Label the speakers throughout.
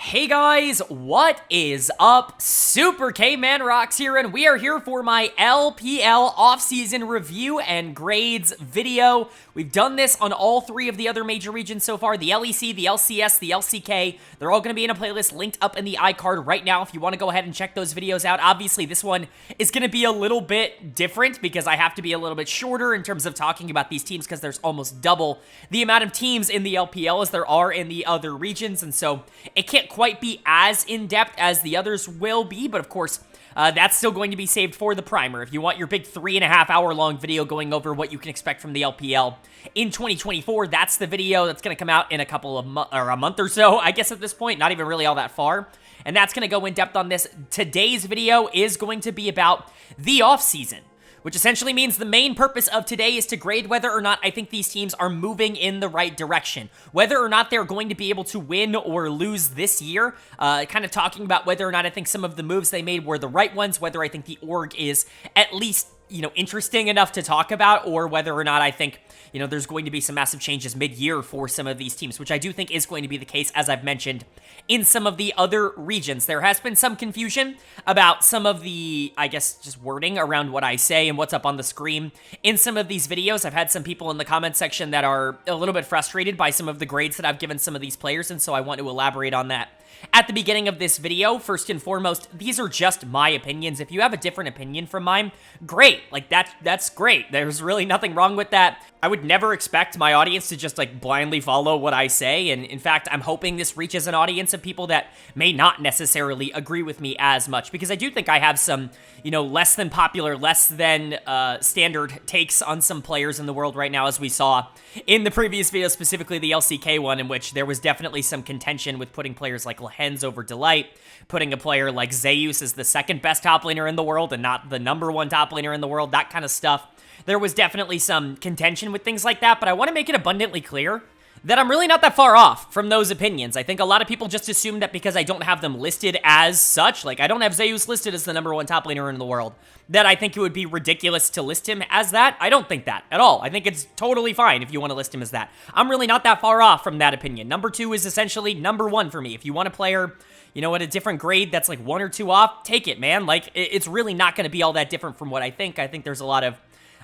Speaker 1: Hey guys, what is up? Super K-Man Rocks here, and we are here for my LPL offseason review and grades video. We've done this on all three of the other major regions so far, the LEC, the LCS, the LCK. They're all going to be in a playlist linked up in the iCard right now if you want to go ahead and check those videos out. Obviously, this one is going to be a little bit different because I have to be a little bit shorter in terms of talking about these teams because there's almost double the amount of teams in the LPL as there are in the other regions, and so it can't quite be as in-depth as the others will be, but of course, that's still going to be saved for the primer. If you want your big 3.5 hour long video going over what you can expect from the LPL in 2024, that's the video that's going to come out in a couple of a month or so, I guess at this point, not even really all that far. And that's going to go in depth on this. Today's video is going to be about the offseason, which essentially means the main purpose of today is to grade whether or not I think these teams are moving in the right direction, whether or not they're going to be able to win or lose this year, kind of talking about whether or not I think some of the moves they made were the right ones, whether I think the org is at least, interesting enough to talk about, or whether or not I think, there's going to be some massive changes mid-year for some of these teams, which I do think is going to be the case, as I've mentioned, in some of the other regions. There has been some confusion about some of the, I guess, just wording around what I say and what's up on the screen in some of these videos. I've had some people in the comment section that are a little bit frustrated by some of the grades that I've given some of these players, and so I want to elaborate on that at the beginning of this video. First and foremost, these are just my opinions. If you have a different opinion from mine, great. Like, that's great. There's really nothing wrong with that. I would never expect my audience to just, blindly follow what I say, and in fact, I'm hoping this reaches an audience of people that may not necessarily agree with me as much, because I do think I have some, less than popular, less than standard takes on some players in the world right now, as we saw in the previous video, specifically the LCK one, in which there was definitely some contention with putting players like Hens over Delight, putting a player like Zeus as the second best top laner in the world and not the #1 top laner in the world, that kind of stuff. There was definitely some contention with things like that, but I want to make it abundantly clear that I'm really not that far off from those opinions. I think a lot of people just assume that because I don't have them listed as such, like I don't have Zeus listed as the #1 top laner in the world, that I think it would be ridiculous to list him as that. I don't think that at all. I think it's totally fine if you want to list him as that. I'm really not that far off from that opinion. #2 is essentially #1 for me. If you want a player, at a different grade that's like 1 or 2 off, take it, man. Like, it's really not going to be all that different from what I think. I think there's a lot of,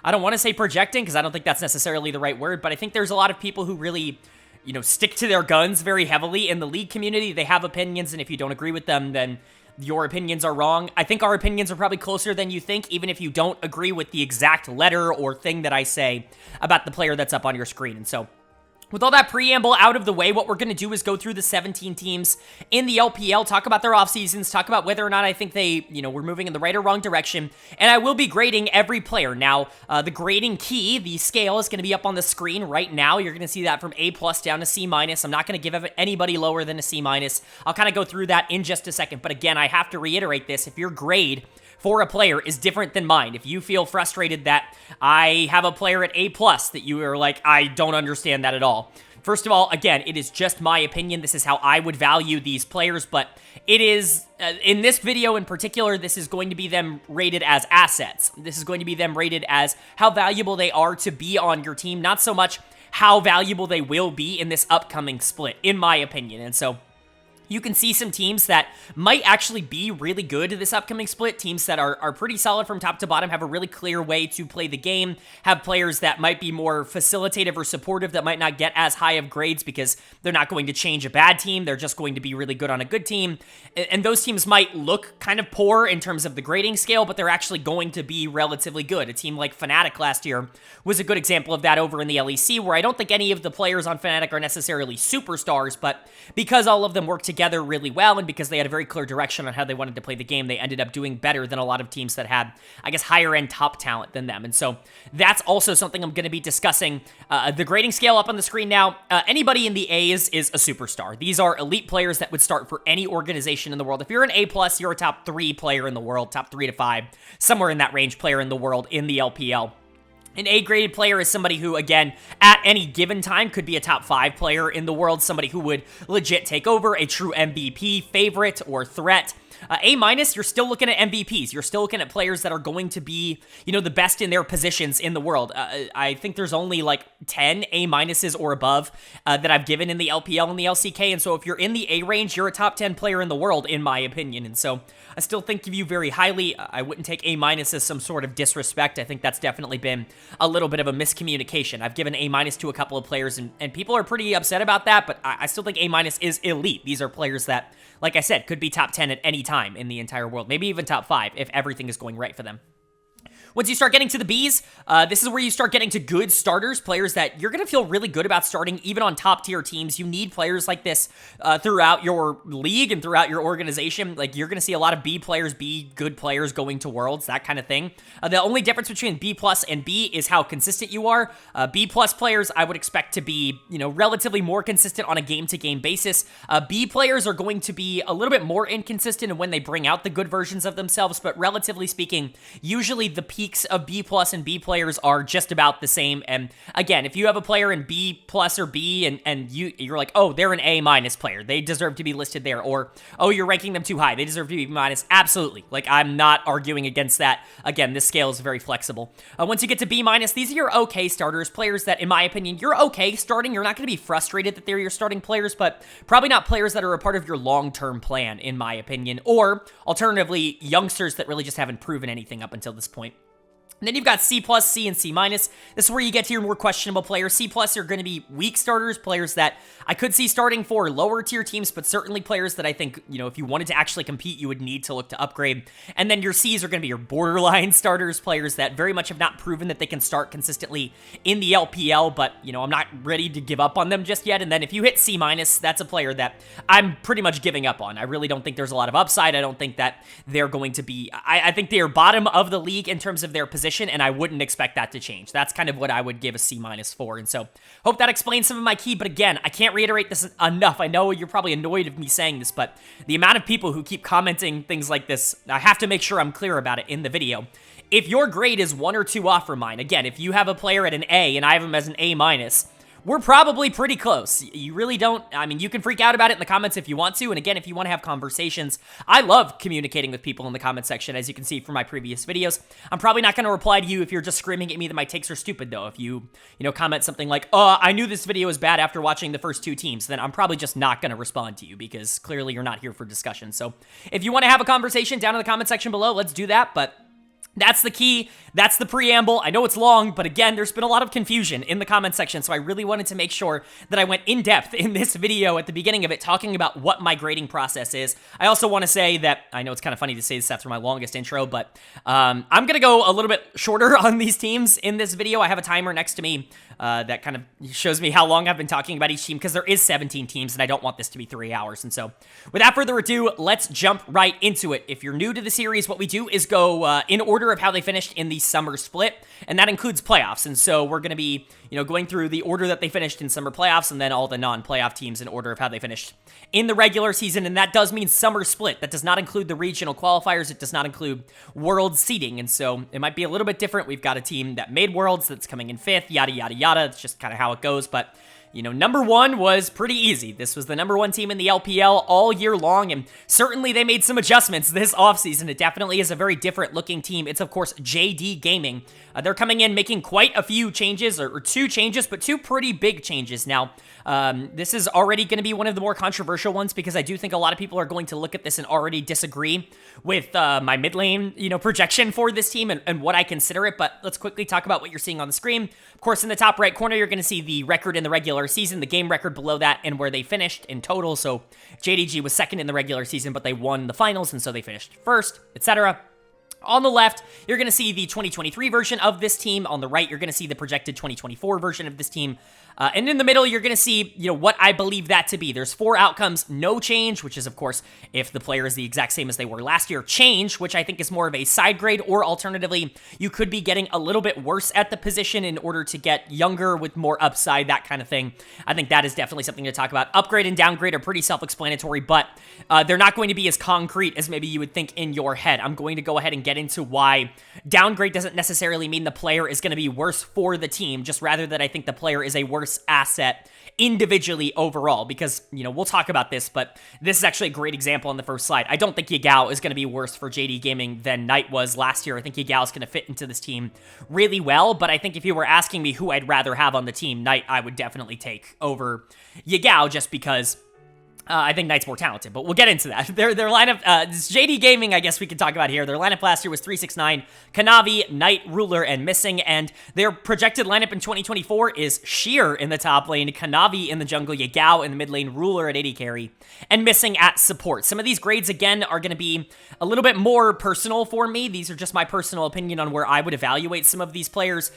Speaker 1: I don't want to say projecting because I don't think that's necessarily the right word, but I think there's a lot of people who really, stick to their guns very heavily in the league community. They have opinions, and if you don't agree with them, then your opinions are wrong. I think our opinions are probably closer than you think, even if you don't agree with the exact letter or thing that I say about the player that's up on your screen. And so, with all that preamble out of the way, what we're going to do is go through the 17 teams in the LPL, talk about their off seasons, talk about whether or not I think they, we're moving in the right or wrong direction, and I will be grading every player. Now, the grading key, the scale, is going to be up on the screen right now. You're going to see that from A+ down to C-. I'm not going to give anybody lower than a C-. I'll kind of go through that in just a second, but again, I have to reiterate this. If your grade for a player is different than mine, if you feel frustrated that I have a player at A+, that you are like, I don't understand that at all. First of all, again, it is just my opinion. This is how I would value these players, but it is, in this video in particular, this is going to be them rated as assets. This is going to be them rated as how valuable they are to be on your team, not so much how valuable they will be in this upcoming split, in my opinion. And so, you can see some teams that might actually be really good this upcoming split, teams that are pretty solid from top to bottom, have a really clear way to play the game, have players that might be more facilitative or supportive that might not get as high of grades because they're not going to change a bad team, they're just going to be really good on a good team, and those teams might look kind of poor in terms of the grading scale, but they're actually going to be relatively good. A team like Fnatic last year was a good example of that over in the LEC, where I don't think any of the players on Fnatic are necessarily superstars, but because all of them work together really well, and because they had a very clear direction on how they wanted to play the game, they ended up doing better than a lot of teams that had, I guess, higher end top talent than them. And so that's also something I'm going to be discussing. The grading scale up on the screen now. Anybody in the A's is a superstar. These are elite players that would start for any organization in the world. If you're an A+, you're a top 3 player in the world, top 3 to 5, somewhere in that range player in the world in the LPL. An A-graded player is somebody who, again, at any given time could be a top 5 player in the world, somebody who would legit take over, a true MVP favorite or threat. A-minus, you're still looking at MVPs. You're still looking at players that are going to be, you know, the best in their positions in the world. I think there's only like 10 A-minuses or above that I've given in the LPL and the LCK, and so if you're in the A range, you're a top 10 player in the world, in my opinion, and so I still think of you very highly. I wouldn't take A-minus as some sort of disrespect. I think that's definitely been a little bit of a miscommunication. I've given A-minus to a couple of players, and people are pretty upset about that, but I still think A-minus is elite. These are players that, like I said, could be top 10 at any time in the entire world, maybe even top 5 if everything is going right for them. Once you start getting to the Bs, this is where you start getting to good starters, players that you're going to feel really good about starting even on top-tier teams. You need players like this throughout your league and throughout your organization. Like, you're going to see a lot of B players, B good players going to Worlds, that kind of thing. The only difference between B+ and B is how consistent you are. B+ players, I would expect to be, you know, relatively more consistent on a game-to-game basis. B players are going to be a little bit more inconsistent in when they bring out the good versions of themselves, but relatively speaking, usually the peaks of B+ and B players are just about the same. And again, if you have a player in B+ or B and you're like, oh, they're an A- player, they deserve to be listed there, or oh, you're ranking them too high, they deserve to be B-, absolutely. Like, I'm not arguing against that. Again, this scale is very flexible. Once you get to B-, these are your okay starters, players that, in my opinion, you're okay starting. You're not going to be frustrated that they're your starting players, but probably not players that are a part of your long-term plan, in my opinion, or alternatively, youngsters that really just haven't proven anything up until this point. And then you've got C+, C, and C-. This is where you get to your more questionable players. C+ are going to be weak starters, players that I could see starting for lower tier teams, but certainly players that I think, you know, if you wanted to actually compete, you would need to look to upgrade. And then your Cs are going to be your borderline starters, players that very much have not proven that they can start consistently in the LPL, but, you know, I'm not ready to give up on them just yet. And then if you hit C-, that's a player that I'm pretty much giving up on. I really don't think there's a lot of upside. I don't think that they're going to be, I think they are bottom of the league in terms of their position, and I wouldn't expect that to change. That's kind of what I would give a C- for, and so hope that explains some of my key, but again, I can't reiterate this enough. I know you're probably annoyed of me saying this, but the amount of people who keep commenting things like this, I have to make sure I'm clear about it in the video. If your grade is 1 or 2 off from mine, again, if you have a player at an A and I have him as an A-, we're probably pretty close. You really don't, I mean, you can freak out about it in the comments if you want to, and again, if you want to have conversations, I love communicating with people in the comment section, as you can see from my previous videos. I'm probably not going to reply to you if you're just screaming at me that my takes are stupid, though. If you know, comment something like, I knew this video was bad after watching the first 2 teams, then I'm probably just not going to respond to you, because clearly you're not here for discussion. So if you want to have a conversation down in the comment section below, let's do that, but that's the key. That's the preamble. I know it's long, but again, there's been a lot of confusion in the comment section, so I really wanted to make sure that I went in depth in this video at the beginning of it, talking about what my grading process is. I also want to say that, I know it's kind of funny to say this after my longest intro, but I'm going to go a little bit shorter on these teams in this video. I have a timer next to me that kind of shows me how long I've been talking about each team, because there is 17 teams, and I don't want this to be 3 hours. And so, without further ado, let's jump right into it. If you're new to the series, what we do is go in order of how they finished in the summer split, and that includes playoffs. And so we're going to be, you know, going through the order that they finished in summer playoffs, and then all the non-playoff teams in order of how they finished in the regular season, and that does mean summer split. That does not include the regional qualifiers. It does not include world seeding, and so it might be a little bit different. We've got a team that made worlds that's coming in 5th, yada, yada, yada. It's just kind of how it goes, but you know, number 1 was pretty easy. This was the number 1 team in the LPL all year long, and certainly they made some adjustments this offseason. It definitely is a very different looking team. It's, of course, LGD Gaming. They're coming in making quite a few changes, or 2 changes, but 2 pretty big changes. Now, this is already going to be one of the more controversial ones, because I do think a lot of people are going to look at this and already disagree with my mid lane, you know, projection for this team and what I consider it, but let's quickly talk about what you're seeing on the screen. Of course, in the top right corner, you're going to see the record in the regular season, the game record below that, and where they finished in total. So JDG was 2nd in the regular season, but they won the finals, and so they finished 1st, etc. On the left, you're going to see the 2023 version of this team. On the right, you're going to see the projected 2024 version of this team. And in the middle, you're going to see, you know, what I believe that to be. There's 4 outcomes: no change, which is, of course, if the player is the exact same as they were last year; change, which I think is more of a side grade, or alternatively, you could be getting a little bit worse at the position in order to get younger with more upside, that kind of thing. I think that is definitely something to talk about. Upgrade and downgrade are pretty self-explanatory, but they're not going to be as concrete as maybe you would think in your head. I'm going to go ahead and get into why downgrade doesn't necessarily mean the player is going to be worse for the team, just rather that I think the player is a worse asset individually overall, because, you know, we'll talk about this, but this is actually a great example on the first slide. I don't think Yagao is going to be worse for JD Gaming than Knight was last year. I think Yagao is going to fit into this team really well, but I think if you were asking me who I'd rather have on the team, Knight I would definitely take over Yagao, just because I think Knight's more talented, but we'll get into that. Their lineup, JD Gaming, I guess we can talk about here. Their lineup last year was 369, Kanavi, Knight, Ruler, and Missing, and their projected lineup in 2024 is Sheer in the top lane, Kanavi in the jungle, Yagao in the mid lane, Ruler at AD carry, and Missing at support. Some of these grades, again, are going to be a little bit more personal for me. These are just my personal opinion on where I would evaluate some of these players.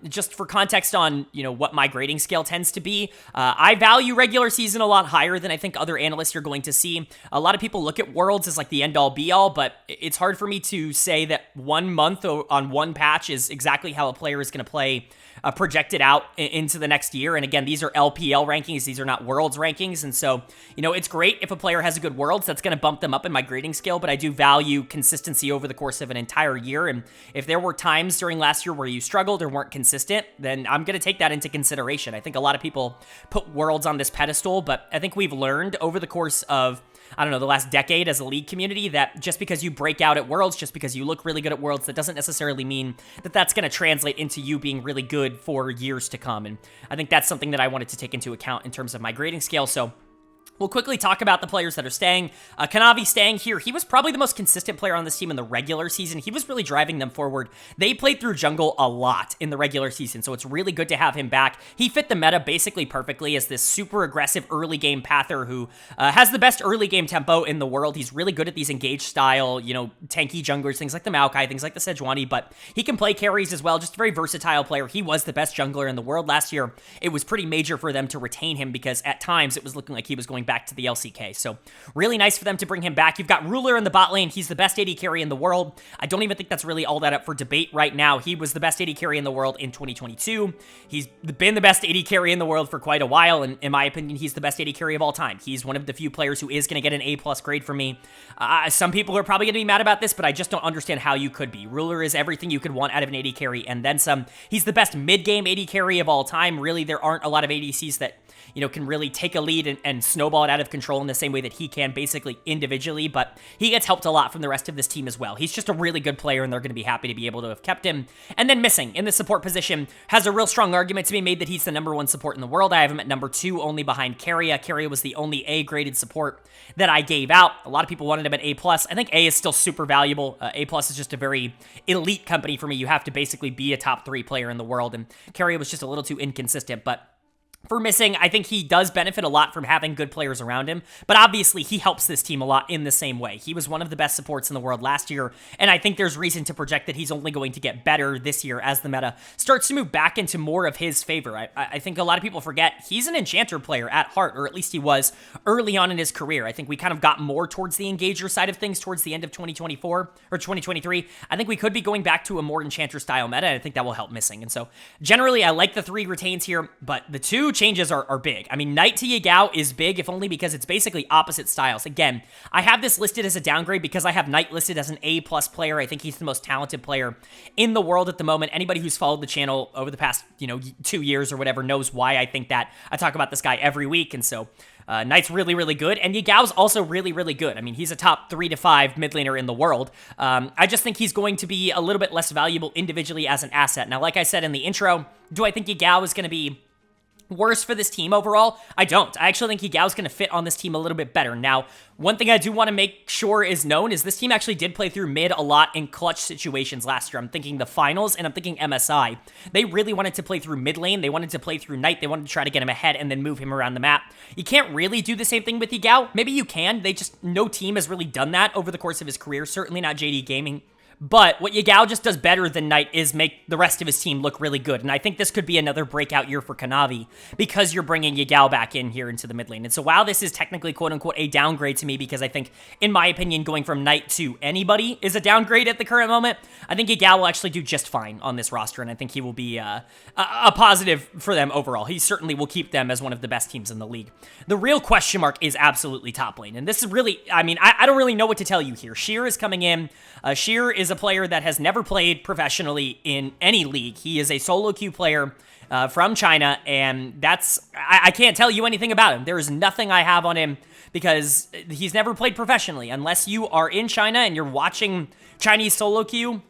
Speaker 1: Just for context on, you know, what my grading scale tends to be, I value regular season a lot higher than I think other analysts you're going to see. A lot of people look at Worlds as like the end-all be-all, but it's hard for me to say that 1 month on one patch is exactly how a player is going to play projected out into the next year. And again, these are LPL rankings. These are not Worlds rankings. And so, you know, it's great if a player has a good Worlds. That's going to bump them up in my grading scale, but I do value consistency over the course of an entire year. And if there were times during last year where you struggled or weren't consistent, then I'm going to take that into consideration. I think a lot of people put Worlds on this pedestal, but I think we've learned over the course of, I don't know, the last decade as a league community, that just because you break out at Worlds, just because you look really good at Worlds, that doesn't necessarily mean that that's going to translate into you being really good for years to come. And I think that's something that I wanted to take into account in terms of my grading scale. So we'll quickly talk about the players that are staying. Kanavi staying here. He was probably the most consistent player on this team in the regular season. He was really driving them forward. They played through jungle a lot in the regular season, so it's really good to have him back. He fit the meta basically perfectly as this super aggressive early game pather who has the best early game tempo in the world. He's really good at these engage style, you know, tanky junglers, things like the Maokai, things like the Sejuani, but he can play carries as well. Just a very versatile player. He was the best jungler in the world last year. It was pretty major for them to retain him because at times it was looking like he was going back to the LCK. So really nice for them to bring him back. You've got Ruler in the bot lane. He's the best AD carry in the world. I don't even think that's really all that up for debate right now. He was the best AD carry in the world in 2022. He's been the best AD carry in the world for quite a while, and in my opinion, he's the best AD carry of all time. He's one of the few players who is going to get an A+ grade from me. Some people are probably going to be mad about this, but I just don't understand how you could be. Ruler is everything you could want out of an AD carry, and then some. He's the best mid-game AD carry of all time. Really, there aren't a lot of ADCs that, you know, can really take a lead and snowball it out of control in the same way that he can, basically individually, but he gets helped a lot from the rest of this team as well. He's just a really good player, and they're going to be happy to be able to have kept him. And then Missing in the support position has a real strong argument to be made that he's the #1 support in the world. I have him at #2, only behind Keria. Keria was the only A-graded support that I gave out. A lot of people wanted him at A+. I think A is still super valuable. A+ is just a very elite company for me. You have to basically be a top 3 player in the world, and Keria was just a little too inconsistent, but for Missing, I think he does benefit a lot from having good players around him, but obviously he helps this team a lot in the same way. He was one of the best supports in the world last year, and I think there's reason to project that he's only going to get better this year as the meta starts to move back into more of his favor. I think a lot of people forget he's an enchanter player at heart, or at least he was early on in his career. I think we kind of got more towards the engager side of things towards the end of 2024 or 2023. I think we could be going back to a more enchanter style meta, and I think that will help Missing. And so generally, I like the 3 retains here, but the 2 changes are big. I mean, Knight to Yagao is big, if only because it's basically opposite styles. Again, I have this listed as a downgrade because I have Knight listed as an A+ player. I think he's the most talented player in the world at the moment. Anybody who's followed the channel over the past, you know, 2 years or whatever knows why I think that. I talk about this guy every week, and so Knight's really, really good, and Yagao's also really, really good. I mean, he's a top 3 to 5 mid laner in the world. I just think he's going to be a little bit less valuable individually as an asset. Now, like I said in the intro, do I think Yagao is going to be worse for this team overall? I don't. I actually think Higao's going to fit on this team a little bit better. Now, one thing I do want to make sure is known is this team actually did play through mid a lot in clutch situations last year. I'm thinking the finals, and I'm thinking MSI. They really wanted to play through mid lane. They wanted to play through Knight. They wanted to try to get him ahead and then move him around the map. You can't really do the same thing with Higao. Maybe you can. No team has really done that over the course of his career. Certainly not JD Gaming. But what Yagao just does better than Knight is make the rest of his team look really good. And I think this could be another breakout year for Kanavi because you're bringing Yagao back in here into the mid lane. And so while this is technically quote-unquote a downgrade to me, because I think, in my opinion, going from Knight to anybody is a downgrade at the current moment, I think Yagao will actually do just fine on this roster. And I think he will be a positive for them overall. He certainly will keep them as one of the best teams in the league. The real question mark is absolutely top lane. And this is really, I mean, I don't really know what to tell you here. Sheer is coming in. Sheer is is a player that has never played professionally in any league. He is a solo queue player from China, and I can't tell you anything about him. There is nothing I have on him because he's never played professionally. Unless you are in China and you're watching Chinese solo queue,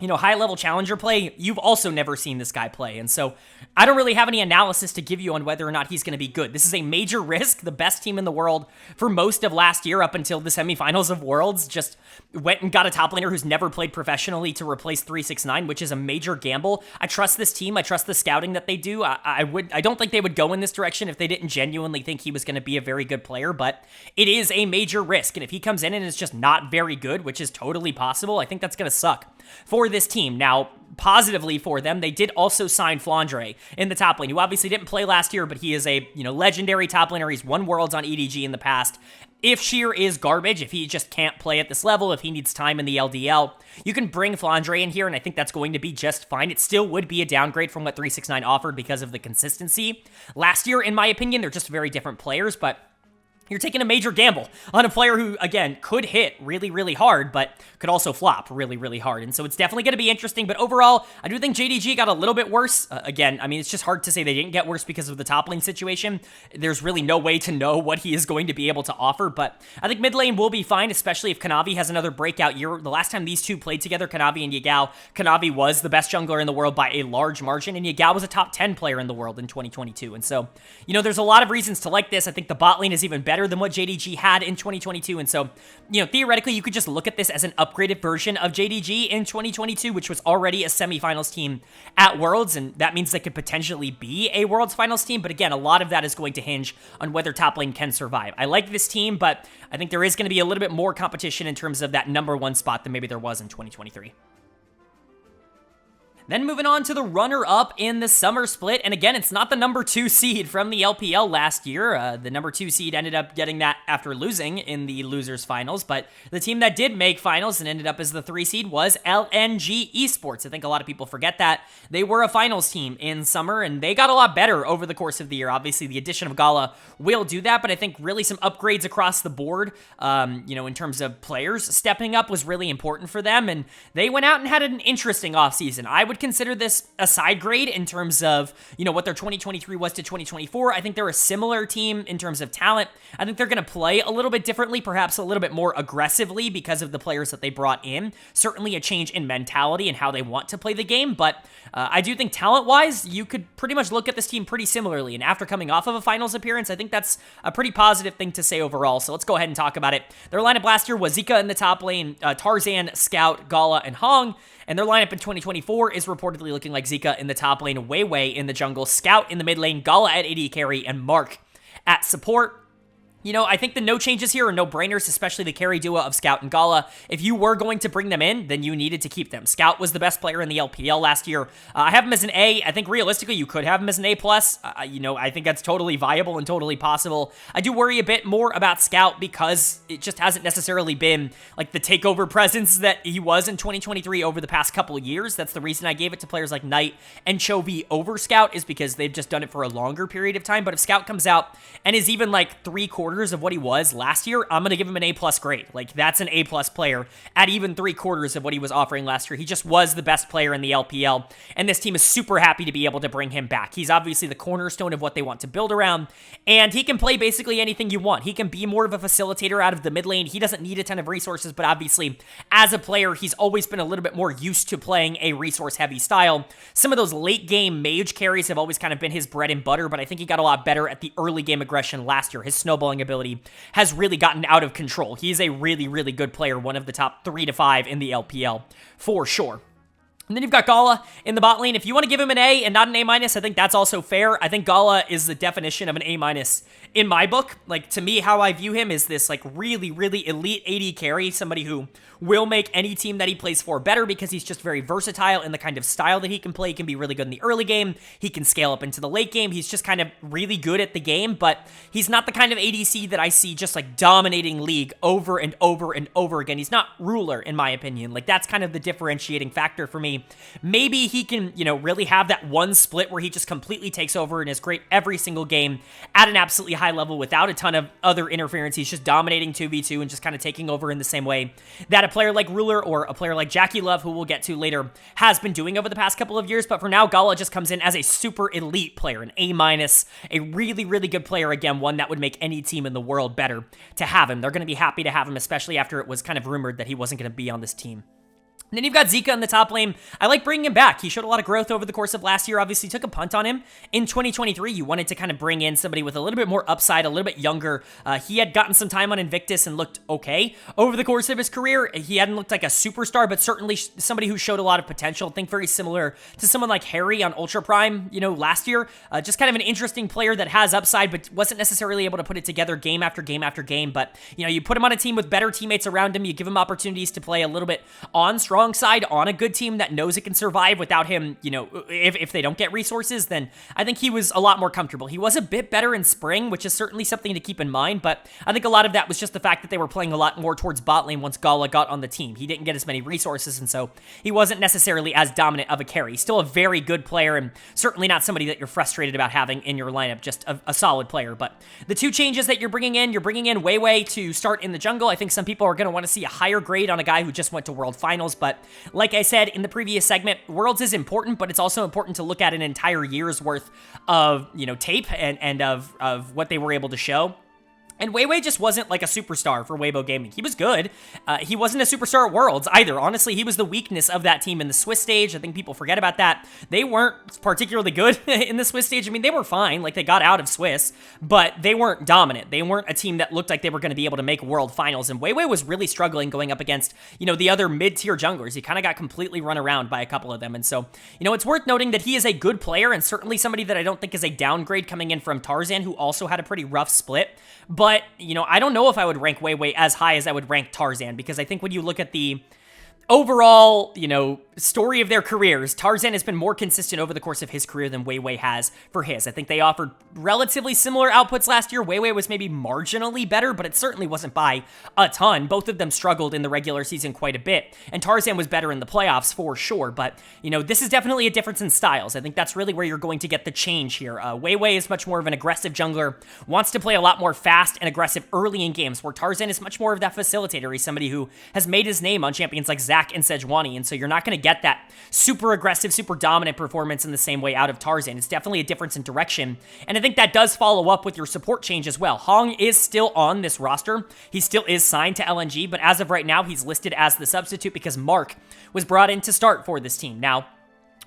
Speaker 1: high-level challenger play, you've also never seen this guy play. And so I don't really have any analysis to give you on whether or not he's going to be good. This is a major risk. The best team in the world for most of last year up until the semifinals of Worlds just went and got a top laner who's never played professionally to replace 369, which is a major gamble. I trust this team. I trust the scouting that they do. I don't think they would go in this direction if they didn't genuinely think he was going to be a very good player, but it is a major risk. And if he comes in and is just not very good, which is totally possible, I think that's going to suck for this team. Now, positively for them, they did also sign Flandre in the top lane, who obviously didn't play last year, but he is a, legendary top laner. He's won Worlds on EDG in the past. If Sheer is garbage, if he just can't play at this level, if he needs time in the LDL, you can bring Flandre in here, and I think that's going to be just fine. It still would be a downgrade from what 369 offered because of the consistency. Last year, in my opinion, they're just very different players, but you're taking a major gamble on a player who, again, could hit really, really hard, but could also flop really, really hard. And so it's definitely going to be interesting. But overall, I do think JDG got a little bit worse. Again, I mean, it's just hard to say they didn't get worse because of the top lane situation. There's really no way to know what he is going to be able to offer. But I think mid lane will be fine, especially if Kanavi has another breakout year. The last time these two played together, Kanavi and Yagao, Kanavi was the best jungler in the world by a large margin, and Yagao was a top 10 player in the world in 2022. And so, there's a lot of reasons to like this. I think the bot lane is even better than what JDG had in 2022. And so, theoretically, you could just look at this as an upgraded version of JDG in 2022, which was already a semifinals team at Worlds. And that means they could potentially be a Worlds finals team. But again, a lot of that is going to hinge on whether top lane can survive. I like this team, but I think there is going to be a little bit more competition in terms of that #1 spot than maybe there was in 2023. Then moving on to the runner-up in the summer split, and again, it's not the #2 seed from the LPL last year. The #2 seed ended up getting that after losing in the losers finals, but the team that did make finals and ended up as the 3 seed was LNG Esports. I think a lot of people forget that. They were a finals team in summer, and they got a lot better over the course of the year. Obviously, the addition of Gala will do that, but I think really some upgrades across the board, in terms of players stepping up was really important for them, and they went out and had an interesting offseason. I would consider this a side grade in terms of, what their 2023 was to 2024. I think they're a similar team in terms of talent. I think they're going to play a little bit differently, perhaps a little bit more aggressively because of the players that they brought in. Certainly a change in mentality and how they want to play the game, but I do think talent-wise, you could pretty much look at this team pretty similarly, and after coming off of a finals appearance, I think that's a pretty positive thing to say overall, so let's go ahead and talk about it. Their lineup last year was Zika in the top lane, Tarzan, Scout, Gala, and Hong. And their lineup in 2024 is reportedly looking like Zika in the top lane, Weiwei in the jungle, Scout in the mid lane, Gala at AD carry, and Mark at support. I think the no changes here are no-brainers, especially the carry duo of Scout and Gala. If you were going to bring them in, then you needed to keep them. Scout was the best player in the LPL last year. I have him as an A. I think realistically, you could have him as an A+. I think that's totally viable and totally possible. I do worry a bit more about Scout because it just hasn't necessarily been like the takeover presence that he was in 2023 over the past couple of years. That's the reason I gave it to players like Knight and Chovy over Scout, is because they've just done it for a longer period of time. But if Scout comes out and is even like 3/4 of what he was last year, I'm going to give him an A+ grade. Like, that's an A+ player at even 3/4 of what he was offering last year. He just was the best player in the LPL, and this team is super happy to be able to bring him back. He's obviously the cornerstone of what they want to build around, and he can play basically anything you want. He can be more of a facilitator out of the mid lane. He doesn't need a ton of resources, but obviously, as a player, he's always been a little bit more used to playing a resource-heavy style. Some of those late-game mage carries have always kind of been his bread and butter, but I think he got a lot better at the early-game aggression last year. His snowballing ability has really gotten out of control. He's a really, really good player, one of the top 3 to 5 in the LPL, for sure. And then you've got Gala in the bot lane. If you want to give him an A and not an A-, I think that's also fair. I think Gala is the definition of an A- in my book. Like, to me, how I view him is this, like, really, really elite AD carry, somebody who will make any team that he plays for better because he's just very versatile in the kind of style that he can play. He can be really good in the early game. He can scale up into the late game. He's just kind of really good at the game, but he's not the kind of ADC that I see just, like, dominating League over and over and over again. He's not ruler, in my opinion. Like, that's kind of the differentiating factor for me. quickly. Maybe he can, you know, really have that one split where he just completely takes over and is great every single game at an absolutely high level without a ton of other interference. He's just dominating 2v2 and just kind of taking over in the same way that a player like Ruler or a player like Jackie Love, who we'll get to later, has been doing over the past couple of years. But for now, Gala just comes in as a super elite player, an A-, a really, really good player. Again, one that would make any team in the world better to have him. They're going to be happy to have him, especially after it was kind of rumored that he wasn't going to be on this team. And then you've got Zika in the top lane. I like bringing him back. He showed a lot of growth over the course of last year. Obviously, took a punt on him in 2023. You wanted to kind of bring in somebody with a little bit more upside, a little bit younger. He had gotten some time on Invictus and looked okay over the course of his career. He hadn't looked like a superstar, but certainly somebody who showed a lot of potential. I think very similar to someone like Harry on Ultra Prime, you know, last year. Just kind of an interesting player that has upside, but wasn't necessarily able to put it together game after game after game. But, you know, you put him on a team with better teammates around him. You give him opportunities to play a little bit on strong side, on a good team that knows it can survive without him, you know, if they don't get resources, then I think he was a lot more comfortable. He was a bit better in spring, which is certainly something to keep in mind, but I think a lot of that was just the fact that they were playing a lot more towards bot lane once Gala got on the team. He didn't get as many resources, and so he wasn't necessarily as dominant of a carry. Still a very good player, and certainly not somebody that you're frustrated about having in your lineup, just a solid player. But the two changes that you're bringing in Weiwei to start in the jungle. I think some people are going to want to see a higher grade on a guy who just went to World Finals, but like I said in the previous segment, Worlds is important, but it's also important to look at an entire year's worth of, you know, tape and of what they were able to show. And Weiwei just wasn't like a superstar for Weibo Gaming. He was good. He wasn't a superstar at Worlds either. Honestly, he was the weakness of that team in the Swiss stage. I think people forget about that. They weren't particularly good in the Swiss stage. I mean, they were fine. Like, they got out of Swiss, but they weren't dominant. They weren't a team that looked like they were going to be able to make World Finals. And Weiwei was really struggling going up against, you know, the other mid-tier junglers. He kind of got completely run around by a couple of them. And so, you know, it's worth noting that he is a good player and certainly somebody that I don't think is a downgrade coming in from Tarzan, who also had a pretty rough split. But, you know, I don't know if I would rank Weiwei as high as I would rank Tarzan, because I think when you look at the overall, you know, story of their careers, Tarzan has been more consistent over the course of his career than Weiwei has for his. I think they offered relatively similar outputs last year. Weiwei was maybe marginally better, but it certainly wasn't by a ton. Both of them struggled in the regular season quite a bit, and Tarzan was better in the playoffs for sure. But, you know, this is definitely a difference in styles. I think that's really where you're going to get the change here. Weiwei is much more of an aggressive jungler, wants to play a lot more fast and aggressive early in games, where Tarzan is much more of that facilitator. He's somebody who has made his name on champions like Zac and Sejuani, and so you're not going to get that super aggressive, super dominant performance in the same way out of Tarzan. It's definitely a difference in direction, and I think that does follow up with your support change as well. Hong is still on this roster. He still is signed to LNG, but as of right now, he's listed as the substitute because Mark was brought in to start for this team. Now,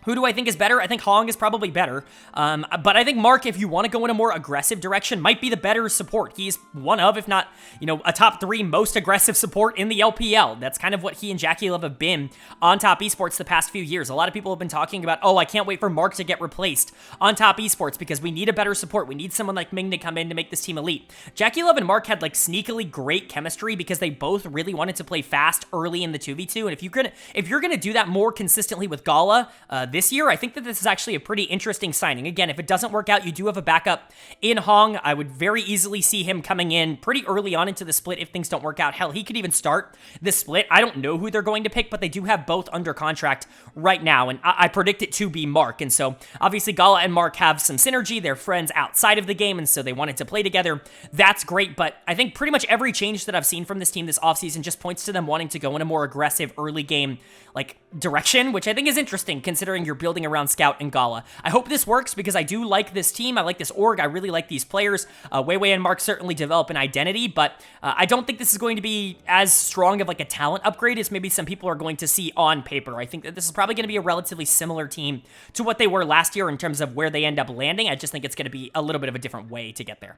Speaker 1: who do I think is better? I think Hong is probably better, but I think Mark, if you want to go in a more aggressive direction, might be the better support. He's one of, if not, you know, a top 3 most aggressive support in the LPL. That's kind of what he and Jackie Love have been on Top Esports the past few years. A lot of people have been talking about, oh, I can't wait for Mark to get replaced on Top Esports because we need a better support. We need someone like Ming to come in to make this team elite. Jackie Love and Mark had like sneakily great chemistry because they both really wanted to play fast early in the 2v2, and if you're gonna do that more consistently with Gala, this year, I think that this is actually a pretty interesting signing. Again, if it doesn't work out, you do have a backup in Hong. I would very easily see him coming in pretty early on into the split if things don't work out. Hell, he could even start this split. I don't know who they're going to pick, but they do have both under contract right now, and I predict it to be Mark. And so, obviously, Gala and Mark have some synergy. They're friends outside of the game, and so they wanted to play together. That's great, but I think pretty much every change that I've seen from this team this offseason just points to them wanting to go in a more aggressive early game, like, direction, which I think is interesting considering you're building around Scout and Gala. I hope this works because I do like this team. I like this org. I really like these players. Weiwei and Mark certainly develop an identity, but I don't think this is going to be as strong of like a talent upgrade as maybe some people are going to see on paper. I think that this is probably going to be a relatively similar team to what they were last year in terms of where they end up landing. I just think it's going to be a little bit of a different way to get there.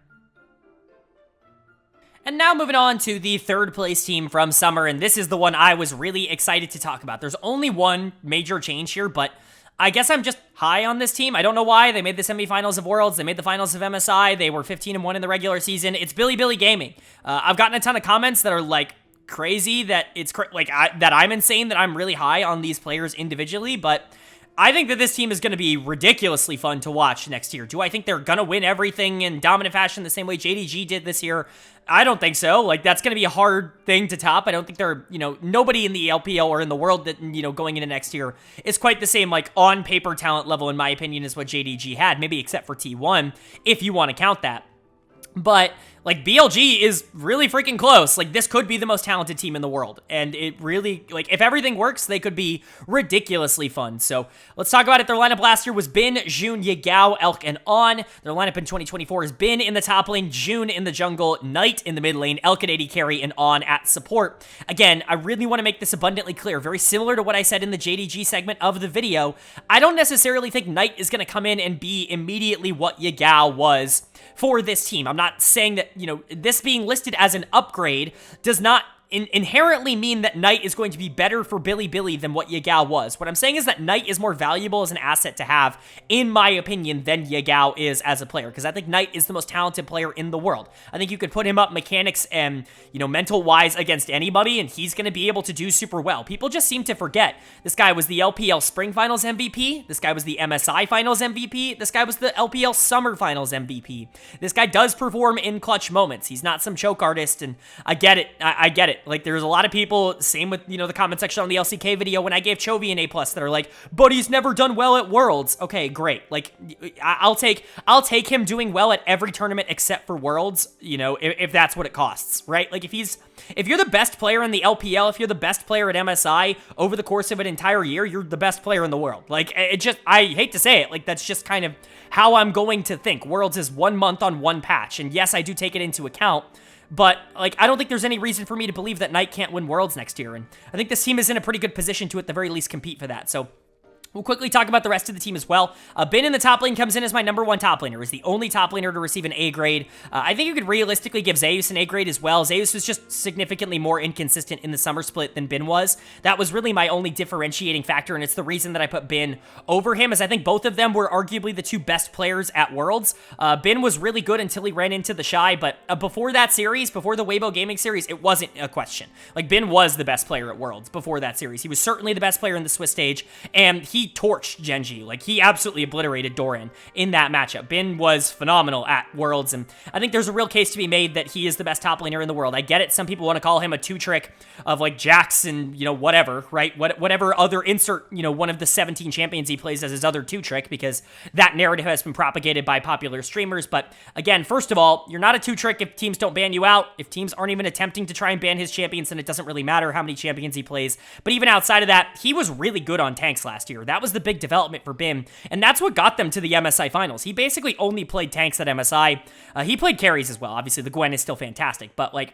Speaker 1: And now moving on to the third place team from Summer, and this is the one I was really excited to talk about. There's only one major change here, but I guess I'm just high on this team. I don't know why. They made the semifinals of Worlds. They made the finals of MSI. They were 15-1 in the regular season. It's Bilibili Gaming. I've gotten a ton of comments that are like crazy that it's that I'm insane that I'm really high on these players individually, but I think that this team is going to be ridiculously fun to watch next year. Do I think they're going to win everything in dominant fashion the same way JDG did this year? I don't think so. Like, that's going to be a hard thing to top. I don't think they're, nobody in the LPL or in the world that, going into next year is quite the same, like, on-paper talent level, in my opinion, as what JDG had, maybe except for T1, if you want to count that. But, like, BLG is really freaking close. Like, this could be the most talented team in the world. And it really, like, if everything works, they could be ridiculously fun. So, let's talk about it. Their lineup last year was Bin, Jun, Yagao, Elk, and On. Their lineup in 2024 is Bin in the top lane, Jun in the jungle, Knight in the mid lane, Elk at AD carry, and On at support. Again, I really want to make this abundantly clear. Very similar to what I said in the JDG segment of the video. I don't necessarily think Knight is going to come in and be immediately what Yagao was for this team. I'm not saying that, this being listed as an upgrade does not inherently mean that Knight is going to be better for Bilibili than what Yagao was. What I'm saying is that Knight is more valuable as an asset to have, in my opinion, than Yagao is as a player, because I think Knight is the most talented player in the world. I think you could put him up mechanics and, mental-wise against anybody, and he's going to be able to do super well. People just seem to forget. This guy was the LPL Spring Finals MVP. This guy was the MSI Finals MVP. This guy was the LPL Summer Finals MVP. This guy does perform in clutch moments. He's not some choke artist, and I get it. I get it. Like, there's a lot of people, same with, the comment section on the LCK video when I gave Chovy an A+, that are like, but he's never done well at Worlds. Okay, great. Like, I'll take him doing well at every tournament except for Worlds, if that's what it costs, right? Like, if you're the best player in the LPL, if you're the best player at MSI over the course of an entire year, you're the best player in the world. Like, I hate to say it, like, that's just kind of how I'm going to think. Worlds is 1 month on one patch, and yes, I do take it into account, but, like, I don't think there's any reason for me to believe that Knight can't win Worlds next year, and I think this team is in a pretty good position to, at the very least, compete for that, so we'll quickly talk about the rest of the team as well. Bin in the top lane comes in as my #1 top laner. Is the only top laner to receive an A grade. I think you could realistically give Zeus an A grade as well. Zeus was just significantly more inconsistent in the summer split than Bin was. That was really my only differentiating factor, and it's the reason that I put Bin over him, as I think both of them were arguably the two best players at Worlds. Bin was really good until he ran into the Shy, but before that series, before the Weibo Gaming series, it wasn't a question. Like, Bin was the best player at Worlds before that series. He was certainly the best player in the Swiss stage, and he torched Genji. Like, he absolutely obliterated Doran in that matchup. Bin was phenomenal at Worlds, and I think there's a real case to be made that he is the best top laner in the world. I get it. Some people want to call him a two-trick of, like, Jax and, whatever, right? Whatever other insert, one of the 17 champions he plays as his other two-trick, because that narrative has been propagated by popular streamers. But again, first of all, you're not a two-trick if teams don't ban you out. If teams aren't even attempting to try and ban his champions, then it doesn't really matter how many champions he plays. But even outside of that, he was really good on tanks last year. That was the big development for Bin, and that's what got them to the MSI finals. He basically only played tanks at MSI. He played carries as well. Obviously, the Gwen is still fantastic, but, like,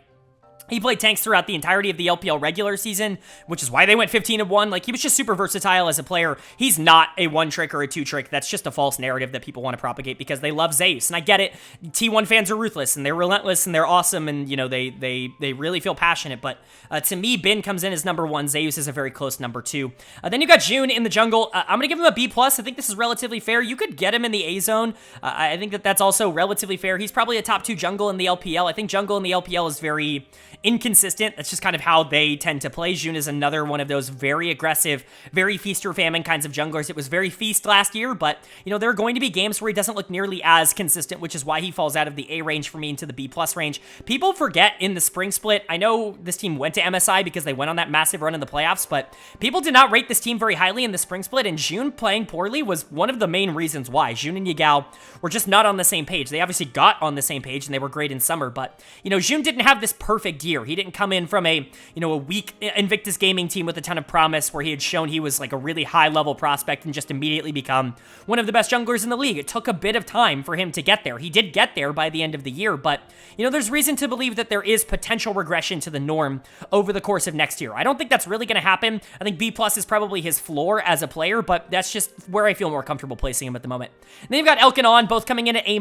Speaker 1: he played tanks throughout the entirety of the LPL regular season, which is why they went 15-1. Like, he was just super versatile as a player. He's not a one-trick or a two-trick. That's just a false narrative that people want to propagate because they love Zeus. And I get it. T1 fans are ruthless, and they're relentless, and they're awesome, and, they really feel passionate. But to me, Bin comes in as #1. Zeus is a very close #2. Then you got Jun in the jungle. I'm going to give him a B+. I think this is relatively fair. You could get him in the A zone. I think that's also relatively fair. He's probably a top 2 jungle in the LPL. I think jungle in the LPL is very inconsistent. That's just kind of how they tend to play. Jun is another one of those very aggressive, very feast or famine kinds of junglers. It was very feast last year, but, there are going to be games where he doesn't look nearly as consistent, which is why he falls out of the A range for me into the B+ range. People forget in the spring split, I know this team went to MSI because they went on that massive run in the playoffs, but people did not rate this team very highly in the spring split, and Jun playing poorly was one of the main reasons why. Jun and Yagao were just not on the same page. They obviously got on the same page, and they were great in summer, but, Jun didn't have this perfect year. He didn't come in from a weak Inivctus Gaming team with a ton of promise where he had shown he was like a really high-level prospect and just immediately become one of the best junglers in the league. It took a bit of time for him to get there. He did get there by the end of the year, but, there's reason to believe that there is potential regression to the norm over the course of next year. I don't think that's really going to happen. I think B+ is probably his floor as a player, but that's just where I feel more comfortable placing him at the moment. And then you've got Elk and On, both coming in at A-.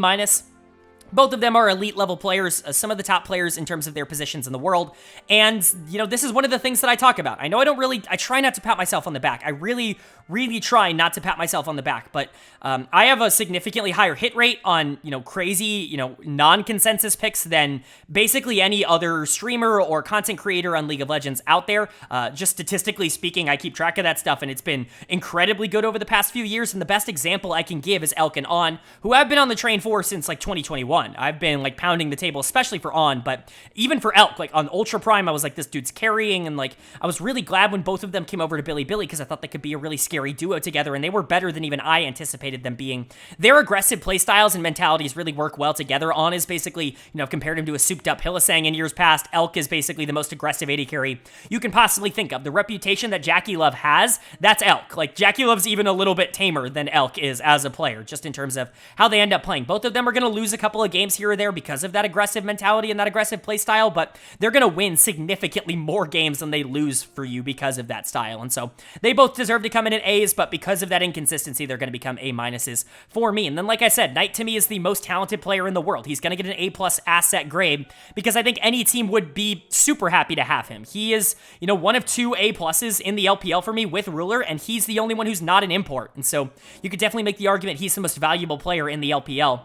Speaker 1: Both of them are elite level players, some of the top players in terms of their positions in the world. And, you know, this is one of the things that I talk about. I know I try not to pat myself on the back. I really try not to pat myself on the back. But I have a significantly higher hit rate on, you know, crazy, you know, non-consensus picks than basically any other streamer or content creator on League of Legends out there. Just statistically speaking, I keep track of that stuff, and it's been incredibly good over the past few years. And the best example I can give is Elk and On, who I've been on the train for since like 2021. I've been like pounding the table, especially for On, but even for Elk, like on Ultra Prime, I was like, this dude's carrying, and like I was really glad when both of them came over to Bilibili because I thought they could be a really scary duo together, and they were better than even I anticipated them being. Their aggressive playstyles and mentalities really work well together. On is basically, you know, I've compared him to a souped-up Hylissang in years past. Elk is basically the most aggressive AD carry you can possibly think of. The reputation that JackeyLove has, that's Elk. Like JackeyLove's even a little bit tamer than Elk is as a player, just in terms of how they end up playing. Both of them are going to lose a couple of games here or there because of that aggressive mentality and that aggressive play style, but they're going to win significantly more games than they lose for you because of that style. And so they both deserve to come in at A's, but because of that inconsistency, they're going to become A minuses for me. And then, like I said, Knight to me is the most talented player in the world. He's going to get an A+ asset grade because I think any team would be super happy to have him. He is, you know, one of 2 A+ in the LPL for me with Ruler, and he's the only one who's not an import. And so you could definitely make the argument he's the most valuable player in the LPL.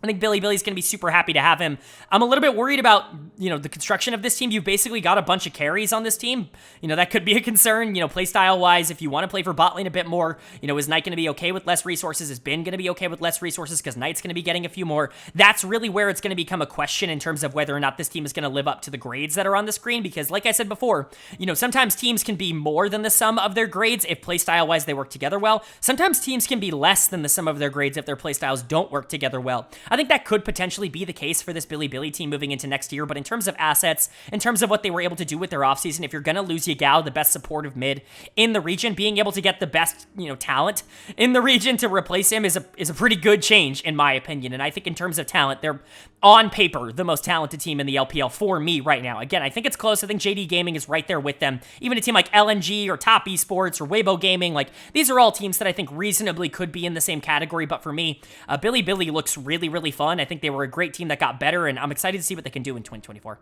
Speaker 1: I think Bilibili's going to be super happy to have him. I'm a little bit worried about, you know, the construction of this team. You've basically got a bunch of carries on this team. You know, that could be a concern, you know, playstyle-wise. If you want to play for bot lane a bit more, you know, is Knight going to be okay with less resources? Is Bin going to be okay with less resources because Knight's going to be getting a few more? That's really where it's going to become a question in terms of whether or not this team is going to live up to the grades that are on the screen, because like I said before, you know, sometimes teams can be more than the sum of their grades if playstyle-wise they work together well. Sometimes teams can be less than the sum of their grades if their playstyles don't work together well. I think that could potentially be the case for this Bilibili team moving into next year, but in terms of assets, in terms of what they were able to do with their offseason, if you're going to lose Yagao, the best supportive mid in the region, being able to get the best, you know, talent in the region to replace him is a pretty good change, in my opinion. And I think in terms of talent, they're on paper the most talented team in the LPL for me right now. Again, I think it's close. I think JD Gaming is right there with them. Even a team like LNG or Top Esports or Weibo Gaming, like these are all teams that I think reasonably could be in the same category. But for me, Bilibili looks really, really fun. I think they were a great team that got better, and I'm excited to see what they can do in 2024.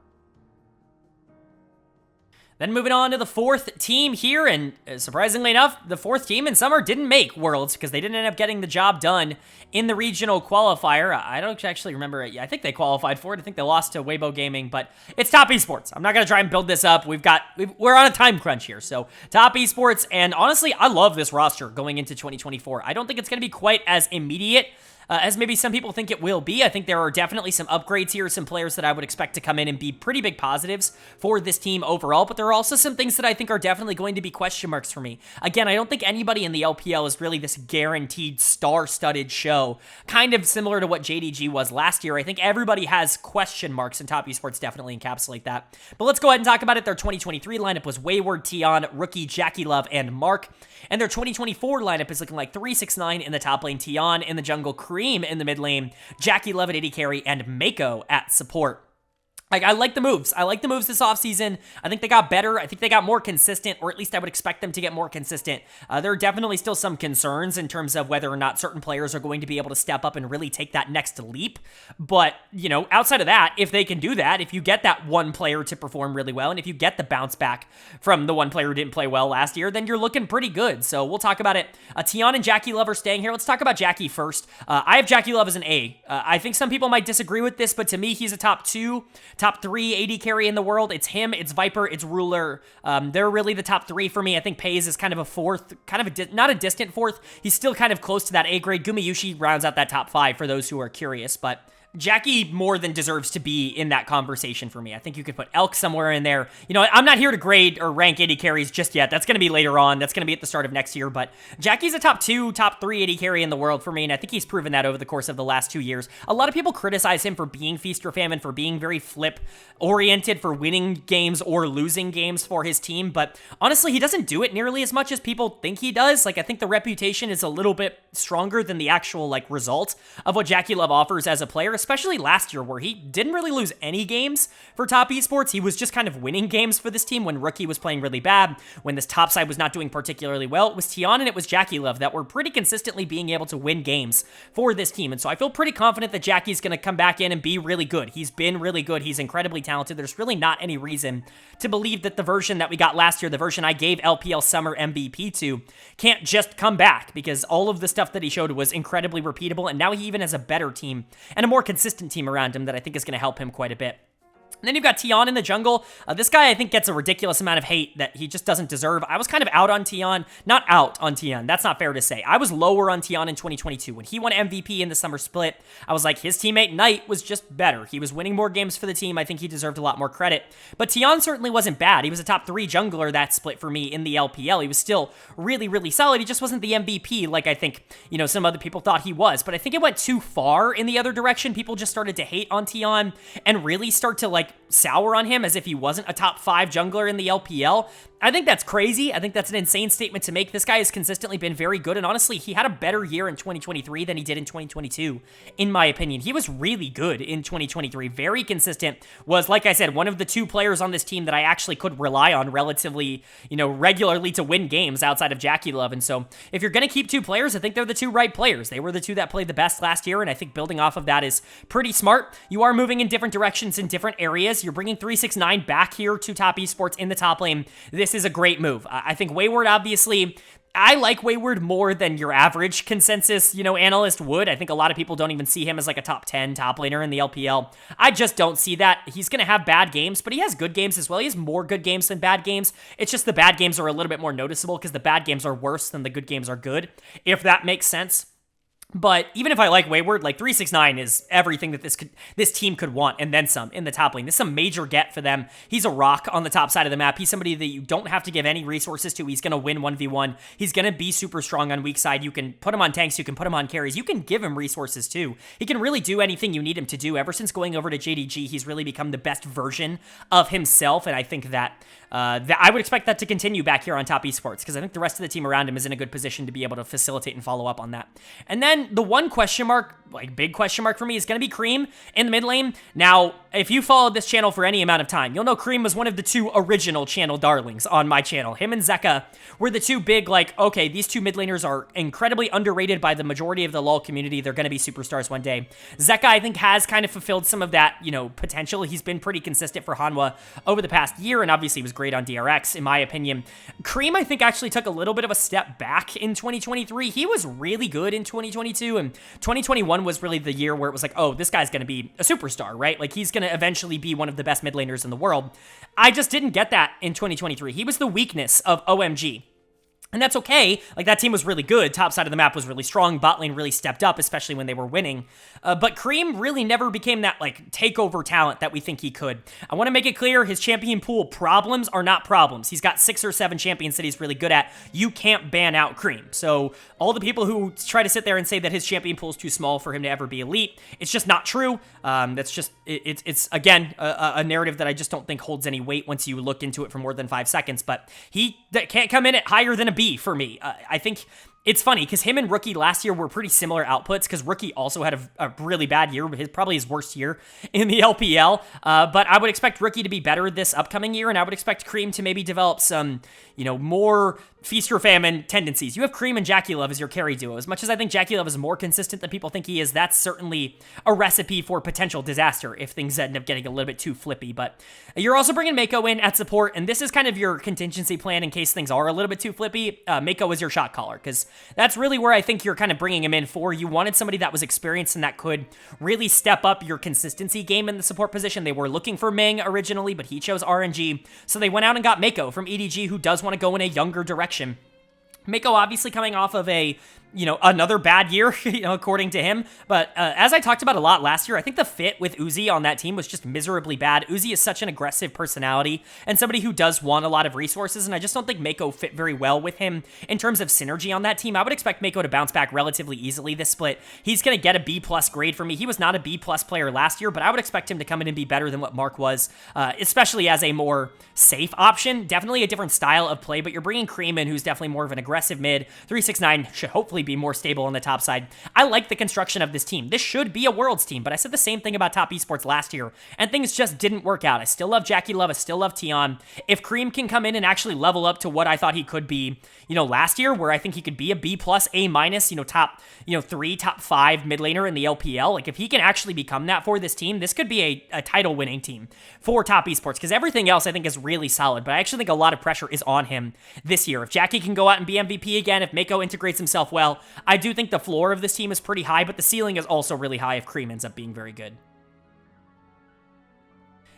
Speaker 1: Then moving on to the 4th team here, and surprisingly enough, the 4th team in summer didn't make Worlds because they didn't end up getting the job done in the regional qualifier. I don't actually remember it. I think they qualified for it. I think they lost to Weibo Gaming, but it's Top Esports. I'm not going to try and build this up. We're on a time crunch here, so Top Esports, and honestly, I love this roster going into 2024. I don't think it's going to be quite as immediate as maybe some people think it will be. I think there are definitely some upgrades here, some players that I would expect to come in and be pretty big positives for this team overall, but there are also some things that I think are definitely going to be question marks for me. Again, I don't think anybody in the LPL is really this guaranteed star-studded show, kind of similar to what JDG was last year. I think everybody has question marks, and Top Esports definitely encapsulate that. But let's go ahead and talk about it. Their 2023 lineup was Wayward, Tion, Rookie, JackeyLove, and Mark. And their 2024 lineup is looking like 369 in the top lane, Tion in the jungle, Cream in the mid lane, JackeyLove at AD carry, and Mako at support. I like the moves. I like the moves this offseason. I think they got better. I think they got more consistent, or at least I would expect them to get more consistent. There are definitely still some concerns in terms of whether or not certain players are going to be able to step up and really take that next leap. But, you know, outside of that, if they can do that, if you get that one player to perform really well, and if you get the bounce back from the one player who didn't play well last year, then you're looking pretty good. So we'll talk about it. Tion and JackeyLove are staying here. Let's talk about Jackie first. I have JackeyLove as an A. I think some people might disagree with this, but to me, he's a top 2, top 3 AD carry in the world. It's him, it's Viper, it's Ruler. They're really the top 3 for me. I think Pays is kind of a 4th, kind of not a distant 4th. He's still kind of close to that A grade. Gumayushi rounds out that top 5 for those who are curious, but Jackie more than deserves to be in that conversation for me. I think you could put Elk somewhere in there. You know, I'm not here to grade or rank AD carries just yet. That's going to be later on. That's going to be at the start of next year. But Jackie's a top 2, top 3 AD carry in the world for me, and I think he's proven that over the course of the last 2 years. A lot of people criticize him for being feast or famine, for being very flip-oriented, for winning games or losing games for his team. But honestly, he doesn't do it nearly as much as people think he does. Like, I think the reputation is a little bit stronger than the actual, like, result of what JackeyLove offers as a player, especially last year where he didn't really lose any games for Top Esports. He was just kind of winning games for this team when Rookie was playing really bad, when this top side was not doing particularly well. It was Tian and it was JackeyLove that were pretty consistently being able to win games for this team. And so I feel pretty confident that Jackie's going to come back in and be really good. He's been really good. He's incredibly talented. There's really not any reason to believe that the version that we got last year, the version I gave LPL Summer MVP to, can't just come back, because all of the stuff that he showed was incredibly repeatable, and now he even has a better team and a more consistent team around him that I think is going to help him quite a bit. And then you've got Tian in the jungle. This guy, I think, gets a ridiculous amount of hate that he just doesn't deserve. I was kind of out on Tian. Not out on Tian. That's not fair to say. I was lower on Tian in 2022. When he won MVP in the summer split, I was like, his teammate Knight was just better. He was winning more games for the team. I think he deserved a lot more credit. But Tian certainly wasn't bad. He was a top 3 jungler that split for me in the LPL. He was still really, really solid. He just wasn't the MVP like I think, you know, some other people thought he was. But I think it went too far in the other direction. People just started to hate on Tian and really start to, like, sour on him as if he wasn't a top 5 jungler in the LPL. I think that's crazy. I think that's an insane statement to make. This guy has consistently been very good, and honestly, he had a better year in 2023 than he did in 2022, in my opinion. He was really good in 2023, very consistent, was, like I said, one of the 2 players on this team that I actually could rely on relatively, you know, regularly to win games outside of JackeyLove. And so if you're going to keep 2 players, I think they're the 2 right players. They were the 2 that played the best last year, and I think building off of that is pretty smart. You are moving in different directions in different areas. You're bringing 369 back here to Top Esports in the top lane. This is a great move. I think Wayward, obviously, I like Wayward more than your average consensus, you know, analyst would. I think a lot of people don't even see him as like a top 10 top laner in the LPL. I just don't see that. He's going to have bad games, but he has good games as well. He has more good games than bad games. It's just the bad games are a little bit more noticeable because the bad games are worse than the good games are good, if that makes sense. But even if I like Wayward, like 369 is everything that this team could want and then some in the top lane. This is a major get for them. He's a rock on the top side of the map. He's somebody that you don't have to give any resources to. He's going to win 1v1. He's going to be super strong on weak side. You can put him on tanks. You can put him on carries. You can give him resources too. He can really do anything you need him to do. Ever since going over to JDG, he's really become the best version of himself, and I think that I would expect that to continue back here on Top Esports, because I think the rest of the team around him is in a good position to be able to facilitate and follow up on that. And then the one question mark, like big question mark for me, is going to be Cream in the mid lane. Now, if you followed this channel for any amount of time, you'll know Cream was one of the 2 original channel darlings on my channel. Him and Zeka were the 2 big, like, okay, these 2 mid laners are incredibly underrated by the majority of the LoL community. They're going to be superstars one day. Zeka, I think, has kind of fulfilled some of that, you know, potential. He's been pretty consistent for Hanwha over the past year, and obviously was great on DRX, in my opinion. Cream, I think, actually took a little bit of a step back in 2023. He was really good in 2022, and 2021 was really the year where it was like, oh, this guy's going to be a superstar, right? Like, he's going to eventually be one of the best mid laners in the world. I just didn't get that in 2023. He was the weakness of OMG. And that's okay. Like, that team was really good. Top side of the map was really strong. Bot lane really stepped up, especially when they were winning. But Cream really never became that, like, takeover talent that we think he could. I want to make it clear, his champion pool problems are not problems. He's got 6 or 7 champions that he's really good at. You can't ban out Cream. So all the people who try to sit there and say that his champion pool is too small for him to ever be elite, it's just not true. That's just, it's again, a narrative that I just don't think holds any weight once you look into it for more than 5 seconds. But he can't come in at higher than a B for me. I think it's funny because him and Rookie last year were pretty similar outputs, because Rookie also had a really bad year, probably his worst year in the LPL. But I would expect Rookie to be better this upcoming year, and I would expect Cream to maybe develop some, you know, more feast or famine tendencies. You have Cream and JackeyLove as your carry duo. As much as I think JackeyLove is more consistent than people think he is, that's certainly a recipe for potential disaster if things end up getting a little bit too flippy. But you're also bringing Mako in at support, and this is kind of your contingency plan in case things are a little bit too flippy. Mako is your shot caller, because that's really where I think you're kind of bringing him in for. You wanted somebody that was experienced and that could really step up your consistency game in the support position. They were looking for Ming originally, but he chose RNG, so they went out and got Mako from EDG, who does want to go in a younger direction. Mako obviously coming off of a, you know, another bad year, you know, according to him. But as I talked about a lot last year, I think the fit with Uzi on that team was just miserably bad. Uzi is such an aggressive personality and somebody who does want a lot of resources, and I just don't think Mako fit very well with him in terms of synergy on that team. I would expect Mako to bounce back relatively easily this split. He's going to get a B+ grade for me. He was not a B+ player last year, but I would expect him to come in and be better than what Mark was, especially as a more safe option. Definitely a different style of play, but you're bringing Cream in, who's definitely more of an aggressive mid. 369 should hopefully be more stable on the top side. I like the construction of this team. This should be a Worlds team, but I said the same thing about Top Esports last year, and things just didn't work out. I still love Jackie Love. I still love Tion. If Cream can come in and actually level up to what I thought he could be, last year, where I think he could be a B+, A-, top, 3, top 5 mid laner in the LPL, like if he can actually become that for this team, this could be a title winning team for Top Esports, because everything else I think is really solid, but I actually think a lot of pressure is on him this year. If Jackie can go out and be MVP again, if Mako integrates himself well, I do think the floor of this team is pretty high, but the ceiling is also really high if Cream ends up being very good.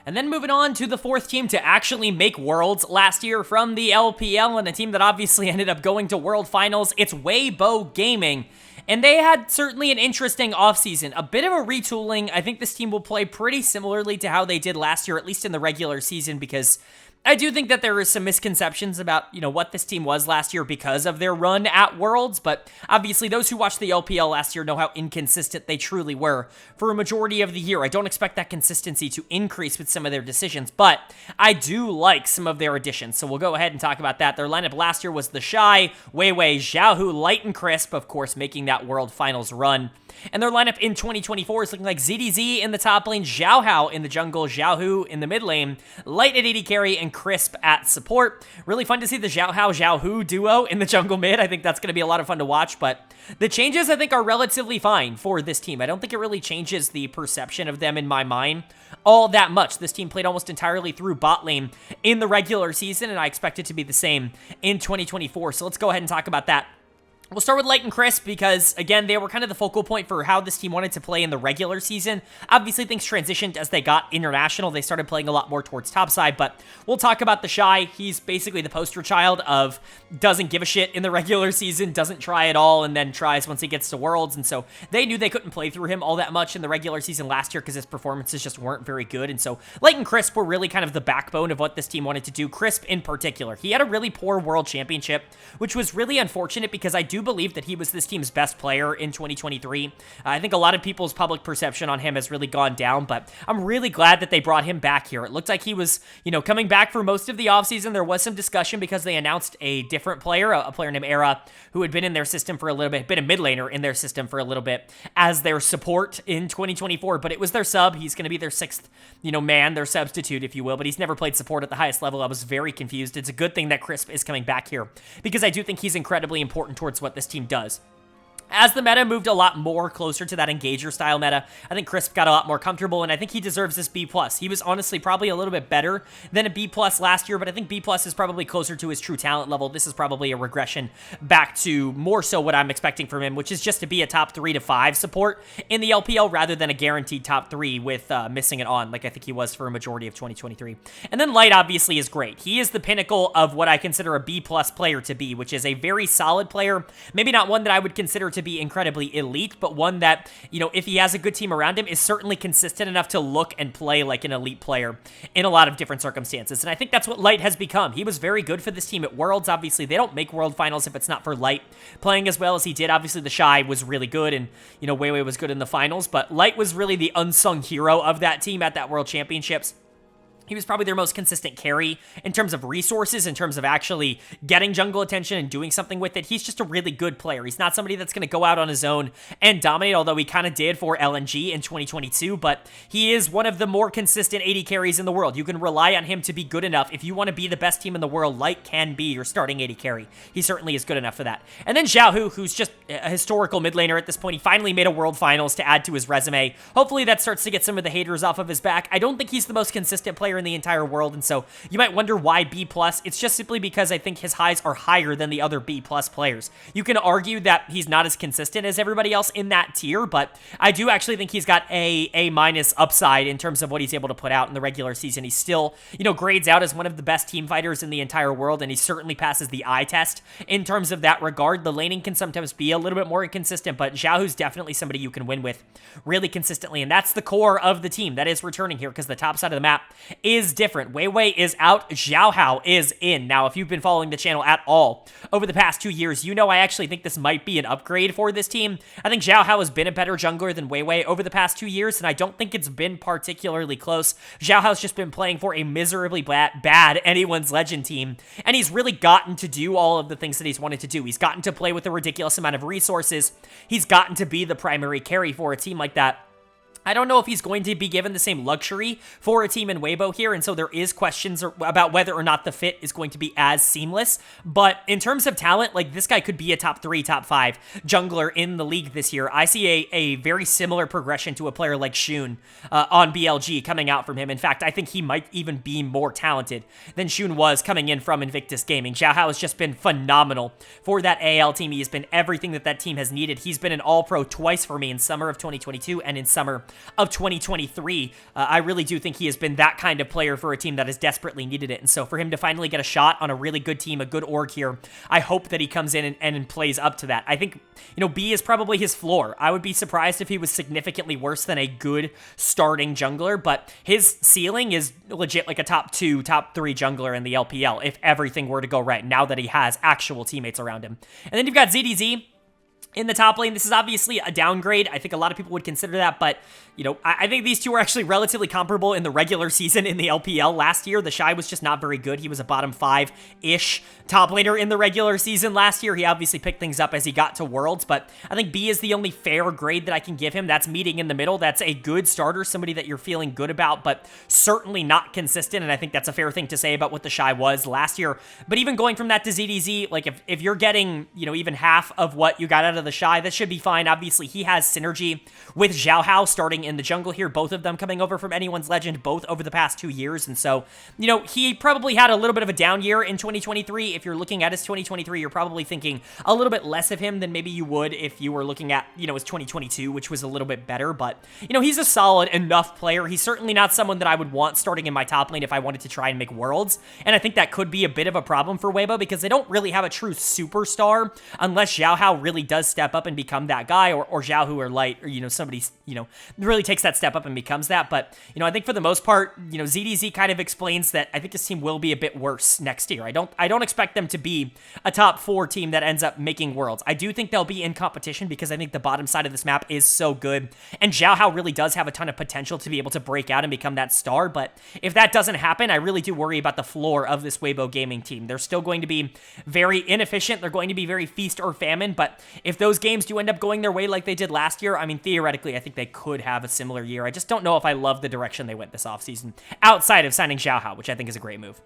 Speaker 1: And then moving on to the fourth team to actually make Worlds last year from the LPL, and a team that obviously ended up going to World Finals, it's Weibo Gaming. And they had certainly an interesting offseason, a bit of a retooling. I think this team will play pretty similarly to how they did last year, at least in the regular season, because I do think that there is some misconceptions about, what this team was last year because of their run at Worlds, but obviously those who watched the LPL last year know how inconsistent they truly were for a majority of the year. I don't expect that consistency to increase with some of their decisions, but I do like some of their additions, so we'll go ahead and talk about that. Their lineup last year was the Shy, Weiwei, Xiaohu, Light, and Crisp, of course, making that World Finals run. And their lineup in 2024 is looking like ZDZ in the top lane, Xiaohao in the jungle, Xiaohu in the mid lane, Light at AD carry, and Crisp at support. Really fun to see the Xiaohao-Xiaohu duo in the jungle mid. I think that's going to be a lot of fun to watch, but the changes I think are relatively fine for this team. I don't think it really changes the perception of them in my mind all that much. This team played almost entirely through bot lane in the regular season, and I expect it to be the same in 2024. So let's go ahead and talk about that. We'll start with Light and Crisp because, again, they were kind of the focal point for how this team wanted to play in the regular season. Obviously, things transitioned as they got international. They started playing a lot more towards topside, but we'll talk about the Shy. He's basically the poster child of doesn't give a shit in the regular season, doesn't try at all, and then tries once he gets to Worlds, and so they knew they couldn't play through him all that much in the regular season last year because his performances just weren't very good, and so Light and Crisp were really kind of the backbone of what this team wanted to do. Crisp in particular. He had a really poor World Championship, which was really unfortunate because I do believe that he was this team's best player in 2023. I think a lot of people's public perception on him has really gone down, but I'm really glad that they brought him back here. It looked like he was, coming back for most of the offseason. There was some discussion because they announced a different player, a player named Era, who had been in their system for a little bit, been a mid laner in their system for a little bit as their support in 2024, but it was their sub. He's going to be their sixth, man, their substitute, if you will, but he's never played support at the highest level. I was very confused. It's a good thing that Crisp is coming back here because I do think he's incredibly important towards what this team does. As the meta moved a lot more closer to that engager style meta, I think Crisp got a lot more comfortable, and I think he deserves this B+. He was honestly probably a little bit better than a B+ last year, but I think B+ is probably closer to his true talent level. This is probably a regression back to more so what I'm expecting from him, which is just to be a top 3 to 5 support in the LPL rather than a guaranteed top 3 with missing it on, like I think he was for a majority of 2023. And then Light obviously is great. He is the pinnacle of what I consider a B+ player to be, which is a very solid player, maybe not one that I would consider to be incredibly elite, but one that, if he has a good team around him, is certainly consistent enough to look and play like an elite player in a lot of different circumstances. And I think that's what Light has become. He was very good for this team at Worlds. Obviously, they don't make World Finals if it's not for Light playing as well as he did. Obviously, the Shy was really good, and, Weiwei was good in the finals, but Light was really the unsung hero of that team at that World Championships. He was probably their most consistent carry in terms of resources, in terms of actually getting jungle attention and doing something with it. He's just a really good player. He's not somebody that's going to go out on his own and dominate, although he kind of did for LNG in 2022, but he is one of the more consistent AD carries in the world. You can rely on him to be good enough. If you want to be the best team in the world, Light can be your starting AD carry. He certainly is good enough for that. And then Xiaohu, who's just a historical mid laner at this point. He finally made a World Finals to add to his resume. Hopefully that starts to get some of the haters off of his back. I don't think he's the most consistent player in the entire world, and so you might wonder why B+. It's just simply because I think his highs are higher than the other B+ players. You can argue that he's not as consistent as everybody else in that tier, but I do actually think he's got A- upside in terms of what he's able to put out in the regular season. He still, grades out as one of the best team fighters in the entire world, and he certainly passes the eye test in terms of that regard. The laning can sometimes be a little bit more inconsistent, but Xiaohu's definitely somebody you can win with really consistently, and that's the core of the team that is returning here because the top side of the map is different. Weiwei is out, Xiao Hao is in. Now, if you've been following the channel at all over the past 2 years, you know I actually think this might be an upgrade for this team. I think Xiao Hao has been a better jungler than Weiwei over the past 2 years, and I don't think it's been particularly close. Xiao Hao's just been playing for a miserably bad anyone's legend team, and he's really gotten to do all of the things that he's wanted to do. He's gotten to play with a ridiculous amount of resources. He's gotten to be the primary carry for a team like that. I don't know if he's going to be given the same luxury for a team in Weibo here, and so there is questions about whether or not the fit is going to be as seamless. But in terms of talent, like, this guy could be a top 3, top 5 jungler in the league this year. I see a very similar progression to a player like Shun on BLG coming out from him. In fact, I think he might even be more talented than Shun was coming in from Inivctus Gaming. Xiao Hao has just been phenomenal for that AL team. He has been everything that that team has needed. He's been an all-pro twice for me in summer of 2022 and in summer of 2023. I really do think he has been that kind of player for a team that has desperately needed it. And so for him to finally get a shot on a really good team, a good org here, I hope that he comes in and plays up to that. I think, you know, B is probably his floor. I would be surprised if he was significantly worse than a good starting jungler, but his ceiling is legit like a top 2, top 3 jungler in the LPL if everything were to go right now that he has actual teammates around him. And then you've got ZDZ in the top lane. This is obviously a downgrade. I think a lot of people would consider that, but, you know, I think these two are actually relatively comparable in the regular season in the LPL. Last year, the Shy was just not very good. He was a bottom 5-ish top laner in the regular season last year. He obviously picked things up as he got to Worlds, but I think B is the only fair grade that I can give him. That's meeting in the middle. That's a good starter, somebody that you're feeling good about, but certainly not consistent, and I think that's a fair thing to say about what the Shy was last year. But even going from that to ZDZ, like, if you're getting, you know, even half of what you got out of the Shy, that should be fine. Obviously, he has synergy with Xiao Hao starting in the jungle here, both of them coming over from anyone's legend, both over the past 2 years, and so, you know, he probably had a little bit of a down year in 2023. If you're looking at his 2023, you're probably thinking a little bit less of him than maybe you would if you were looking at, you know, his 2022, which was a little bit better, but, you know, he's a solid enough player. He's certainly not someone that I would want starting in my top lane if I wanted to try and make Worlds, and I think that could be a bit of a problem for Weibo because they don't really have a true superstar unless Xiao Hao really does step up and become that guy, or Xiao Hu or Light, or, you know, somebody, you know, really takes that step up and becomes that. But, you know, I think for the most part, you know, ZDZ kind of explains that I think this team will be a bit worse next year. I don't expect them to be a top 4 team that ends up making Worlds. I do think they'll be in competition because I think the bottom side of this map is so good, and Xiao Hao really does have a ton of potential to be able to break out and become that star. But if that doesn't happen, I really do worry about the floor of this Weibo Gaming team. They're still going to be very inefficient. They're going to be very feast or famine, but if those games do end up going their way like they did last year, I mean, theoretically, I think they could have a similar year. I just don't know if I love the direction they went this offseason, outside of signing Xiao Hao, which I think is a great move.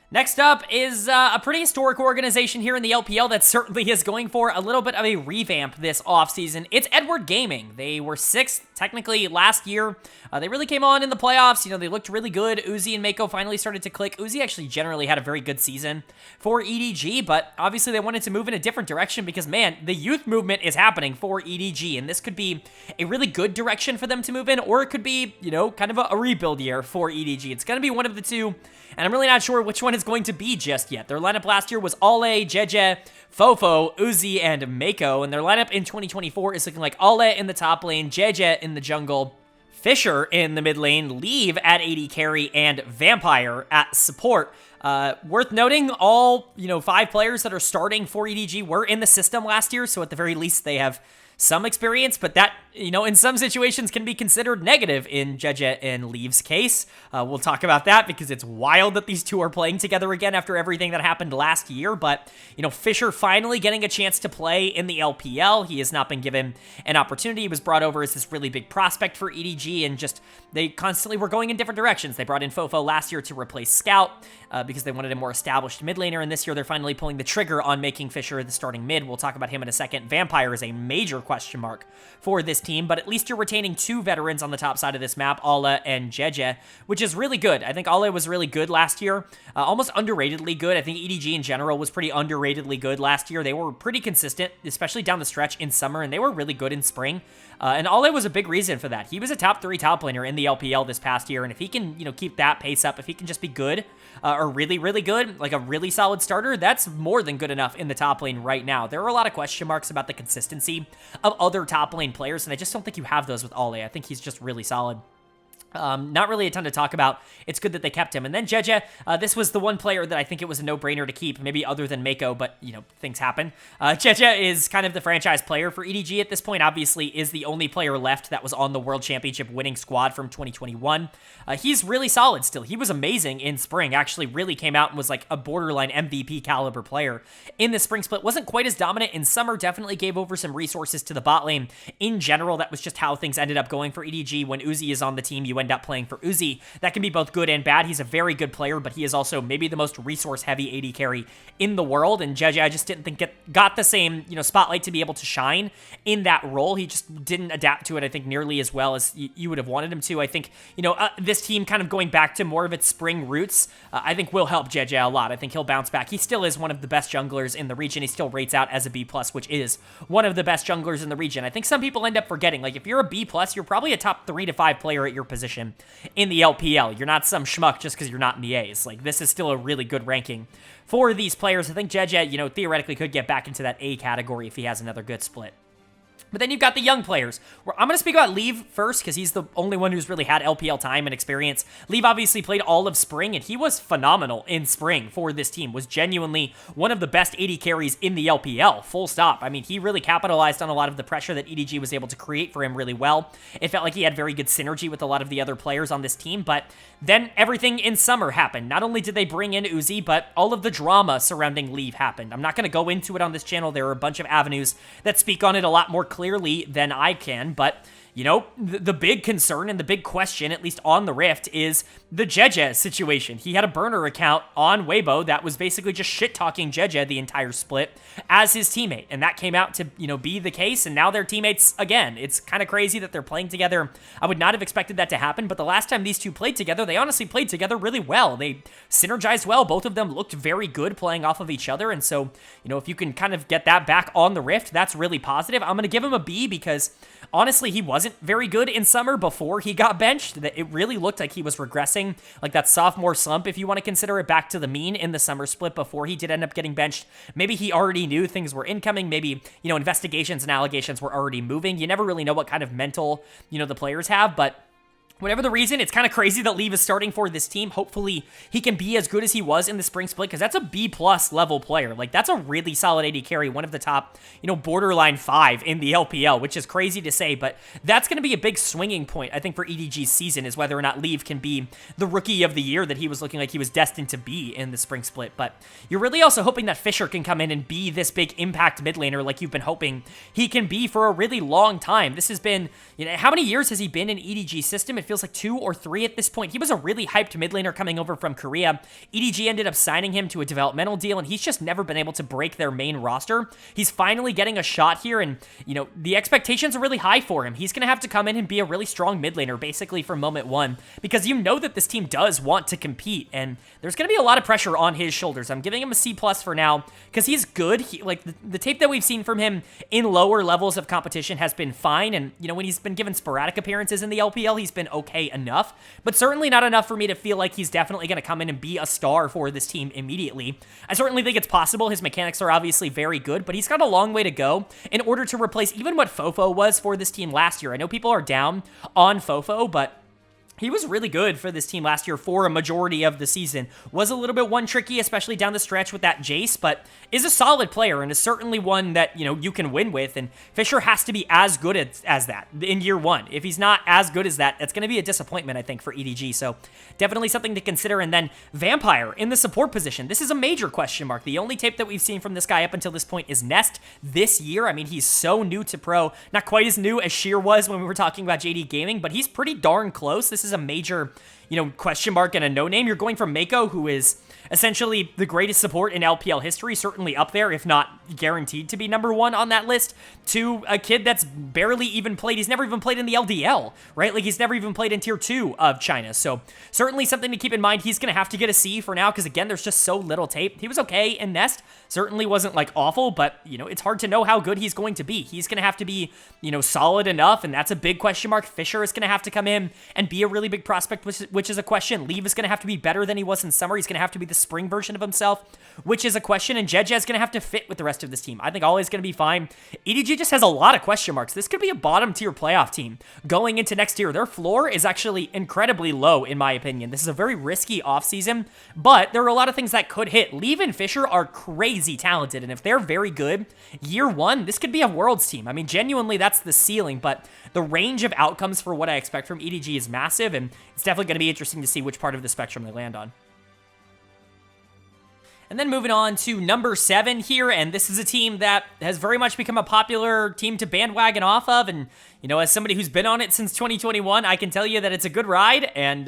Speaker 1: Next up is a pretty historic organization here in the LPL that certainly is going for a little bit of a revamp this offseason. It's Edward Gaming. They were 6th, technically, last year. They really came on in the playoffs. You know, they looked really good. Uzi and Mako finally started to click. Uzi actually generally had a very good season for EDG, but obviously they wanted to move in a different direction because, man, the youth movement is happening for EDG, and this could be a really good direction for them to move in, or it could be, you know, kind of a rebuild year for EDG. It's going to be one of the two, and I'm really not sure which one is going to be just yet. Their lineup last year was Ale, Jeje, Fofo, Uzi, and Mako, and their lineup in 2024 is looking like Ale in the top lane, Jeje in the jungle, Fisher in the mid lane, Leave at AD carry, and Vampire at support. Worth noting, all, you know, 5 players that are starting for EDG were in the system last year, so at the very least they have some experience, but that, you know, in some situations can be considered negative in Jeje and Leave's case. We'll talk about that because it's wild that these two are playing together again after everything that happened last year, but, you know, Fisher finally getting a chance to play in the LPL. He has not been given an opportunity. He was brought over as this really big prospect for EDG, and just, they constantly were going in different directions. They brought in Fofo last year to replace Scout because they wanted a more established mid laner, and this year they're finally pulling the trigger on making Fisher the starting mid. We'll talk about him in a second. Vampire is a major question mark for this team, but at least you're retaining 2 veterans on the top side of this map, Ala and Jeje, which is really good. I think Ala was really good last year, almost underratedly good. I think EDG in general was pretty underratedly good last year. They were pretty consistent, especially down the stretch in summer, and they were really good in spring. And Ale was a big reason for that. He was a top 3 top laner in the LPL this past year, and if he can, you know, keep that pace up, if he can just be good, or really, really good, like a really solid starter, that's more than good enough in the top lane right now. There are a lot of question marks about the consistency of other top lane players, and I just don't think you have those with Ale. I think he's just really solid. Not really a ton to talk about. It's good that they kept him. And then Jeje, this was the one player that I think it was a no-brainer to keep, maybe other than Mako, but, you know, things happen. Jeje is kind of the franchise player for EDG at this point, obviously is the only player left that was on the World Championship winning squad from 2021. He's really solid still. He was amazing in spring, actually really came out and was like a borderline MVP caliber player in the spring split. Wasn't quite as dominant in summer, definitely gave over some resources to the bot lane. In general, that was just how things ended up going for EDG. When Uzi is on the team, you end up playing for Uzi. That can be both good and bad. He's a very good player, but he is also maybe the most resource-heavy AD carry in the world, and Jeje, I just didn't think got the same, you know, spotlight to be able to shine in that role. He just didn't adapt to it, I think, nearly as well as you would have wanted him to. I think, you know, this team kind of going back to more of its spring roots, I think will help Jeje a lot. I think he'll bounce back. He still is one of the best junglers in the region. He still rates out as a B+, which is one of the best junglers in the region. I think some people end up forgetting, like, if you're a B+, you're probably a top 3 to 5 player at your position in the LPL. You're not some schmuck just because you're not in the A's. Like, this is still a really good ranking for these players. I think Jeje, you know, theoretically could get back into that A category if he has another good split. But then you've got the young players. I'm going to speak about Leave first because he's the only one who's really had LPL time and experience. Leave obviously played all of spring, and he was phenomenal in spring for this team. Was genuinely one of the best AD carries in the LPL, full stop. I mean, he really capitalized on a lot of the pressure that EDG was able to create for him really well. It felt like he had very good synergy with a lot of the other players on this team, but then everything in summer happened. Not only did they bring in Uzi, but all of the drama surrounding Leave happened. I'm not going to go into it on this channel. There are a bunch of avenues that speak on it a lot more clearly than I can, but you know, the big concern and the big question, at least on the Rift, is the Jeje situation. He had a burner account on Weibo that was basically just shit-talking Jeje the entire split as his teammate, and that came out to, you know, be the case, and now they're teammates again. It's kind of crazy that they're playing together. I would not have expected that to happen, but the last time these two played together, they honestly played together really well. They synergized well. Both of them looked very good playing off of each other, and so, you know, if you can kind of get that back on the Rift, that's really positive. I'm going to give him a B because honestly, he wasn't very good in summer before he got benched. It really looked like he was regressing, like that sophomore slump, if you want to consider it, back to the mean in the summer split before he did end up getting benched. Maybe he already knew things were incoming. Maybe, you know, investigations and allegations were already moving. You never really know what kind of mental, you know, the players have, but whatever the reason, it's kind of crazy that Leave is starting for this team. Hopefully, he can be as good as he was in the spring split, because that's a B+ level player. Like, that's a really solid AD carry, one of the top, you know, borderline 5 in the LPL, which is crazy to say, but that's going to be a big swinging point, I think, for EDG's season, is whether or not Leave can be the rookie of the year that he was looking like he was destined to be in the spring split. But you're really also hoping that Fisher can come in and be this big impact mid laner like you've been hoping he can be for a really long time. This has been, you know, how many years has he been in EDG's system? It feels like 2 or 3 at this point. He was a really hyped mid laner coming over from Korea. EDG ended up signing him to a developmental deal, and he's just never been able to break their main roster. He's finally getting a shot here, and, you know, the expectations are really high for him. He's going to have to come in and be a really strong mid laner, basically, from moment one, because you know that this team does want to compete, and there's going to be a lot of pressure on his shoulders. I'm giving him a C+ for now, because he's good. Like, the tape that we've seen from him in lower levels of competition has been fine, and, you know, when he's been given sporadic appearances in the LPL, he's been okay enough, but certainly not enough for me to feel like he's definitely going to come in and be a star for this team immediately. I certainly think it's possible. His mechanics are obviously very good, but he's got a long way to go in order to replace even what Fofo was for this team last year. I know people are down on Fofo, but he was really good for this team last year for a majority of the season. Was a little bit one tricky, especially down the stretch with that Jace, but is a solid player and is certainly one that, you know, you can win with, and Fisher has to be as good as that in year one. If he's not as good as that, that's going to be a disappointment, I think, for EDG, so definitely something to consider. And then Vampire in the support position. This is a major question mark. The only tape that we've seen from this guy up until this point is Nest this year. I mean, he's so new to pro. Not quite as new as Sheer was when we were talking about JD Gaming, but he's pretty darn close. This is a major, you know, question mark and a no-name. You're going from Mako, who is essentially the greatest support in LPL history, certainly up there, if not guaranteed to be #1 on that list, to a kid that's barely even played. He's never even played in the LDL, right? Like, he's never even played in Tier 2 of China. So certainly something to keep in mind. He's going to have to get a C for now because, again, there's just so little tape. He was okay in Nest. Certainly wasn't, like, awful, but, you know, it's hard to know how good he's going to be. He's going to have to be, you know, solid enough, and that's a big question mark. Fisher is going to have to come in and be a really really big prospect, which is a question. Leave is going to have to be better than he was in summer. He's going to have to be the spring version of himself, which is a question. And Jej's going to have to fit with the rest of this team. I think Ollie's going to be fine. EDG just has a lot of question marks. This could be a bottom tier playoff team going into next year. Their floor is actually incredibly low, in my opinion. This is a very risky offseason, but there are a lot of things that could hit. Leave and Fisher are crazy talented, and if they're very good, year one, this could be a Worlds team. I mean, genuinely, that's the ceiling, but the range of outcomes for what I expect from EDG is massive, and it's definitely going to be interesting to see which part of the spectrum they land on. And then moving on to number 7 here, and this is a team that has very much become a popular team to bandwagon off of, and, you know, as somebody who's been on it since 2021, I can tell you that it's a good ride, and,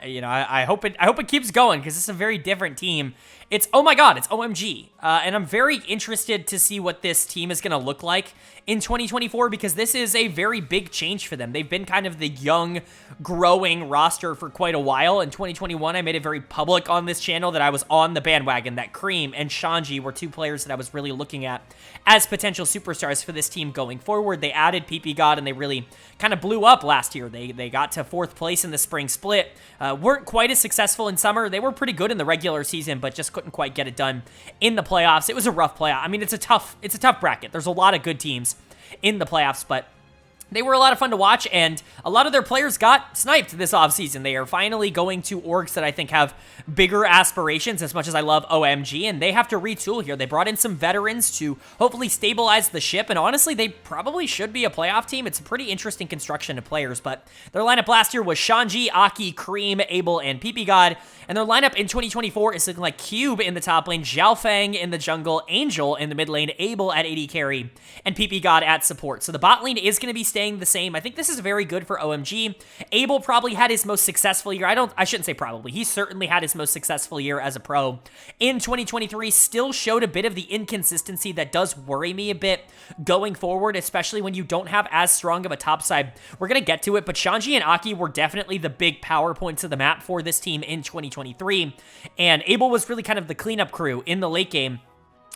Speaker 1: you know, I hope it keeps going, because it's a very different team. It's, oh my god, it's OMG, and I'm very interested to see what this team is going to look like in 2024, because this is a very big change for them. They've been kind of the young, growing roster for quite a while. In 2021, I made it very public on this channel that I was on the bandwagon, that Cream and Shanji were 2 players that I was really looking at as potential superstars for this team going forward. They added PP God, and they really kind of blew up last year. They got to 4th place in the spring split, weren't quite as successful in summer. They were pretty good in the regular season, but just couldn't quite get it done in the playoffs. It was a rough playoff. I mean, it's a tough bracket. There's a lot of good teams in the playoffs, but they were a lot of fun to watch, and a lot of their players got sniped this offseason. They are finally going to orgs that I think have bigger aspirations, as much as I love OMG, and they have to retool here. They brought in some veterans to hopefully stabilize the ship, and honestly, they probably should be a playoff team. It's a pretty interesting construction of players, but their lineup last year was Shanji, Aki, Cream, Abel, and PP God, and their lineup in 2024 is looking like Cube in the top lane, Xiaofeng in the jungle, Angel in the mid lane, Abel at AD carry, and PP God at support. So the bot lane is going to be staying the same. I think this is very good for OMG. Abel probably had his most successful year. I shouldn't say probably. He certainly had his most successful year as a pro in 2023. Still showed a bit of the inconsistency that does worry me a bit going forward, especially when you don't have as strong of a top side. We're going to get to it, but Shanji and Aki were definitely the big power points of the map for this team in 2023, and Abel was really kind of the cleanup crew in the late game.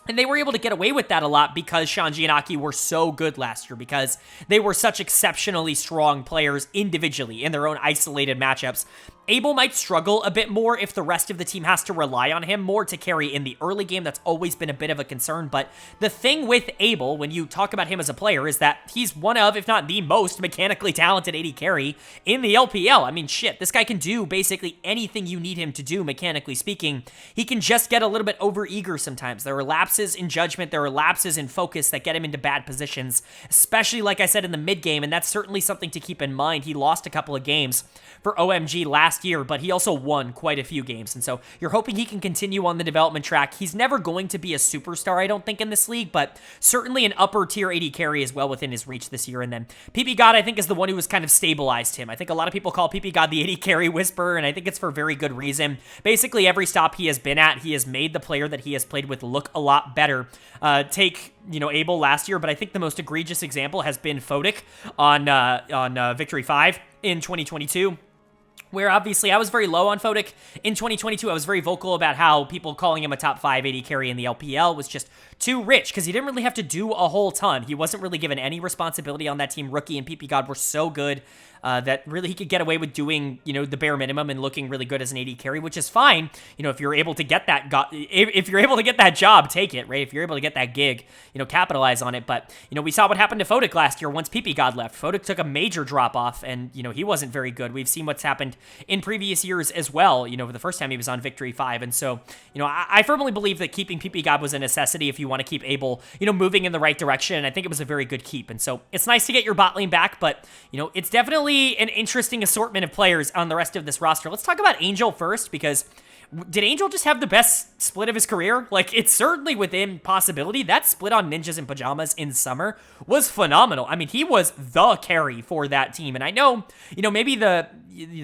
Speaker 1: And they were able to get away with that a lot because Shanji and Aki were so good last year, because they were such exceptionally strong players individually in their own isolated matchups. Abel might struggle a bit more if the rest of the team has to rely on him more to carry in the early game. That's always been a bit of a concern, but the thing with Abel, when you talk about him as a player, is that he's one of, if not the most mechanically talented AD carry in the LPL. I mean, shit, this guy can do basically anything you need him to do, mechanically speaking. He can just get a little bit over-eager sometimes. There are lapses in judgment, there are lapses in focus that get him into bad positions, especially, like I said, in the mid-game, and that's certainly something to keep in mind. He lost a couple of games for OMG last year, but he also won quite a few games, and so you're hoping he can continue on the development track. He's never going to be a superstar, I don't think, in this league, but certainly an upper tier AD carry is well within his reach this year. And then PP God, I think, is the one who has kind of stabilized him. I think a lot of people call PP God the AD carry whisperer, and I think it's for very good reason. Basically, every stop he has been at, he has made the player that he has played with look a lot better. Take, you know, Abel last year, but I think the most egregious example has been Photic on Victory 5 in 2022. Where obviously I was very low on Photic in 2022. I was very vocal about how people calling him a top 5 AD carry in the LPL was just too rich, because he didn't really have to do a whole ton. He wasn't really given any responsibility on that team. Rookie and PP God were so good that really he could get away with doing, you know, the bare minimum and looking really good as an AD carry, which is fine. You know, if you're able to get that, if you're able to get that job, take it, right? If you're able to get that gig, you know, capitalize on it. But, you know, we saw what happened to Photic last year once PP God left. Photic took a major drop off, and, you know, he wasn't very good. We've seen what's happened in previous years as well, you know, the first time he was on Victory 5. And so, you know, I firmly believe that keeping PP God was a necessity if you want to keep Abel, you know, moving in the right direction. And I think it was a very good keep. And so it's nice to get your bot lane back, but, you know, it's definitely an interesting assortment of players on the rest of this roster. Let's talk about Angel first, because did Angel just have the best split of his career? Like, it's certainly within possibility. That split on Ninjas and Pyjamas in summer was phenomenal. I mean, he was the carry for that team. And I know, you know, maybe the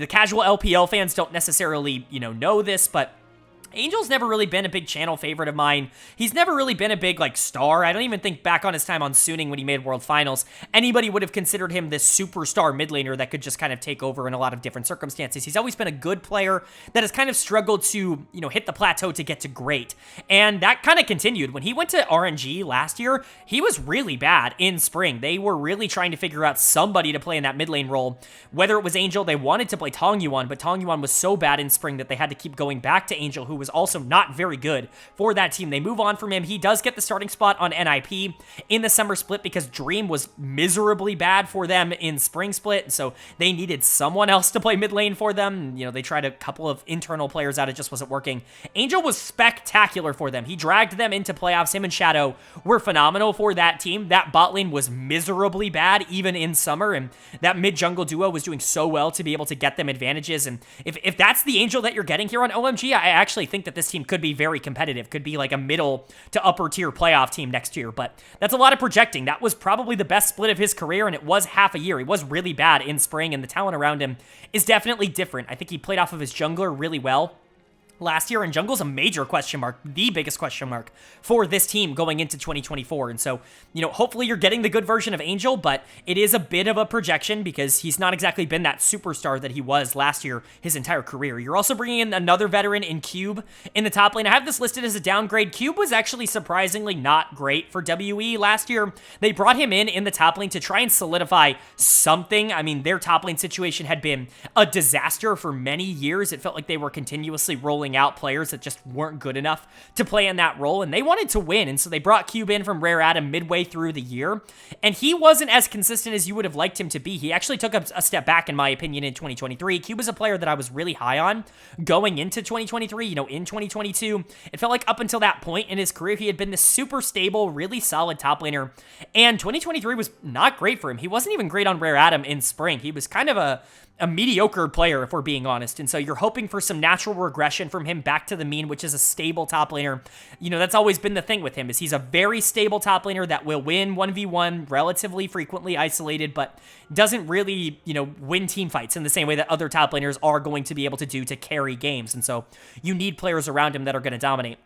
Speaker 1: casual LPL fans don't necessarily, you know this, but Angel's never really been a big channel favorite of mine. He's never really been a big, like, star. I don't even think back on his time on Suning when he made World Finals, anybody would have considered him this superstar mid laner that could just kind of take over in a lot of different circumstances. He's always been a good player that has kind of struggled to, hit the plateau to get to great. And that kind of continued. When he went to RNG last year, he was really bad in spring. They were really trying to figure out somebody to play in that mid lane role. Whether it was Angel, they wanted to play Tong Yuan, but Tong Yuan was so bad in spring that they had to keep going back to Angel, who was also not very good for that team. They move on from him. He does get the starting spot on NIP in the summer split because Dream was miserably bad for them in spring split, so they needed someone else to play mid lane for them. They tried a couple of internal players out. It just wasn't working. Angel was spectacular for them. He dragged them into playoffs. Him and Shadow were phenomenal for that team. That bot lane was miserably bad even in summer, and that mid jungle duo was doing so well to be able to get them advantages. And if that's the Angel that you're getting here on OMG, I actually think that this team could be very competitive, could be like a middle to upper tier playoff team next year, but that's a lot of projecting. That was probably the best split of his career, and it was half a year. He was really bad in spring, and the talent around him is definitely different. I think he played off of his jungler really well last year, and jungle's a major question mark, the biggest question mark for this team going into 2024. And so, hopefully you're getting the good version of Angel, but it is a bit of a projection because he's not exactly been that superstar that he was last year his entire career. You're also bringing in another veteran in Cube in the top lane. I have this listed as a downgrade. Cube was actually surprisingly not great for WE last year. They brought him in the top lane to try and solidify something. I mean, their top lane situation had been a disaster for many years. It felt like they were continuously rolling out players that just weren't good enough to play in that role, and they wanted to win, and so they brought Cube in from Rare Atom midway through the year, and he wasn't as consistent as you would have liked him to be. He actually took a step back, in my opinion, in 2023. Cube is a player that I was really high on going into 2023. In 2022, it felt like up until that point in his career, he had been this super stable, really solid top laner, and 2023 was not great for him. He wasn't even great on Rare Atom in spring. He was kind of a mediocre player, if we're being honest. And so you're hoping for some natural regression from him back to the mean, which is a stable top laner. That's always been the thing with him, is he's a very stable top laner that will win 1v1 relatively frequently isolated, but doesn't really, win team fights in the same way that other top laners are going to be able to do to carry games. And so you need players around him that are going to dominate.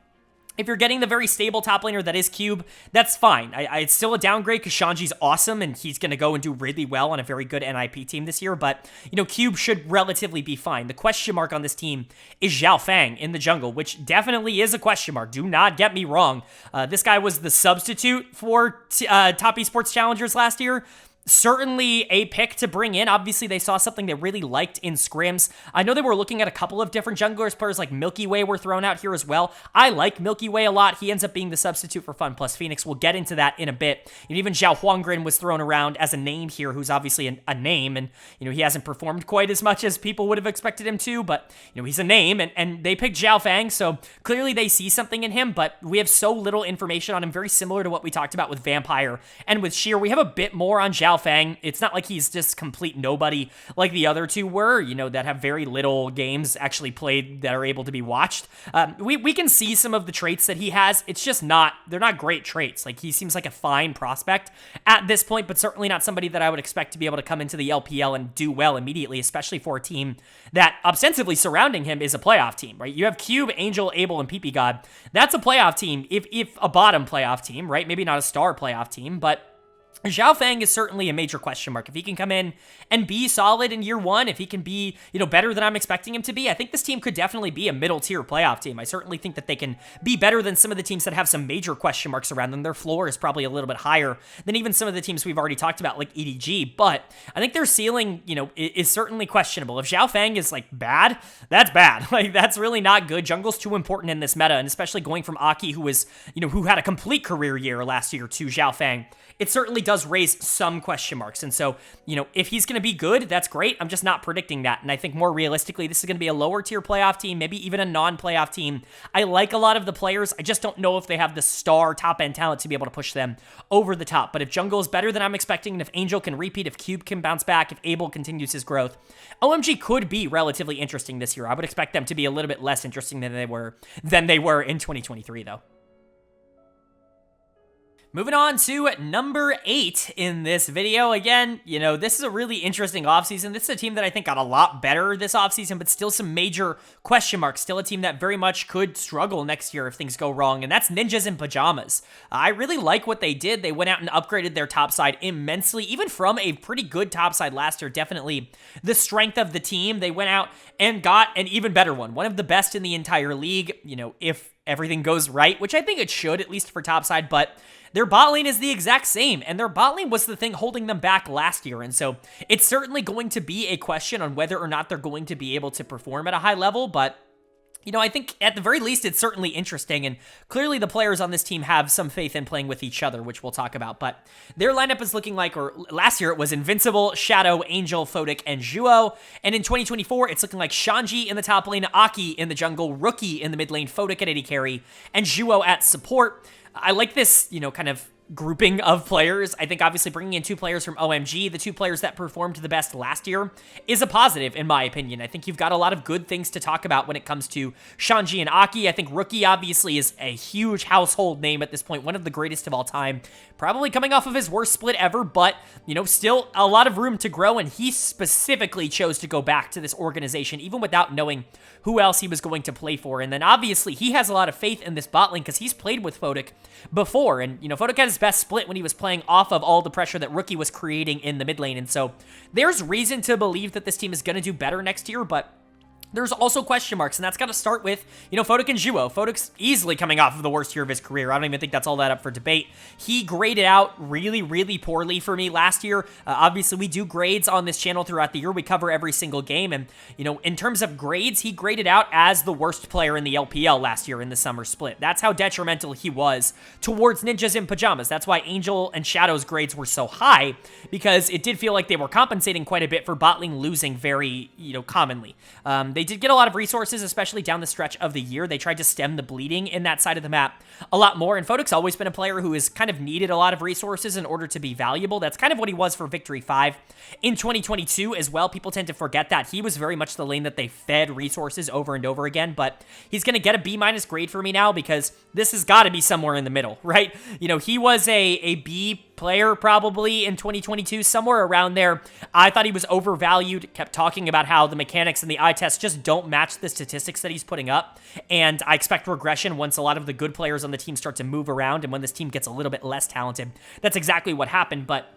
Speaker 1: If you're getting the very stable top laner that is Cube, that's fine. It's still a downgrade because Shanji's awesome, and he's going to go and do really well on a very good NIP team this year, but, Cube should relatively be fine. The question mark on this team is Zhao Fang in the jungle, which definitely is a question mark. Do not get me wrong. This guy was the substitute for Top Esports Challengers last year. Certainly a pick to bring in. Obviously, they saw something they really liked in scrims. I know they were looking at a couple of different junglers. Players like Milky Way were thrown out here as well. I like Milky Way a lot. He ends up being the substitute for FunPlus Phoenix. We'll get into that in a bit. And even Zhao Huanggren was thrown around as a name here, who's obviously a name, and he hasn't performed quite as much as people would have expected him to, but he's a name, and they picked Zhao Fang, so clearly they see something in him, but we have so little information on him, very similar to what we talked about with Vampire and with Sheer. We have a bit more on Zhao Fang. It's not like he's just complete nobody like the other two were, that have very little games actually played that are able to be watched. We can see some of the traits that he has. It's just they're not great traits. Like, he seems like a fine prospect at this point, but certainly not somebody that I would expect to be able to come into the LPL and do well immediately, especially for a team that ostensibly surrounding him is a playoff team, right? You have Cube, Angel, Abel, and PP God. That's a playoff team, if a bottom playoff team, right? Maybe not a star playoff team, but Zhao Fang is certainly a major question mark. If he can come in and be solid in year one, if he can be, better than I'm expecting him to be, I think this team could definitely be a middle-tier playoff team. I certainly think that they can be better than some of the teams that have some major question marks around them. Their floor is probably a little bit higher than even some of the teams we've already talked about, like EDG, but I think their ceiling, is certainly questionable. If Zhao Fang is, bad, that's bad. That's really not good. Jungle's too important in this meta, and especially going from Aki, who was, who had a complete career year last year, to Zhao Fang, it certainly does raise some question marks. And so, if he's going to be good, that's great. I'm just not predicting that. And I think more realistically, this is going to be a lower tier playoff team, maybe even a non-playoff team. I like a lot of the players. I just don't know if they have the star top end talent to be able to push them over the top. But if Jungle is better than I'm expecting, and if Angel can repeat, if Cube can bounce back, if Abel continues his growth, OMG could be relatively interesting this year. I would expect them to be a little bit less interesting than they were in 2023, though. Moving on to number 8 in this video. Again, this is a really interesting offseason. This is a team that I think got a lot better this offseason, but still some major question marks. Still a team that very much could struggle next year if things go wrong, and that's Ninjas in Pyjamas. I really like what they did. They went out and upgraded their top side immensely, even from a pretty good top side last year. Definitely the strength of the team. They went out and got an even better one of the best in the entire league, if everything goes right, which I think it should, at least for topside, but their bot lane is the exact same, and their bot lane was the thing holding them back last year, and so it's certainly going to be a question on whether or not they're going to be able to perform at a high level, but I think at the very least, it's certainly interesting, and clearly the players on this team have some faith in playing with each other, which we'll talk about, but their lineup is looking like, or last year it was Invincible, Shadow, Angel, Photic, and Zhuo, and in 2024, it's looking like Shanji in the top lane, Aki in the jungle, Rookie in the mid lane, Photic at AD carry, and Zhuo at support. I like this, kind of grouping of players. I think obviously bringing in 2 players from OMG, the 2 players that performed the best last year, is a positive in my opinion. I think you've got a lot of good things to talk about when it comes to Shanji and Aki. I think Rookie obviously is a huge household name at this point, one of the greatest of all time, probably coming off of his worst split ever, but, still a lot of room to grow, and he specifically chose to go back to this organization, even without knowing who else he was going to play for. And then obviously he has a lot of faith in this bot lane because he's played with Photic before, and, Photic had his best split when he was playing off of all the pressure that Rookie was creating in the mid lane, and so there's reason to believe that this team is going to do better next year, but there's also question marks, and that's got to start with, Photic and Zhuo. Photic's easily coming off of the worst year of his career. I don't even think that's all that up for debate. He graded out really, really poorly for me last year. Obviously, we do grades on this channel throughout the year. We cover every single game, and, in terms of grades, he graded out as the worst player in the LPL last year in the summer split. That's how detrimental he was towards Ninjas in Pyjamas. That's why Angel and Shadow's grades were so high, because it did feel like they were compensating quite a bit for bot lane losing very, commonly. They did get a lot of resources, especially down the stretch of the year. They tried to stem the bleeding in that side of the map a lot more, and Photic's always been a player who has kind of needed a lot of resources in order to be valuable. That's kind of what he was for Victory 5 in 2022 as well. People tend to forget that. He was very much the lane that they fed resources over and over again, but he's going to get a B- grade for me now because this has got to be somewhere in the middle, right? He was a B player probably in 2022, somewhere around there. I thought he was overvalued, kept talking about how the mechanics and the eye test just don't match the statistics that he's putting up, and I expect regression once a lot of the good players on the team start to move around and when this team gets a little bit less talented. That's exactly what happened, but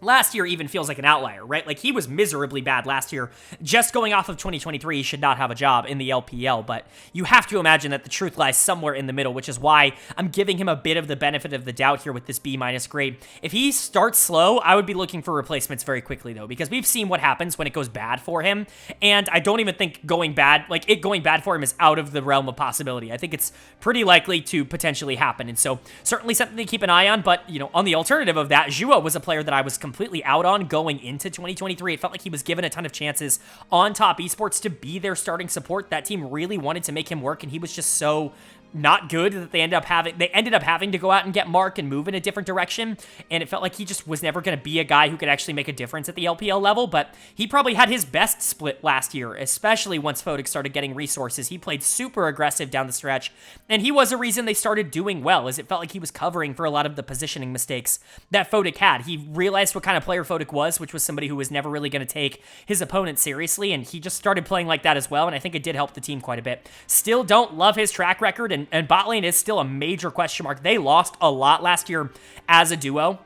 Speaker 1: last year even feels like an outlier, right? Like, he was miserably bad last year. Just going off of 2023, he should not have a job in the LPL, but you have to imagine that the truth lies somewhere in the middle, which is why I'm giving him a bit of the benefit of the doubt here with this B- grade. If he starts slow, I would be looking for replacements very quickly, though, because we've seen what happens when it goes bad for him, and I don't even think going bad for him is out of the realm of possibility. I think it's pretty likely to potentially happen, and so certainly something to keep an eye on, but, on the alternative of that, Zhuo was a player that I was completely out on going into 2023. It felt like he was given a ton of chances on Top Esports to be their starting support. That team really wanted to make him work, and he was just so not good that they ended up having to go out and get Mark and move in a different direction, and it felt like he just was never going to be a guy who could actually make a difference at the LPL level, but he probably had his best split last year, especially once Photic started getting resources. He played super aggressive down the stretch, and he was a reason they started doing well, as it felt like he was covering for a lot of the positioning mistakes that Photic had. He realized what kind of player Photic was, which was somebody who was never really going to take his opponent seriously, and he just started playing like that as well, and I think it did help the team quite a bit. Still don't love his track record, and bot lane is still a major question mark. They lost a lot last year as a duo,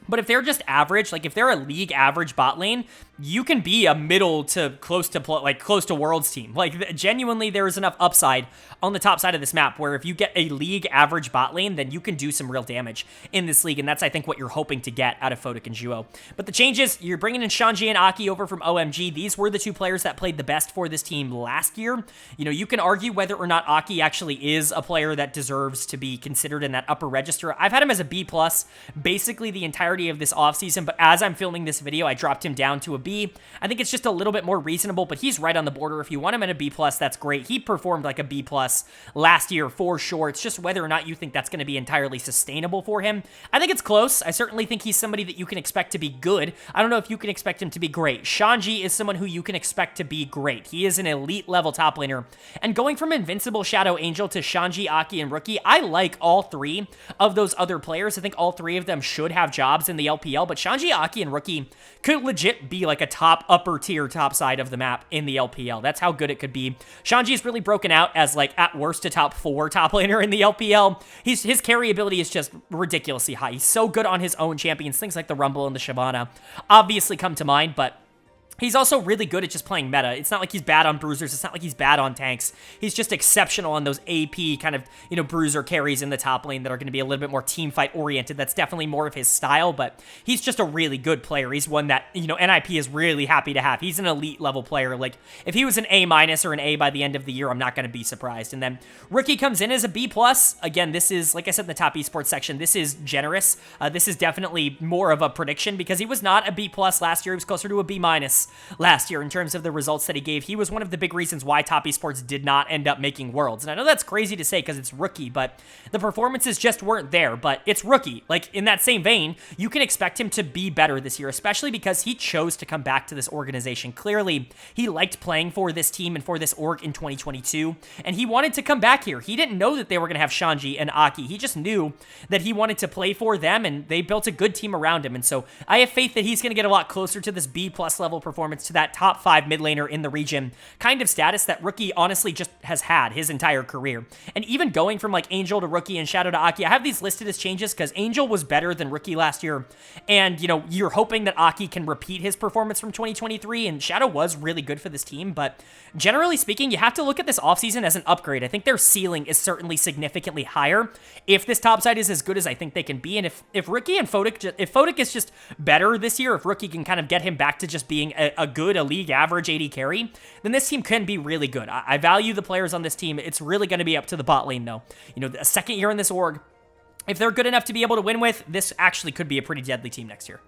Speaker 1: but if they're just average, like if they're a league average bot lane, you can be a middle to close to Worlds team. Like, genuinely, there is enough upside on the top side of this map where if you get a league average bot lane, then you can do some real damage in this league, and that's, I think, what you're hoping to get out of Photic and Zhuo. But the changes, you're bringing in Shanji and Aki over from OMG. These were the 2 players that played the best for this team last year. You can argue whether or not Aki actually is a player that deserves to be considered in that upper register. I've had him as a B+, basically the entire entirety of this offseason, but as I'm filming this video, I dropped him down to a B. I think it's just a little bit more reasonable, but he's right on the border. If you want him at a B+, that's great. He performed like a B+ last year for sure. It's just whether or not you think that's going to be entirely sustainable for him. I think it's close. I certainly think he's somebody that you can expect to be good. I don't know if you can expect him to be great. Shanji is someone who you can expect to be great. He is an elite level top laner. And going from Invincible, Shadow, Angel to Shanji, Aki, and Rookie, I like all three of those other players. I think all three of them should have jobs in the LPL, but Shanji, Aki, and Rookie could legit be like a top upper tier top side of the map in the LPL. That's how good it could be. Shanji's really broken out as like at worst a top 4 top laner in the LPL. His carry ability is just ridiculously high. He's so good on his own champions. Things like the Rumble and the Shyvana obviously come to mind, but he's also really good at just playing meta. It's not like he's bad on bruisers. It's not like he's bad on tanks. He's just exceptional on those AP kind of, you know, bruiser carries in the top lane that are going to be a little bit more team fight oriented. That's definitely more of his style, but he's just a really good player. He's one that, you know, NIP is really happy to have. He's an elite level player. Like, if he was an A- or an A by the end of the year, I'm not going to be surprised. And then Rookie comes in as a B+. Again, this is, like I said in the top esports section, this is generous. This is definitely more of a prediction because he was not a B+ last year. He was closer to a B- last year in terms of the results that he gave. He was one of the big reasons why top esports did not end up making Worlds. And I know that's crazy to say because it's Rookie, but the performances just weren't there. But it's Rookie. Like, in that same vein, you can expect him to be better this year, especially because he chose to come back to this organization. Clearly, he liked playing for this team and for this org in 2022, and he wanted to come back here. He didn't know that they were going to have Shanji and Aki. He just knew that he wanted to play for them, and they built a good team around him. And so I have faith that he's going to get a lot closer to this B+ level performance, to that top 5 mid laner in the region kind of status that Rookie honestly just has had his entire career. And even going from like Angel to Rookie and Shadow to Aki, I have these listed as changes because Angel was better than Rookie last year, and you know, you're hoping that Aki can repeat his performance from 2023, and Shadow was really good for this team, but generally speaking, you have to look at this offseason as an upgrade. I think their ceiling is certainly significantly higher if this top side is as good as I think they can be, and if Rookie and Photic, if Photic is just better this year, if Rookie can kind of get him back to just being a good, a league average AD carry, then this team can be really good. I value the players on this team. It's really going to be up to the bot lane, though. You know, a second year in this org, if they're good enough to be able to win with, this actually could be a pretty deadly team next year.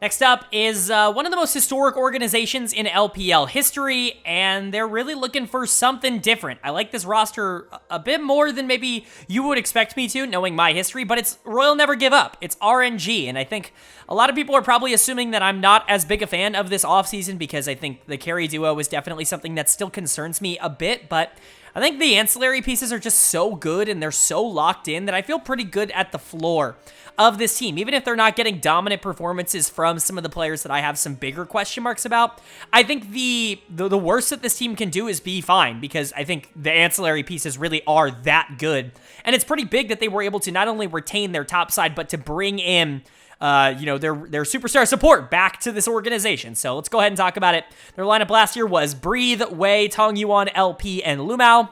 Speaker 1: Next up is one of the most historic organizations in LPL history, and they're really looking for something different. I like this roster a bit more than maybe you would expect me to, knowing my history, but it's Royal Never Give Up. It's RNG, and I think a lot of people are probably assuming that I'm not as big a fan of this offseason because I think the carry duo is definitely something that still concerns me a bit, but I think the ancillary pieces are just so good and they're so locked in that I feel pretty good at the floor of this team. Even if they're not getting dominant performances from some of the players that I have some bigger question marks about, I think the worst that this team can do is be fine because I think the ancillary pieces really are that good. And it's pretty big that they were able to not only retain their top side, but to bring in you know, their superstar support back to this organization. So let's go ahead and talk about it. Their lineup last year was Breathe, Wei, Tong Yuan, LP, and Lumao.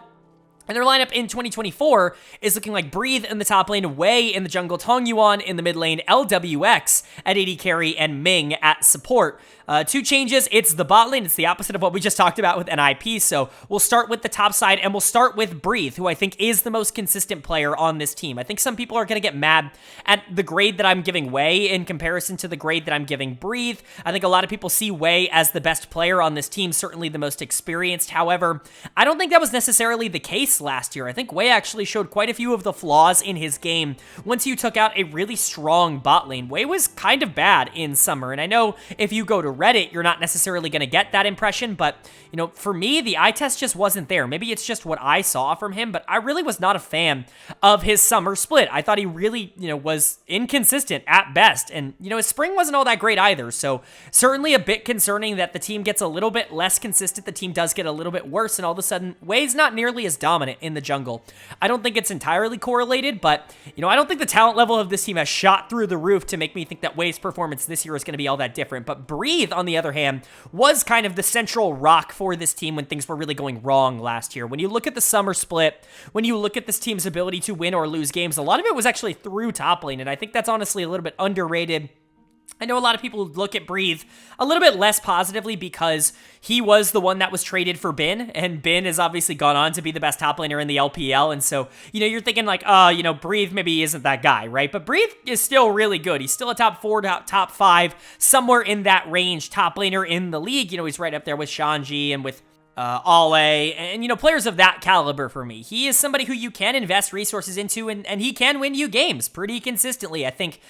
Speaker 1: And their lineup in 2024 is looking like Breathe in the top lane, Wei in the jungle, Tong Yuan in the mid lane, LWX at AD carry, and Ming at support. Two changes. It's the bot lane. It's the opposite of what we just talked about with NIP. So we'll start with the top side, and we'll start with Breathe, who I think is the most consistent player on this team. I think some people are going to get mad at the grade that I'm giving Wei in comparison to the grade that I'm giving Breathe. I think a lot of people see Wei as the best player on this team, certainly the most experienced. However, I don't think that was necessarily the case last year. I think Wei actually showed quite a few of the flaws in his game once you took out a really strong bot lane. Wei was kind of bad in summer, and I know if you go to Reddit, you're not necessarily going to get that impression, but, you know, for me, the eye test just wasn't there. Maybe it's just what I saw from him, but I really was not a fan of his summer split. I thought he really, you know, was inconsistent at best, and, you know, his spring wasn't all that great either, so certainly a bit concerning that the team gets a little bit less consistent, the team does get a little bit worse, and all of a sudden, Wei's not nearly as dominant in the jungle. I don't think it's entirely correlated, but, you know, I don't think the talent level of this team has shot through the roof to make me think that Wei's performance this year is going to be all that different, but Breathe, on the other hand, was kind of the central rock for this team when things were really going wrong last year. When you look at the summer split, when you look at this team's ability to win or lose games, a lot of it was actually through top lane, and I think that's honestly a little bit underrated I know a lot of people look at Breathe a little bit less positively because he was the one that was traded for Bin, and Bin has obviously gone on to be the best top laner in the LPL, and so, you're thinking like, Breathe maybe isn't that guy, right? But Breathe is still really good. He's still a top 4, top 5, somewhere in that range, top laner in the league. He's right up there with Shanji and with Ale, and, players of that caliber for me. He is somebody who you can invest resources into, and he can win you games pretty consistently. I think,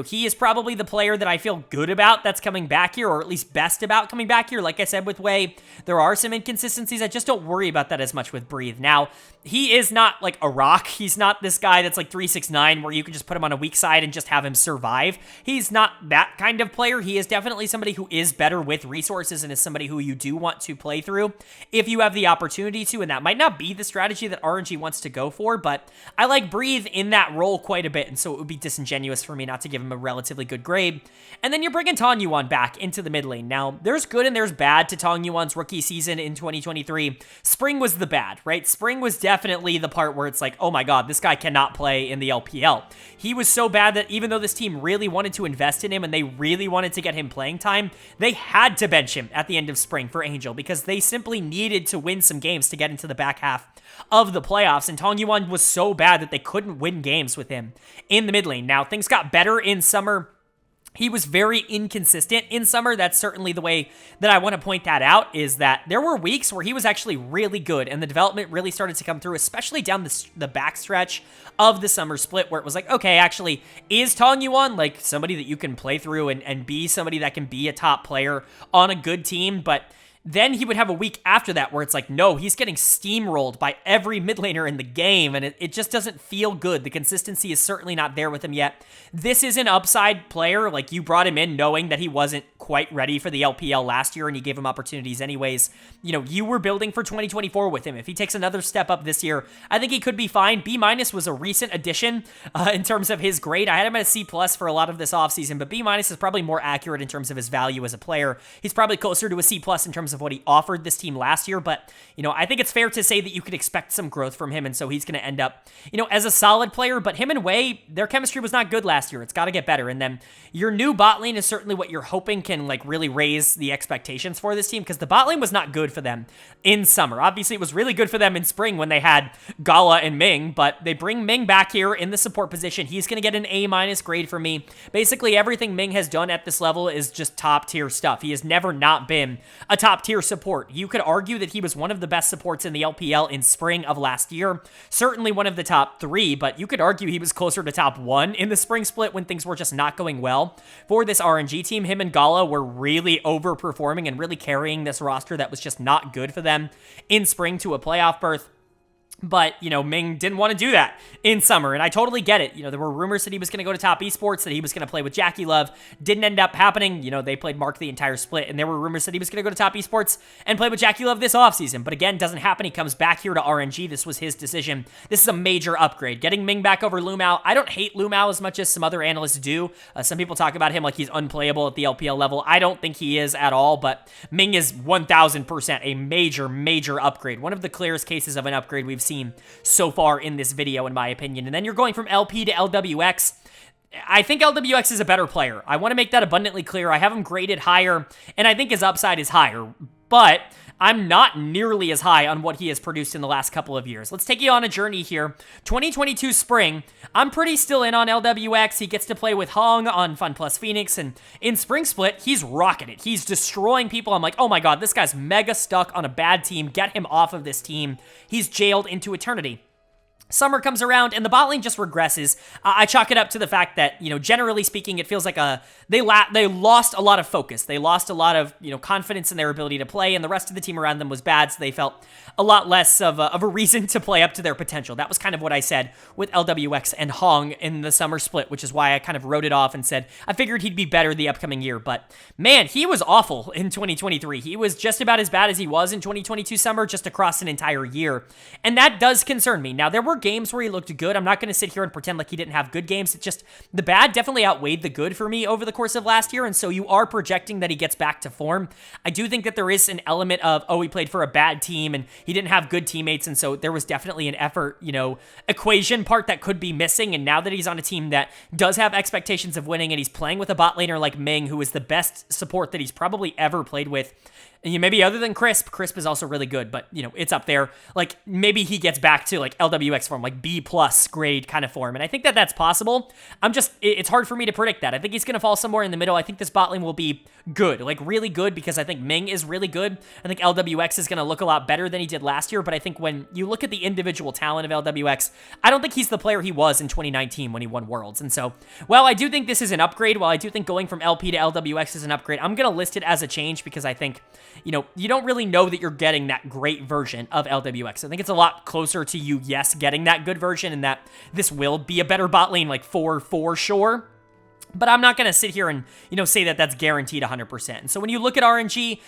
Speaker 1: he is probably the player that I feel good about that's coming back here, or at least best about coming back here. Like I said with Wei, there are some inconsistencies. I just don't worry about that as much with Breathe. Now, he is not like a rock. He's not this guy that's like 369 where you can just put him on a weak side and just have him survive. He's not that kind of player. He is definitely somebody who is better with resources and is somebody who you do want to play through if you have the opportunity to, and that might not be the strategy that RNG wants to go for, but I like Breathe in that role quite a bit, and so it would be disingenuous for me not to give him a relatively good grade. And then you're bringing Tong Yuan back into the mid lane. Now, there's good and there's bad to Tong Yuan's rookie season in 2023. Spring was the bad, right? Spring was definitely the part where it's like, oh my god, this guy cannot play in the LPL. He was so bad that even though this team really wanted to invest in him and they really wanted to get him playing time, they had to bench him at the end of spring for Angel because they simply needed to win some games to get into the back half of the playoffs, and Tong Yuan was so bad that they couldn't win games with him in the mid lane. Now, things got better in summer. He was very inconsistent in summer. That's certainly the way that I want to point that out, is that there were weeks where he was actually really good and the development really started to come through, especially down the backstretch of the summer split, where it was like, okay, actually, is Tong Yuan like somebody that you can play through and be somebody that can be a top player on a good team? But then he would have a week after that where it's like, no, he's getting steamrolled by every mid laner in the game, and it just doesn't feel good. The consistency is certainly not there with him yet. This is an upside player. Like, you brought him in knowing that he wasn't quite ready for the LPL last year, and you gave him opportunities anyways. You were building for 2024 with him. If he takes another step up this year, I think he could be fine. B- was a recent addition in terms of his grade. I had him at a C+ for a lot of this offseason, but B- is probably more accurate in terms of his value as a player. He's probably closer to a C+ in terms of what he offered this team last year, but, I think it's fair to say that you could expect some growth from him, and so he's going to end up, as a solid player. But him and Wei, their chemistry was not good last year. It's got to get better, and then your new bot lane is certainly what you're hoping can, really raise the expectations for this team, because the bot lane was not good for them in summer. Obviously, it was really good for them in spring when they had Gala and Ming, but they bring Ming back here in the support position. He's going to get an A- grade for me. Basically, everything Ming has done at this level is just top-tier stuff. He has never not been a top-tier support. You could argue that he was one of the best supports in the LPL in spring of last year. Certainly one of the top 3, but you could argue he was closer to top 1 in the spring split when things were just not going well for this RNG team. Him and Gala were really overperforming and really carrying this roster that was just not good for them in spring to a playoff berth. But, Ming didn't want to do that in summer, and I totally get it. There were rumors that he was going to go to Top Esports, that he was going to play with Jackie Love. Didn't end up happening. They played Mark the entire split, and there were rumors that he was going to go to Top Esports and play with Jackie Love this offseason. But again, doesn't happen. He comes back here to RNG. This was his decision. This is a major upgrade. Getting Ming back over Lumao. I don't hate Lumao as much as some other analysts do. Some people talk about him like he's unplayable at the LPL level. I don't think he is at all, but Ming is 1,000% a major, major upgrade. One of the clearest cases of an upgrade we've seen so far in this video, in my opinion. And then you're going from LP to LWX. I think LWX is a better player. I want to make that abundantly clear. I have him graded higher, and I think his upside is higher, but I'm not nearly as high on what he has produced in the last couple of years. Let's take you on a journey here. 2022 spring, I'm pretty still in on LWX. He gets to play with Hong on FunPlus Phoenix, and in spring split, he's rocking it. He's destroying people. I'm like, oh my god, this guy's mega stuck on a bad team. Get him off of this team. He's jailed into eternity. Summer comes around, and the bot lane just regresses. I chalk it up to the fact that, generally speaking, it feels like they lost a lot of focus. They lost a lot of, confidence in their ability to play, and the rest of the team around them was bad, so they felt a lot less of a reason to play up to their potential. That was kind of what I said with LWX and Hong in the summer split, which is why I kind of wrote it off and said I figured he'd be better the upcoming year. But, man, he was awful in 2023. He was just about as bad as he was in 2022 summer, just across an entire year, and that does concern me. Now, there were were games where he looked good. I'm not going to sit here and pretend like he didn't have good games. It's just the bad definitely outweighed the good for me over the course of last year, and so you are projecting that he gets back to form. I do think that there is an element of, oh, he played for a bad team and he didn't have good teammates, and so there was definitely an effort, equation part that could be missing, and now that he's on a team that does have expectations of winning and he's playing with a bot laner like Ming, who is the best support that he's probably ever played with, and maybe other than Crisp is also really good, but, it's up there. Like, maybe he gets back to, like, LWX form, like B+ grade kind of form, and I think that that's possible. It's hard for me to predict that. I think he's going to fall somewhere in the middle. I think this bot lane will be good, like, really good, because I think Ming is really good. I think LWX is going to look a lot better than he did last year, but I think when you look at the individual talent of LWX, I don't think he's the player he was in 2019 when he won Worlds, and so, while I do think this is an upgrade, while I do think going from LP to LWX is an upgrade, I'm going to list it as a change because I think, you don't really know that you're getting that great version of LWX. I think it's a lot closer to you, yes, getting that good version and that this will be a better bot lane, like for sure. But I'm not going to sit here and, say that that's guaranteed 100%. And so when you look at RNG,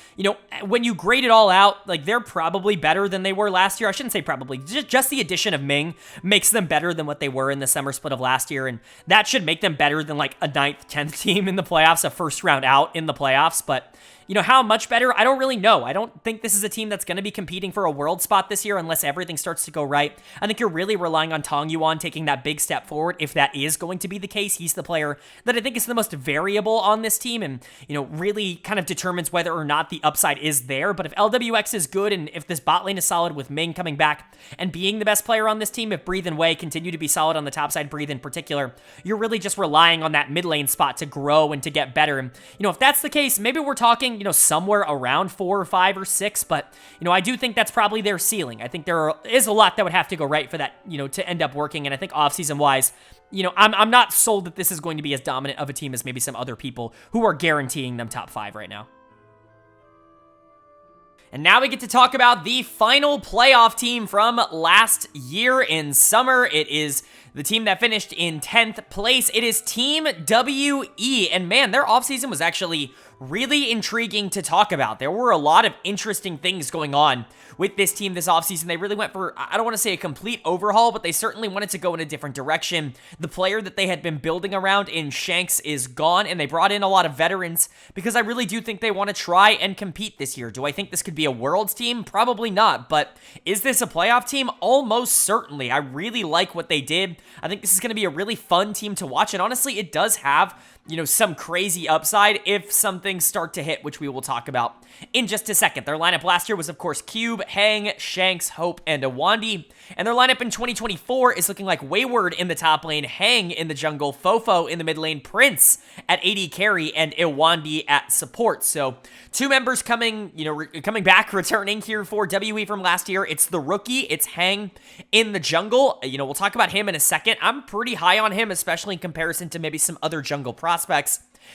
Speaker 1: when you grade it all out, like, they're probably better than they were last year. I shouldn't say probably. Just the addition of Ming makes them better than what they were in the summer split of last year. And that should make them better than, like, a 9th, 10th team in the playoffs, a first round out in the playoffs. But, how much better? I don't really know. I don't think this is a team that's going to be competing for a world spot this year unless everything starts to go right. I think you're really relying on Tong Yuan taking that big step forward. If that is going to be the case, he's the player that I think is the most variable on this team and, really kind of determines whether or not the upside is there. But if LWX is good and if this bot lane is solid with Ming coming back and being the best player on this team, if Breathe and Wei continue to be solid on the top side, Breathe in particular, you're really just relying on that mid lane spot to grow and to get better. And, if that's the case, maybe we're talking, somewhere around 4 or 5 or 6, but, I do think that's probably their ceiling. I think there is a lot that would have to go right for that, to end up working, and I think offseason wise, I'm not sold that this is going to be as dominant of a team as maybe some other people who are guaranteeing them top 5 right now. And now we get to talk about the final playoff team from last year in summer. It is the team that finished in 10th place. It is Team WE, and man, their offseason was actually really intriguing to talk about. There were a lot of interesting things going on with this team this offseason. They really went for, I don't want to say a complete overhaul, but they certainly wanted to go in a different direction. The player that they had been building around in Shanks is gone, and they brought in a lot of veterans because I really do think they want to try and compete this year. Do I think this could be a Worlds team? Probably not, but is this a playoff team? Almost certainly. I really like what they did. I think this is going to be a really fun team to watch, and honestly, it does have some crazy upside if some things start to hit, which we will talk about in just a second. Their lineup last year was, of course, Cube, Hang, Shanks, Hope, and Awandi. And their lineup in 2024 is looking like Wayward in the top lane, Hang in the jungle, Fofo in the mid lane, Prince at AD carry, and Iwandi at support. So 2 members coming back, returning here for WE from last year. It's the rookie, it's Hang in the jungle. We'll talk about him in a second. I'm pretty high on him, especially in comparison to maybe some other jungle prospects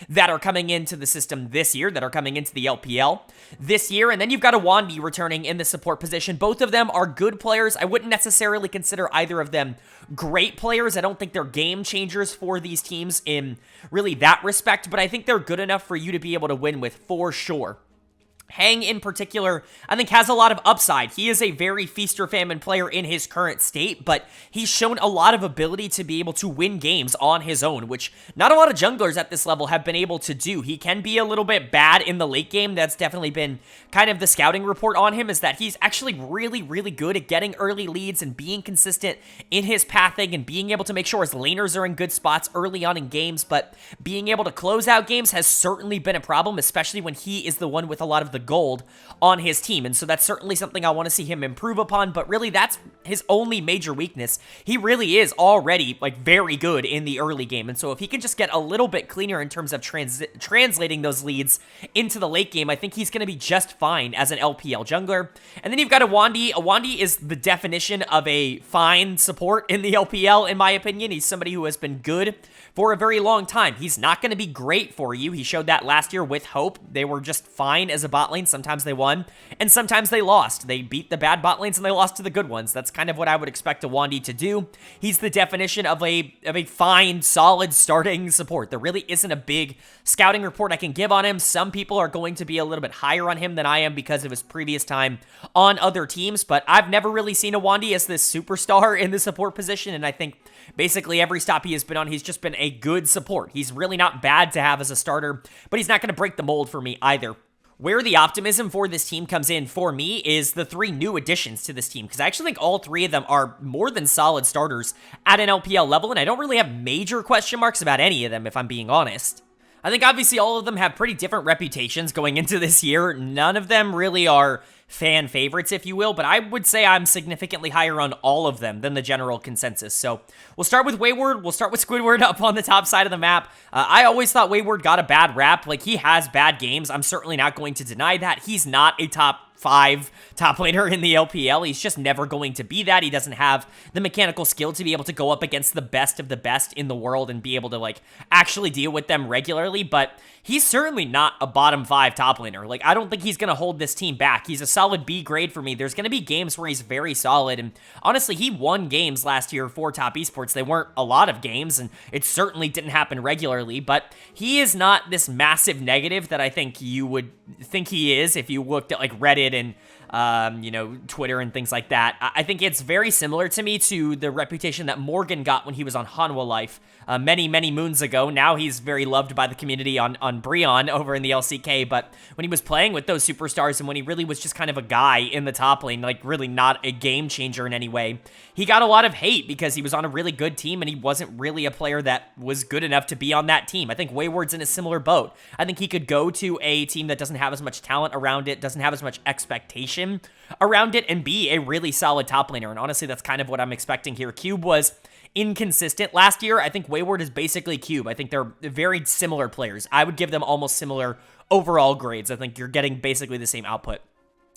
Speaker 1: that are coming into the system this year, that are coming into the LPL this year. And then you've got Awandi returning in the support position. Both of them are good players. I wouldn't necessarily consider either of them great players. I don't think they're game changers for these teams in really that respect, but I think they're good enough for you to be able to win with for sure. Hang in particular, I think has a lot of upside. He is a very feast or famine player in his current state, but he's shown a lot of ability to be able to win games on his own, which not a lot of junglers at this level have been able to do. He can be a little bit bad in the late game. That's definitely been kind of the scouting report on him, is that he's actually really, really good at getting early leads and being consistent in his pathing and being able to make sure his laners are in good spots early on in games, but being able to close out games has certainly been a problem, especially when he is the one with a lot of the gold on his team. And so that's certainly something I want to see him improve upon, but really that's his only major weakness. He really is already like very good in the early game. And so if he can just get a little bit cleaner in terms of translating those leads into the late game, I think he's going to be just fine as an LPL jungler. And then you've got Awandi. Awandi is the definition of a fine support in the LPL, in my opinion. He's somebody who has been good for a very long time. He's not going to be great for you. He showed that last year with Hope. They were just fine as a bot bot lanes, sometimes they won, and sometimes they lost. They beat the bad bot lanes and they lost to the good ones. That's kind of what I would expect a Wandy to do. He's the definition of a fine, solid starting support. There really isn't a big scouting report I can give on him. Some people are going to be a little bit higher on him than I am because of his previous time on other teams, but I've never really seen a Wandy as this superstar in the support position, and I think basically every stop he has been on, he's just been a good support. He's really not bad to have as a starter, but he's not going to break the mold for me either. Where the optimism for this team comes in for me is the 3 new additions to this team, because I actually think all 3 of them are more than solid starters at an LPL level, and I don't really have major question marks about any of them, if I'm being honest. I think obviously all of them have pretty different reputations going into this year. None of them really are fan favorites, if you will, but I would say I'm significantly higher on all of them than the general consensus. So we'll start with Wayward. We'll start with Squidward up on the top side of the map. I always thought Wayward got a bad rap. Like, he has bad games. I'm certainly not going to deny that. He's not a top 5 top laner in the LPL. He's just never going to be that. He doesn't have the mechanical skill to be able to go up against the best of the best in the world and be able to, like, actually deal with them regularly, but he's certainly not a bottom 5 top laner. Like, I don't think he's going to hold this team back. He's a solid B grade for me. There's going to be games where he's very solid, and honestly, he won games last year for Top Esports. They weren't a lot of games, and it certainly didn't happen regularly, but he is not this massive negative that I think you would think he is if you looked at, like, Reddit and you know, Twitter and things like that. I think it's very similar to me to the reputation that Morgan got when he was on Hanwha Life many, many moons ago. Now he's very loved by the community on Breon over in the LCK, but when he was playing with those superstars and when he really was just kind of a guy in the top lane, like really not a game changer in any way, he got a lot of hate because he was on a really good team and he wasn't really a player that was good enough to be on that team. I think Wayward's in a similar boat. I think he could go to a team that doesn't have as much talent around it, doesn't have as much expectation around it, and be a really solid top laner. And honestly, that's kind of what I'm expecting here. Cube was inconsistent last year. I think Wayward is basically Cube. I think they're very similar players. I would give them almost similar overall grades. I think you're getting basically the same output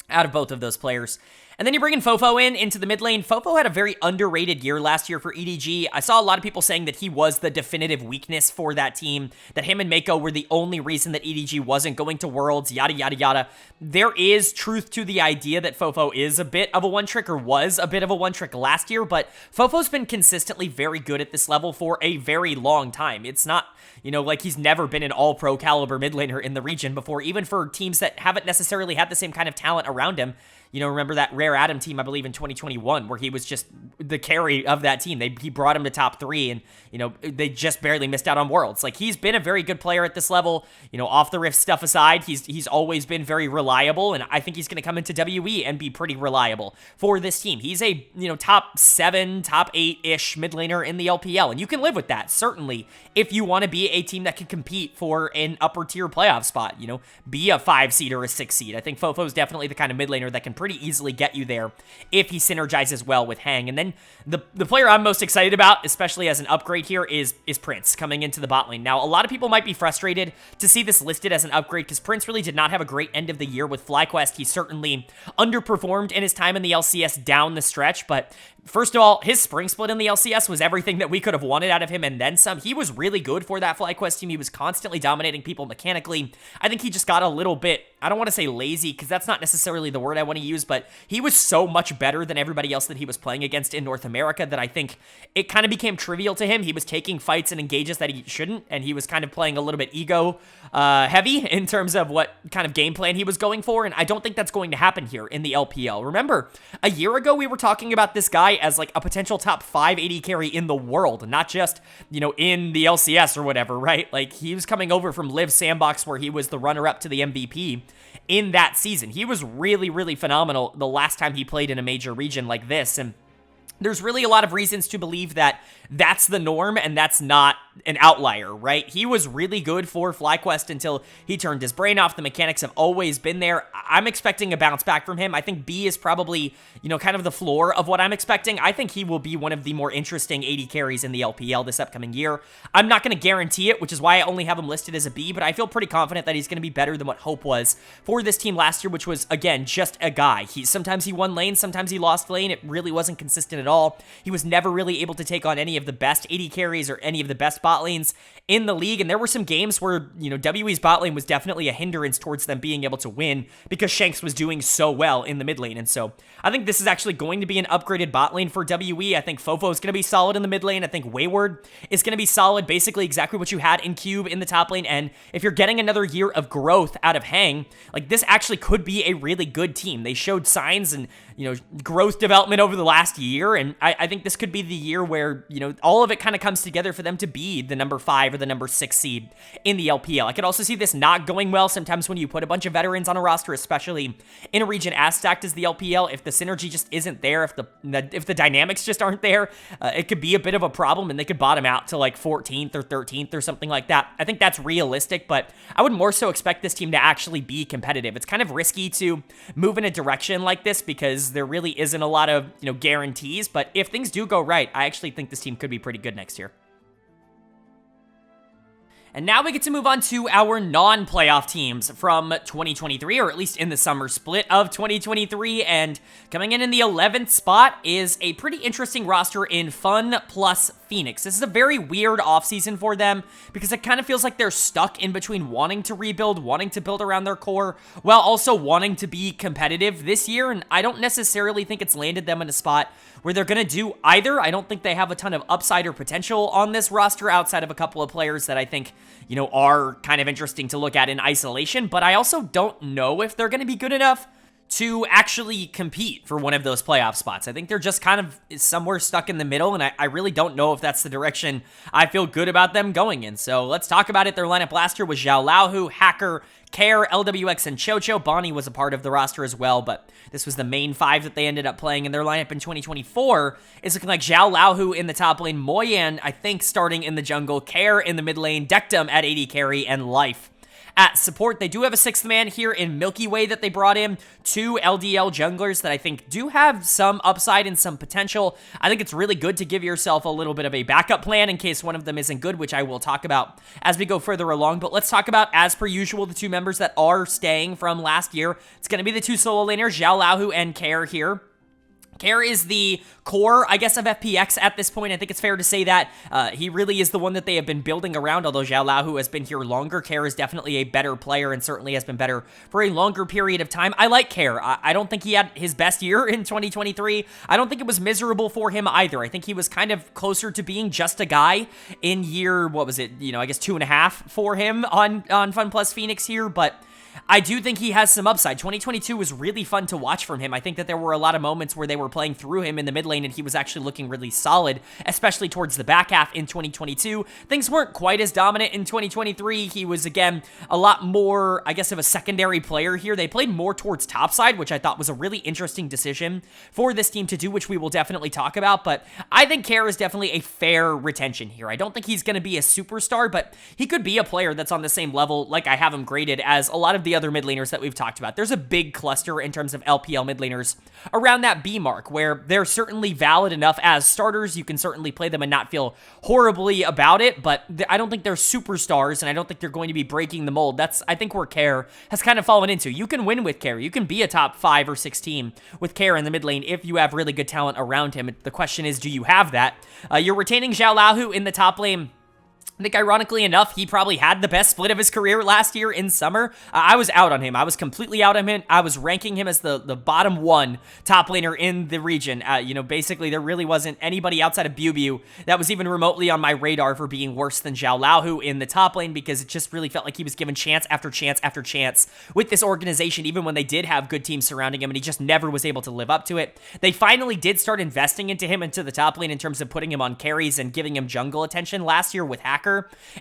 Speaker 1: out of both of those players. And then you bring in Fofo into the mid lane. Fofo had a very underrated year last year for EDG. I saw a lot of people saying that he was the definitive weakness for that team, that him and Mako were the only reason that EDG wasn't going to Worlds, yada, yada, yada. There is truth to the idea that Fofo is a bit of a one-trick, or was a bit of a one-trick last year, but Fofo's been consistently very good at this level for a very long time. It's not, you know, like he's never been an all-pro caliber mid laner in the region before, even for teams that haven't necessarily had the same kind of talent around him. You know, remember that Rare Adam team, I believe, in 2021, where he was just the carry of that team. He brought him to top 3, and, you know, they just barely missed out on Worlds. Like, he's been a very good player at this level. You know, off the rift stuff aside, he's always been very reliable, and I think he's going to come into WE and be pretty reliable for this team. He's a, you know, top 7, top 8-ish mid laner in the LPL, and you can live with that, certainly, if you want to be a team that can compete for an upper tier playoff spot, you know, be a 5 seed or a 6 seed. I think Fofo's definitely the kind of mid laner that can pretty easily get you there if he synergizes well with Hang. And then the player I'm most excited about, especially as an upgrade here, is Prince coming into the bot lane. Now, a lot of people might be frustrated to see this listed as an upgrade because Prince really did not have a great end of the year with FlyQuest. He certainly underperformed in his time in the LCS down the stretch, but first of all, his spring split in the LCS was everything that we could have wanted out of him, and then some. He was really good for that FlyQuest team. He was constantly dominating people mechanically. I think he just got a little bit, I don't want to say lazy, because that's not necessarily the word I want to use, but he was so much better than everybody else that he was playing against in North America that I think it kind of became trivial to him. He was taking fights and engages that he shouldn't, and he was kind of playing a little bit ego heavy in terms of what kind of game plan he was going for, and I don't think that's going to happen here in the LPL. Remember, a year ago we were talking about this guy as like a potential top 5 AD carry in the world, not just, you know, in the LCS or whatever, right? Like, he was coming over from Live Sandbox where he was the runner-up to the MVP in that season. He was really, really phenomenal the last time he played in a major region like this, and there's really a lot of reasons to believe that that's the norm and that's not an outlier, right? He was really good for FlyQuest until he turned his brain off. The mechanics have always been there. I'm expecting a bounce back from him. I think B is probably, you know, kind of the floor of what I'm expecting. I think he will be one of the more interesting AD carries in the LPL this upcoming year. I'm not going to guarantee it, which is why I only have him listed as a B, but I feel pretty confident that he's going to be better than what Hope was for this team last year, which was, again, just a guy. Sometimes he won lane, sometimes he lost lane. It really wasn't consistent at all. He was never really able to take on any of the best AD carries or any of the best bot lanes in the league, and there were some games where, you know, WE's bot lane was definitely a hindrance towards them being able to win because Shanks was doing so well in the mid lane. And so I think this is actually going to be an upgraded bot lane for WE. I think Fofo is going to be solid in the mid lane. I think Wayward is going to be solid, basically exactly what you had in Cube in the top lane. And if you're getting another year of growth out of Hang, like, this actually could be a really good team. They showed signs and, you know, growth development over the last year, and I think this could be the year where, you know, all of it kind of comes together for them to be the number 5 or the number 6 seed in the LPL. I could also see this not going well sometimes when you put a bunch of veterans on a roster, especially in a region as stacked as the LPL. If the synergy just isn't there, if the dynamics just aren't there, it could be a bit of a problem, and they could bottom out to like 14th or 13th or something like that. I think that's realistic, but I would more so expect this team to actually be competitive. It's kind of risky to move in a direction like this because there really isn't a lot of, you know, guarantees, but if things do go right, I actually think this team could be pretty good next year. And now we get to move on to our non-playoff teams from 2023, or at least in the summer split of 2023. And coming in the 11th spot is a pretty interesting roster in FunPlus Phoenix. This is a very weird offseason for them because it kind of feels like they're stuck in between wanting to rebuild, wanting to build around their core, while also wanting to be competitive this year. And I don't necessarily think it's landed them in a spot where they're going to do either. I don't think they have a ton of upside or potential on this roster outside of a couple of players that I think, you know, are kind of interesting to look at in isolation, but I also don't know if they're going to be good enough to actually compete for one of those playoff spots. I think they're just kind of somewhere stuck in the middle, and I really don't know if that's the direction I feel good about them going in. So let's talk about it. Their lineup last year was Xiao Laohu, Hacker, Care, LWX, and Chocho. Bonnie was a part of the roster as well, but this was the main 5 that they ended up playing, and their lineup in 2024 is looking like Xiao Laohu in the top lane, Moyan, I think, starting in the jungle, Care in the mid lane, Dectum at AD carry, and Life at support. They do have a 6th man here in Milky Way that they brought in, 2 LDL junglers that I think do have some upside and some potential. I think it's really good to give yourself a little bit of a backup plan in case one of them isn't good, which I will talk about as we go further along. But let's talk about, as per usual, the 2 members that are staying from last year. It's going to be the 2 solo laners, Xiao Laohu and Care here. Care is the core, I guess, of FPX at this point. I think it's fair to say that he really is the one that they have been building around, although Xiao Laohu has been here longer. Care is definitely a better player and certainly has been better for a longer period of time. I like Care. I don't think he had his best year in 2023. I don't think it was miserable for him either. I think he was kind of closer to being just a guy in year, what was it, you know, I guess 2.5 for him on FunPlus Phoenix here, but I do think he has some upside. 2022 was really fun to watch from him. I think that there were a lot of moments where they were playing through him in the mid lane and he was actually looking really solid, especially towards the back half in 2022. Things weren't quite as dominant in 2023. He was, again, a lot more, I guess, of a secondary player here. They played more towards topside, which I thought was a really interesting decision for this team to do, which we will definitely talk about, but I think Care is definitely a fair retention here. I don't think he's going to be a superstar, but he could be a player that's on the same level, like I have him graded, as a lot of the other mid laners that we've talked about. There's a big cluster in terms of LPL mid laners around that B mark where they're certainly valid enough as starters. You can certainly play them and not feel horribly about it, but I don't think they're superstars and I don't think they're going to be breaking the mold. That's, I think, where Care has kind of fallen into. You can win with Care. You can be a top 5 or 6 team with Care in the mid lane if you have really good talent around him. The question is, do you have that? You're retaining Xiao Laohu in the top lane. I think, ironically enough, he probably had the best split of his career last year in summer. I was out on him. I was completely out on him. I was ranking him as the bottom 1 top laner in the region. You know, basically, there really wasn't anybody outside of BuBu that was even remotely on my radar for being worse than Xiao Laohu in the top lane, because it just really felt like he was given chance after chance after chance with this organization, even when they did have good teams surrounding him, and he just never was able to live up to it. They finally did start investing into him, into the top lane, in terms of putting him on carries and giving him jungle attention last year with Hacker.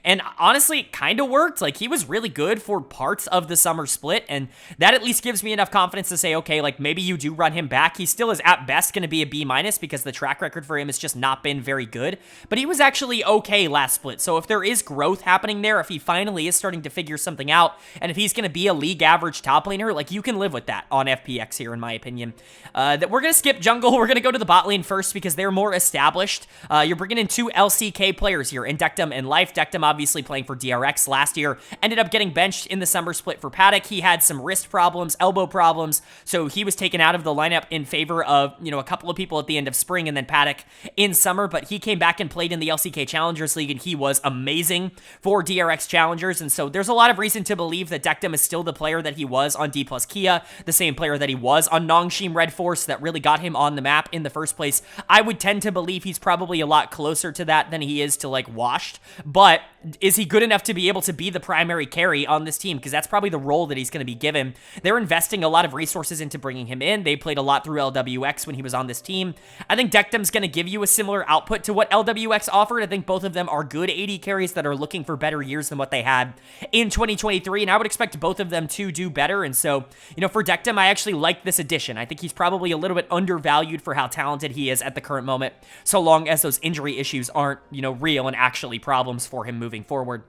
Speaker 1: And honestly, it kind of worked. Like, he was really good for parts of the summer split, and that at least gives me enough confidence to say, okay, like, maybe you do run him back. He still is at best going to be a B- because the track record for him has just not been very good, but he was actually okay last split. So if there is growth happening there, if he finally is starting to figure something out, and if he's going to be a league average top laner, like, you can live with that on FPX here, in my opinion. That we're going to skip jungle. We're going to go to the bot lane first because they're more established. You're bringing in 2 LCK players here, Indectum and Life. Dectum obviously playing for DRX last year, ended up getting benched in the summer split for Paddock. He had some wrist problems, elbow problems, so he was taken out of the lineup in favor of, a couple of people at the end of spring and then Paddock in summer, but he came back and played in the LCK Challengers League, and he was amazing for DRX Challengers, and so there's a lot of reason to believe that Dectum is still the player that he was on D+ Kia, the same player that he was on Nongshim Red Force that really got him on the map in the first place. I would tend to believe he's probably a lot closer to that than he is to, like, Washed, but is he good enough to be able to be the primary carry on this team? Because that's probably the role that he's going to be given. They're investing a lot of resources into bringing him in. They played a lot through LWX when he was on this team. I think Dectum's going to give you a similar output to what LWX offered. I think both of them are good AD carries that are looking for better years than what they had in 2023, and I would expect both of them to do better. And so, for Dectum, I actually like this addition. I think he's probably a little bit undervalued for how talented he is at the current moment, so long as those injury issues aren't, real and actually problems for him moving forward.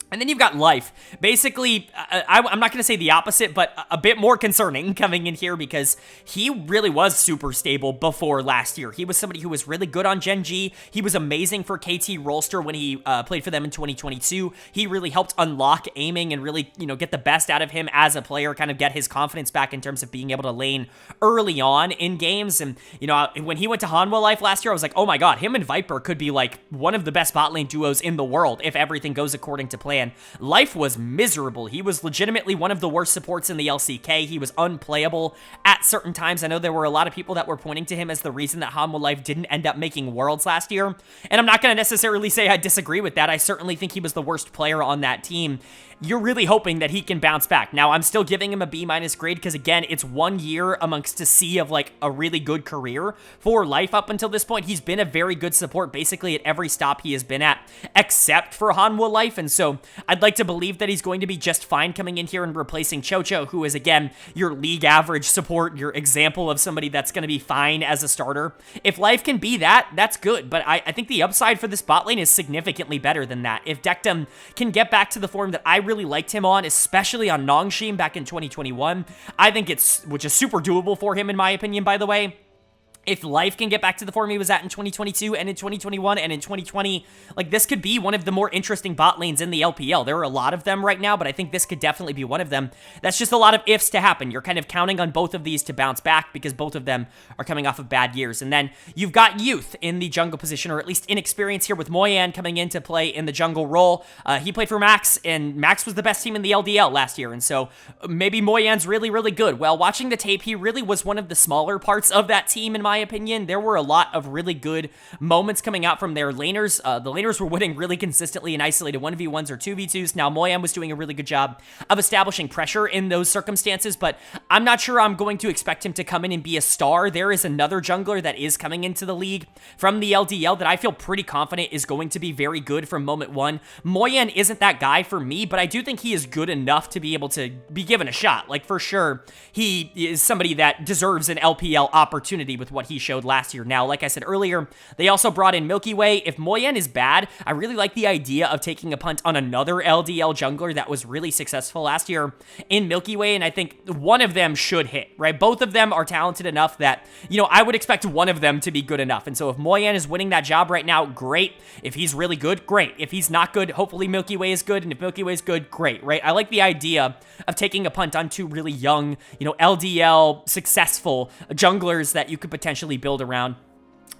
Speaker 1: And then you've got Life. Basically, I'm not going to say the opposite, but a bit more concerning coming in here because he really was super stable before last year. He was somebody who was really good on Gen G. He was amazing for KT Rolster when he played for them in 2022. He really helped unlock aiming and really, get the best out of him as a player, kind of get his confidence back in terms of being able to lane early on in games. And, when he went to Hanwha Life last year, I was like, oh my god, him and Viper could be like one of the best bot lane duos in the world if everything goes according to plan. Life was miserable. He was legitimately one of the worst supports in the LCK. He was unplayable at certain times. I know there were a lot of people that were pointing to him as the reason that Hanwha Life didn't end up making Worlds last year, and I'm not going to necessarily say I disagree with that. I certainly think he was the worst player on that team. You're really hoping that he can bounce back. Now, I'm still giving him a B- grade because, again, it's 1 year amongst a sea of, like, a really good career for Life up until this point. He's been a very good support basically at every stop he has been at, except for Hanwha Life, and so I'd like to believe that he's going to be just fine coming in here and replacing Chocho, who is, again, your league average support, your example of somebody that's going to be fine as a starter. If Life can be that, that's good, but I think the upside for this bot lane is significantly better than that. If Dectum can get back to the form that I really liked him on, especially on Nongshim back in 2021, I think which is super doable for him in my opinion, by the way. If Life can get back to the form he was at in 2022 and in 2021 and in 2020, like, this could be one of the more interesting bot lanes in the LPL. There are a lot of them right now, but I think this could definitely be one of them. That's just a lot of ifs to happen. You're kind of counting on both of these to bounce back because both of them are coming off of bad years. And then you've got youth in the jungle position, or at least inexperience here with Moyan coming in to play in the jungle role. He played for Max, and Max was the best team in the LDL last year, and so maybe Moyan's really, really good. Well, watching the tape, he really was one of the smaller parts of that team, in my opinion. There were a lot of really good moments coming out from their laners. The laners were winning really consistently in isolated 1v1s or 2v2s. Now, Moyan was doing a really good job of establishing pressure in those circumstances, but I'm not sure I'm going to expect him to come in and be a star. There is another jungler that is coming into the league from the LDL that I feel pretty confident is going to be very good from moment one. Moyan isn't that guy for me, but I do think he is good enough to be able to be given a shot. Like, for sure, he is somebody that deserves an LPL opportunity with what he showed last year. Now, like I said earlier, they also brought in Milky Way. If Moyan is bad, I really like the idea of taking a punt on another LDL jungler that was really successful last year in Milky Way, and I think one of them should hit, right? Both of them are talented enough that, I would expect one of them to be good enough, and so if Moyan is winning that job right now, great. If he's really good, great. If he's not good, hopefully Milky Way is good, and if Milky Way is good, great, right? I like the idea of taking a punt on two really young, LDL successful junglers that you could potentially build around.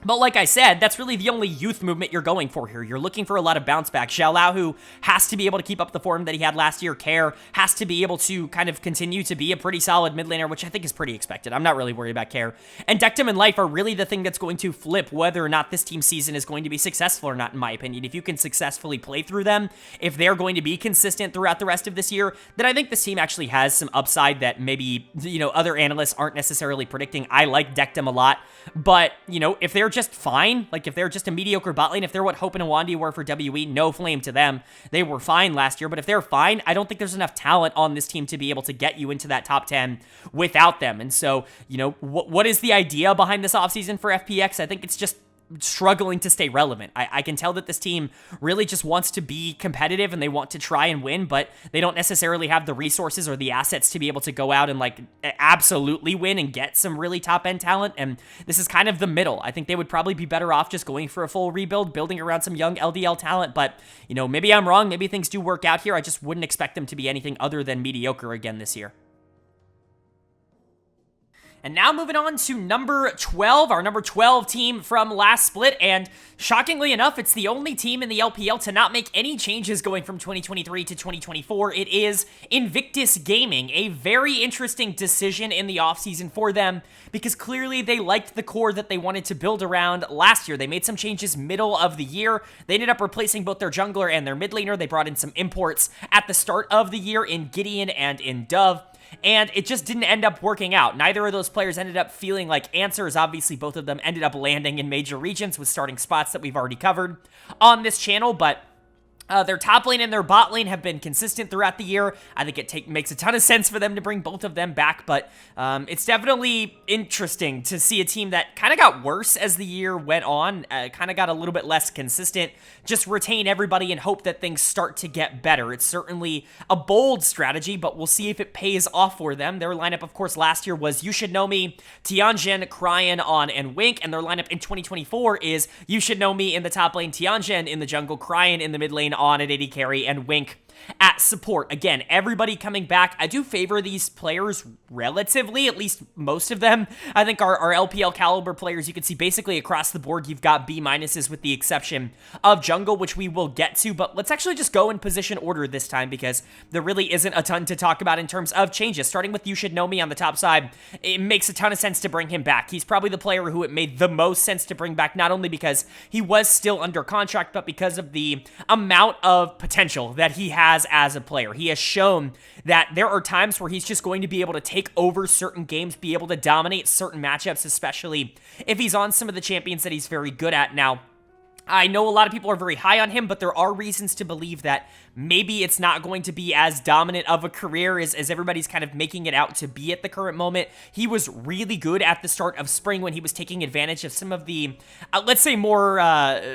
Speaker 1: But like I said, that's really the only youth movement you're going for here. You're looking for a lot of bounce back. Xiaolahu has to be able to keep up the form that he had last year. Care has to be able to kind of continue to be a pretty solid mid laner, which I think is pretty expected. I'm not really worried about Care. And Dectum and Life are really the thing that's going to flip whether or not this team season is going to be successful or not, in my opinion. If you can successfully play through them, if they're going to be consistent throughout the rest of this year, then I think this team actually has some upside that maybe, other analysts aren't necessarily predicting. I like Dectum a lot, but, if they're just fine, like if they're just a mediocre bot lane, if they're what Hope and Awandi were for WE, no flame to them. They were fine last year, but if they're fine, I don't think there's enough talent on this team to be able to get you into that top 10 without them. And so, what is the idea behind this offseason for FPX? I think it's just struggling to stay relevant. I can tell that this team really just wants to be competitive and they want to try and win, but they don't necessarily have the resources or the assets to be able to go out and like absolutely win and get some really top-end talent, and this is kind of the middle. I think they would probably be better off just going for a full rebuild, building around some young LDL talent, but, you know, maybe I'm wrong. Maybe things do work out here. I just wouldn't expect them to be anything other than mediocre again this year. And now moving on to number 12, our number 12 team from last split, and shockingly enough, it's the only team in the LPL to not make any changes going from 2023 to 2024. It is Inivctus Gaming, a very interesting decision in the offseason for them, because clearly they liked the core that they wanted to build around last year. They made some changes middle of the year. They ended up replacing both their jungler and their mid laner. They brought in some imports at the start of the year in Gideon and in Dove, and it just didn't end up working out. Neither of those players ended up feeling like answers. Obviously, both of them ended up landing in major regions with starting spots that we've already covered on this channel, but their top lane and their bot lane have been consistent throughout the year. I think it makes a ton of sense for them to bring both of them back, but it's definitely interesting to see a team that kind of got worse as the year went on, kind of got a little bit less consistent, just retain everybody and hope that things start to get better. It's certainly a bold strategy, but we'll see if it pays off for them. Their lineup, of course, last year was You Should Know Me, Tianjin, Cryan, On, and Wink, and their lineup in 2024 is You Should Know Me in the top lane, Tianjin in the jungle, Cryan in the mid lane, On at AD carry, and Wink at support. Again, everybody coming back. I do favor these players relatively, at least most of them. I think our LPL caliber players, you can see basically across the board, you've got B minuses with the exception of jungle, which we will get to, but let's actually just go in position order this time because there really isn't a ton to talk about in terms of changes. Starting with You Should Know Me on the top side, it makes a ton of sense to bring him back. He's probably the player who it made the most sense to bring back, not only because he was still under contract, but because of the amount of potential that he has as a player. He has shown that there are times where he's just going to be able to take over certain games, be able to dominate certain matchups, especially if he's on some of the champions that he's very good at. Now, I know a lot of people are very high on him, but there are reasons to believe that maybe it's not going to be as dominant of a career as everybody's kind of making it out to be at the current moment. He was really good at the start of spring when he was taking advantage of some of the, let's say, more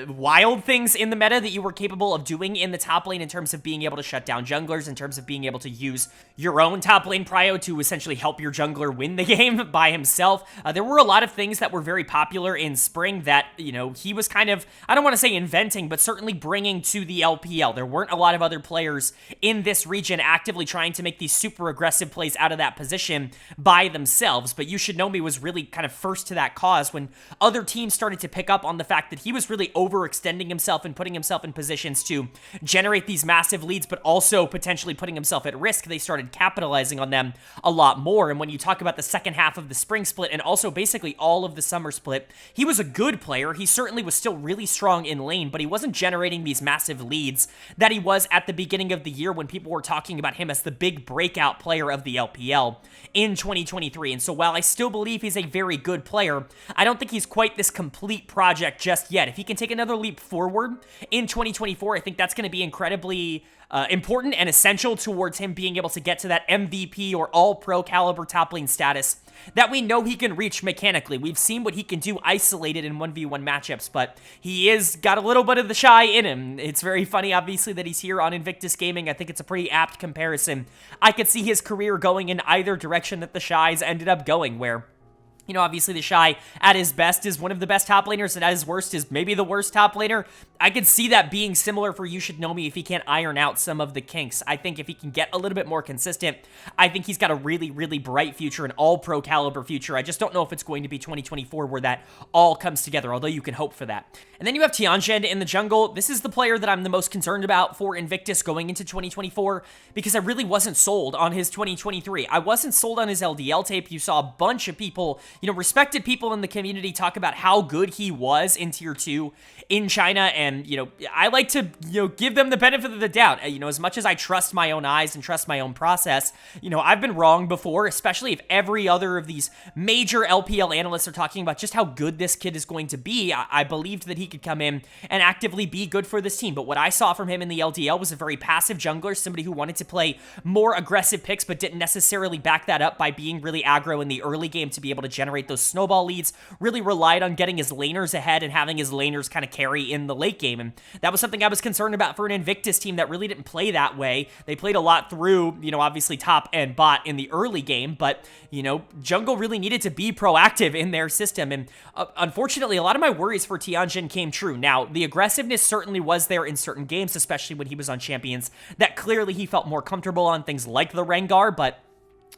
Speaker 1: wild things in the meta that you were capable of doing in the top lane in terms of being able to shut down junglers, in terms of being able to use your own top lane prio to essentially help your jungler win the game by himself. There were a lot of things that were very popular in spring that, you know, he was kind of, I don't want to say inventing, but certainly bringing to the LPL. There weren't a lot of other players in this region actively trying to make these super aggressive plays out of that position by themselves, but You Should Know Me was really kind of first to that cause when other teams started to pick up on the fact that he was really overextending himself and putting himself in positions to generate these massive leads, but also potentially putting himself at risk. They started capitalizing on them a lot more, and when you talk about the second half of the spring split and also basically all of the summer split, he was a good player. He certainly was still really strong in lane, but he wasn't generating these massive leads that he was at the beginning of the year when people were talking about him as the big breakout player of the LPL in 2023. And so while I still believe he's a very good player, I don't think he's quite this complete project just yet. If he can take another leap forward in 2024, I think that's going to be incredibly important and essential towards him being able to get to that MVP or all-pro caliber top lane status that we know he can reach mechanically. We've seen what he can do isolated in 1v1 matchups, but he is got a little bit of the shy in him. It's very funny, obviously, that he's here on Inivctus Gaming. I think it's a pretty apt comparison. I could see his career going in either direction that the Shies ended up going, where, you know, obviously the Shy at his best is one of the best top laners, and at his worst is maybe the worst top laner. I could see that being similar for You Should Know Me if he can't iron out some of the kinks. I think if he can get a little bit more consistent, I think he's got a really, really bright future, an all-pro caliber future. I just don't know if it's going to be 2024 where that all comes together, although you can hope for that. And then you have Tianjin in the jungle. This is the player that I'm the most concerned about for Inivctus going into 2024 because I really wasn't sold on his 2023. I wasn't sold on his LDL tape. You saw a bunch of people, you know, respected people in the community talk about how good he was in Tier 2 in China, and, you know, I like to, you know, give them the benefit of the doubt. You know, as much as I trust my own eyes and trust my own process, you know, I've been wrong before, especially if every other of these major LPL analysts are talking about just how good this kid is going to be. I believed that he could come in and actively be good for this team, but what I saw from him in the LDL was a very passive jungler, somebody who wanted to play more aggressive picks, but didn't necessarily back that up by being really aggro in the early game to be able to generate those snowball leads, really relied on getting his laners ahead and having his laners kind of carry in the late game. And that was something I was concerned about for an Inivctus team that really didn't play that way. They played a lot through, obviously top and bot in the early game, but, jungle really needed to be proactive in their system. And unfortunately, a lot of my worries for Tianjin came true. Now, the aggressiveness certainly was there in certain games, especially when he was on champions, that clearly he felt more comfortable on things like the Rengar, but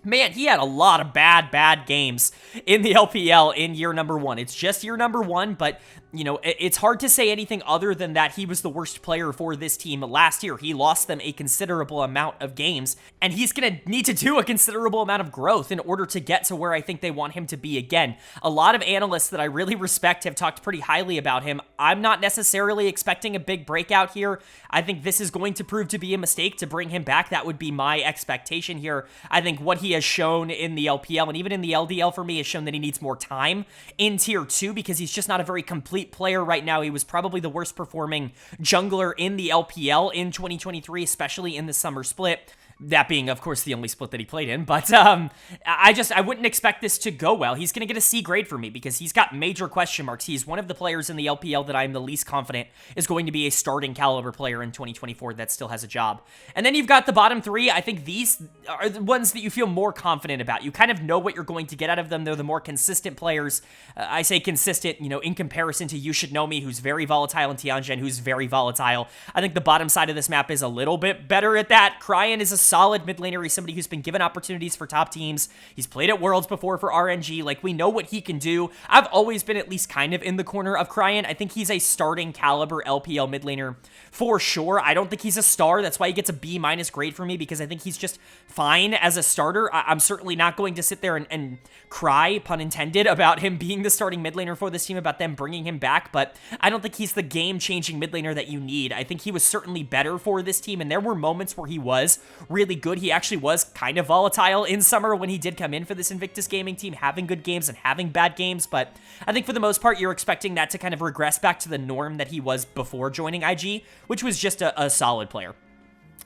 Speaker 1: man, he had a lot of bad games in the LPL in year number 1. It's just year number 1, but, it's hard to say anything other than that he was the worst player for this team last year. He lost them a considerable amount of games, and he's going to need to do a considerable amount of growth in order to get to where I think they want him to be again. A lot of analysts that I really respect have talked pretty highly about him. I'm not necessarily expecting a big breakout here. I think this is going to prove to be a mistake to bring him back. That would be my expectation here. I think what he has shown in the LPL and even in the LDL for me has shown that he needs more time in tier 2 because he's just not a very complete player right now. He was probably the worst performing jungler in the LPL in 2023, especially in the summer split. That being, of course, the only split that he played in. But I wouldn't expect this to go well. He's going to get a C grade for me because he's got major question marks. He's one of the players in the LPL that I'm the least confident is going to be a starting caliber player in 2024 that still has a job. And then you've got the bottom 3. I think these are the ones that you feel more confident about. You kind of know what you're going to get out of them. They're the more consistent players. I say consistent, in comparison to You Should Know Me, who's very volatile, and Tianjin, who's very volatile. I think the bottom side of this map is a little bit better at that. Cryan is a solid mid laner. He's somebody who's been given opportunities for top teams. He's played at Worlds before for RNG. Like, we know what he can do. I've always been at least kind of in the corner of Cryan. I think he's a starting caliber LPL mid laner for sure. I don't think he's a star. That's why he gets a B- grade for me, because I think he's just fine as a starter. I'm certainly not going to sit there and cry, pun intended, about him being the starting mid laner for this team, about them bringing him back, but I don't think he's the game-changing mid laner that you need. I think he was certainly better for this team, and there were moments where he was really good. He actually was kind of volatile in summer when he did come in for this Inivctus Gaming team, having good games and having bad games, but I think for the most part, you're expecting that to kind of regress back to the norm that he was before joining IG, which was just a solid player.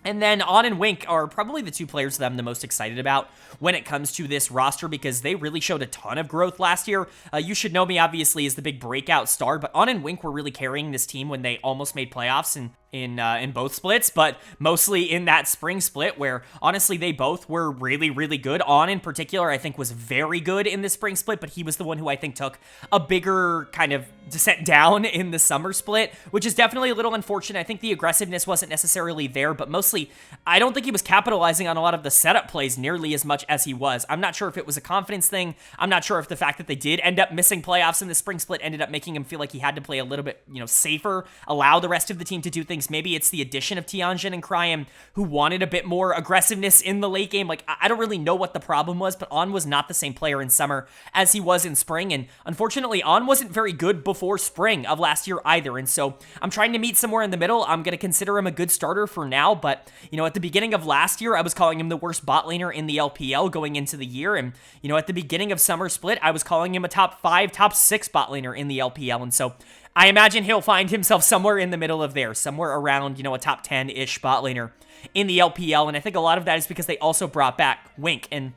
Speaker 1: And then On and Wink are probably the two players that I'm the most excited about when it comes to this roster, because they really showed a ton of growth last year. You Should Know Me, obviously, is the big breakout star, but On and Wink were really carrying this team when they almost made playoffs in both splits, but mostly in that spring split where honestly they both were really good. On in particular, I think, was very good in the spring split, but he was the one who I think took a bigger kind of descent down in the summer split, which is definitely a little unfortunate. I think the aggressiveness wasn't necessarily there, but mostly I don't think he was capitalizing on a lot of the setup plays nearly as much as he was. I'm not sure if it was a confidence thing. I'm not sure if the fact that they did end up missing playoffs in the spring split ended up making him feel like he had to play a little bit, safer, allow the rest of the team to do things. Maybe it's the addition of Tianjin and Cryan, who wanted a bit more aggressiveness in the late game. Like, I don't really know what the problem was, but On was not the same player in summer as he was in spring, and unfortunately, On wasn't very good before spring of last year either, and so I'm trying to meet somewhere in the middle. I'm going to consider him a good starter for now, but, at the beginning of last year, I was calling him the worst bot laner in the LPL going into the year, and, at the beginning of summer split, I was calling him a top 5, top 6 bot laner in the LPL, and so I imagine he'll find himself somewhere in the middle of there, somewhere around, a top 10-ish bot laner in the LPL, and I think a lot of that is because they also brought back Wink, and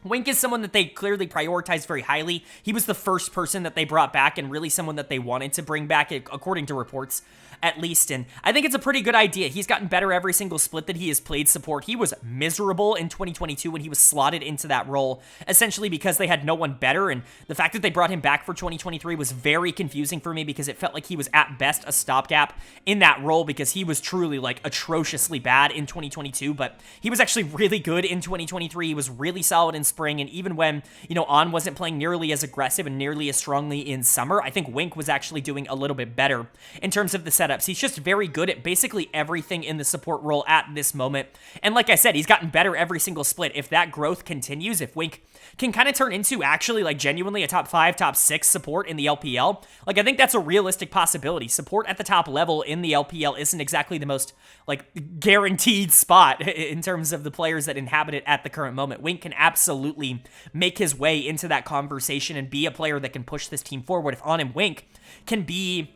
Speaker 1: Wink is someone that they clearly prioritized very highly. He was the first person that they brought back, and really someone that they wanted to bring back, according to reports, at least, and I think it's a pretty good idea. He's gotten better every single split that he has played support. He was miserable in 2022 when he was slotted into that role, essentially because they had no one better, and the fact that they brought him back for 2023 was very confusing for me, because it felt like he was at best a stopgap in that role, because he was truly, like, atrociously bad in 2022, but he was actually really good in 2023. He was really solid in spring, and even when, On wasn't playing nearly as aggressive and nearly as strongly in summer, I think Wink was actually doing a little bit better in terms of the setups. He's just very good at basically everything in the support role at this moment, and like I said, he's gotten better every single split. If that growth continues, if Wink can kind of turn into actually, like, genuinely a top 5, top 6 support in the LPL, like, I think that's a realistic possibility. Support at the top level in the LPL isn't exactly the most, like, guaranteed spot in terms of the players that inhabit it at the current moment. Wink can absolutely make his way into that conversation and be a player that can push this team forward. If On and Wink can be,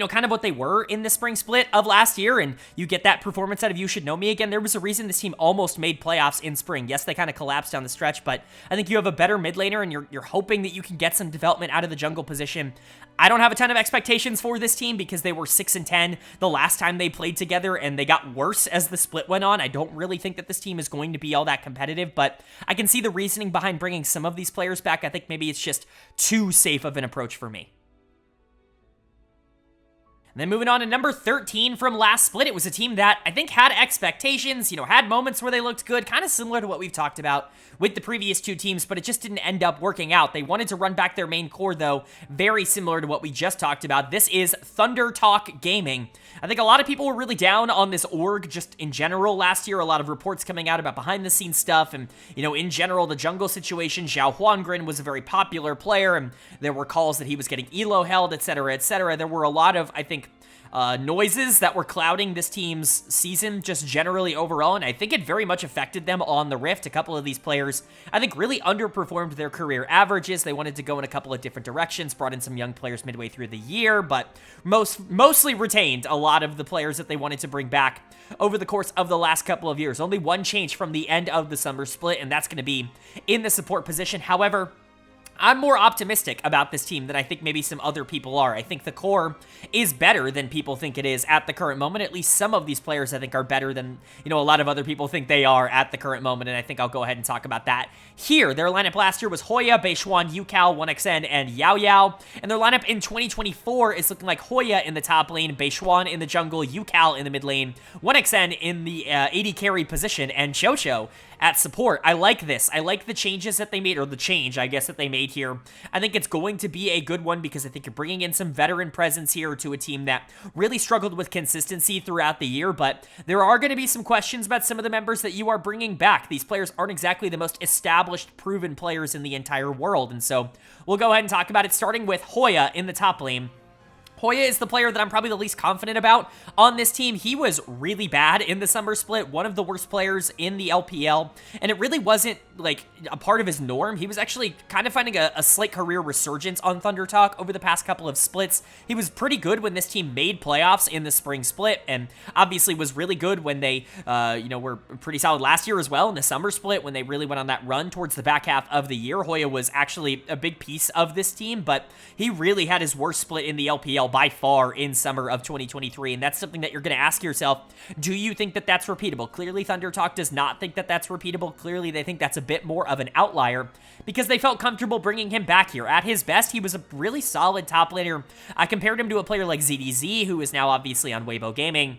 Speaker 1: kind of what they were in the spring split of last year, and you get that performance out of You Should Know Me again. There was a reason this team almost made playoffs in spring. Yes, they kind of collapsed down the stretch, but I think you have a better mid laner, and you're hoping that you can get some development out of the jungle position. I don't have a ton of expectations for this team because they were 6-10 the last time they played together, and they got worse as the split went on. I don't really think that this team is going to be all that competitive, but I can see the reasoning behind bringing some of these players back. I think maybe it's just too safe of an approach for me. And then moving on to number 13 from last split, it was a team that I think had expectations, had moments where they looked good, kind of similar to what we've talked about with the previous two teams, but it just didn't end up working out. They wanted to run back their main core, though, very similar to what we just talked about. This is ThunderTalk Gaming. I think a lot of people were really down on this org just in general last year. A lot of reports coming out about behind-the-scenes stuff, and, in general, the jungle situation. Xiao Huangren was a very popular player, and there were calls that he was getting elo held, etc., etc. There were a lot of, I think, noises that were clouding this team's season just generally overall, and I think it very much affected them on the Rift. A couple of these players, I think, really underperformed their career averages. They wanted to go in a couple of different directions, brought in some young players midway through the year, but mostly retained a lot of the players that they wanted to bring back over the course of the last couple of years. Only one change from the end of the summer split, and that's going to be in the support position. However, I'm more optimistic about this team than I think maybe some other people are. I think the core is better than people think it is at the current moment. At least some of these players I think are better than, a lot of other people think they are at the current moment, and I think I'll go ahead and talk about that here. Their lineup last year was Hoya, Beixuan, Yucal, 1xN, and Yao Yao, and their lineup in 2024 is looking like Hoya in the top lane, Beixuan in the jungle, Yucal in the mid lane, 1xN in the AD carry position, and Chocho at support. I like this. I like the changes that they made, or the change, I guess, that they made here. I think it's going to be a good one because I think you're bringing in some veteran presence here to a team that really struggled with consistency throughout the year, but there are going to be some questions about some of the members that you are bringing back. These players aren't exactly the most established, proven players in the entire world, and so we'll go ahead and talk about it, starting with Hoya in the top lane. Hoya is the player that I'm probably the least confident about on this team. He was really bad in the summer split, one of the worst players in the LPL, and it really wasn't like a part of his norm. He was actually kind of finding a slight career resurgence on ThunderTalk over the past couple of splits. He was pretty good when this team made playoffs in the spring split, and obviously was really good when they, were pretty solid last year as well in the summer split when they really went on that run towards the back half of the year. Hoya was actually a big piece of this team, but he really had his worst split in the LPL by far in summer of 2023, and that's something that you're going to ask yourself, do you think that that's repeatable? Clearly, ThunderTalk does not think that that's repeatable. Clearly, they think that's a bit more of an outlier because they felt comfortable bringing him back here. At his best, he was a really solid top laner. I compared him to a player like ZDZ, who is now obviously on Weibo Gaming.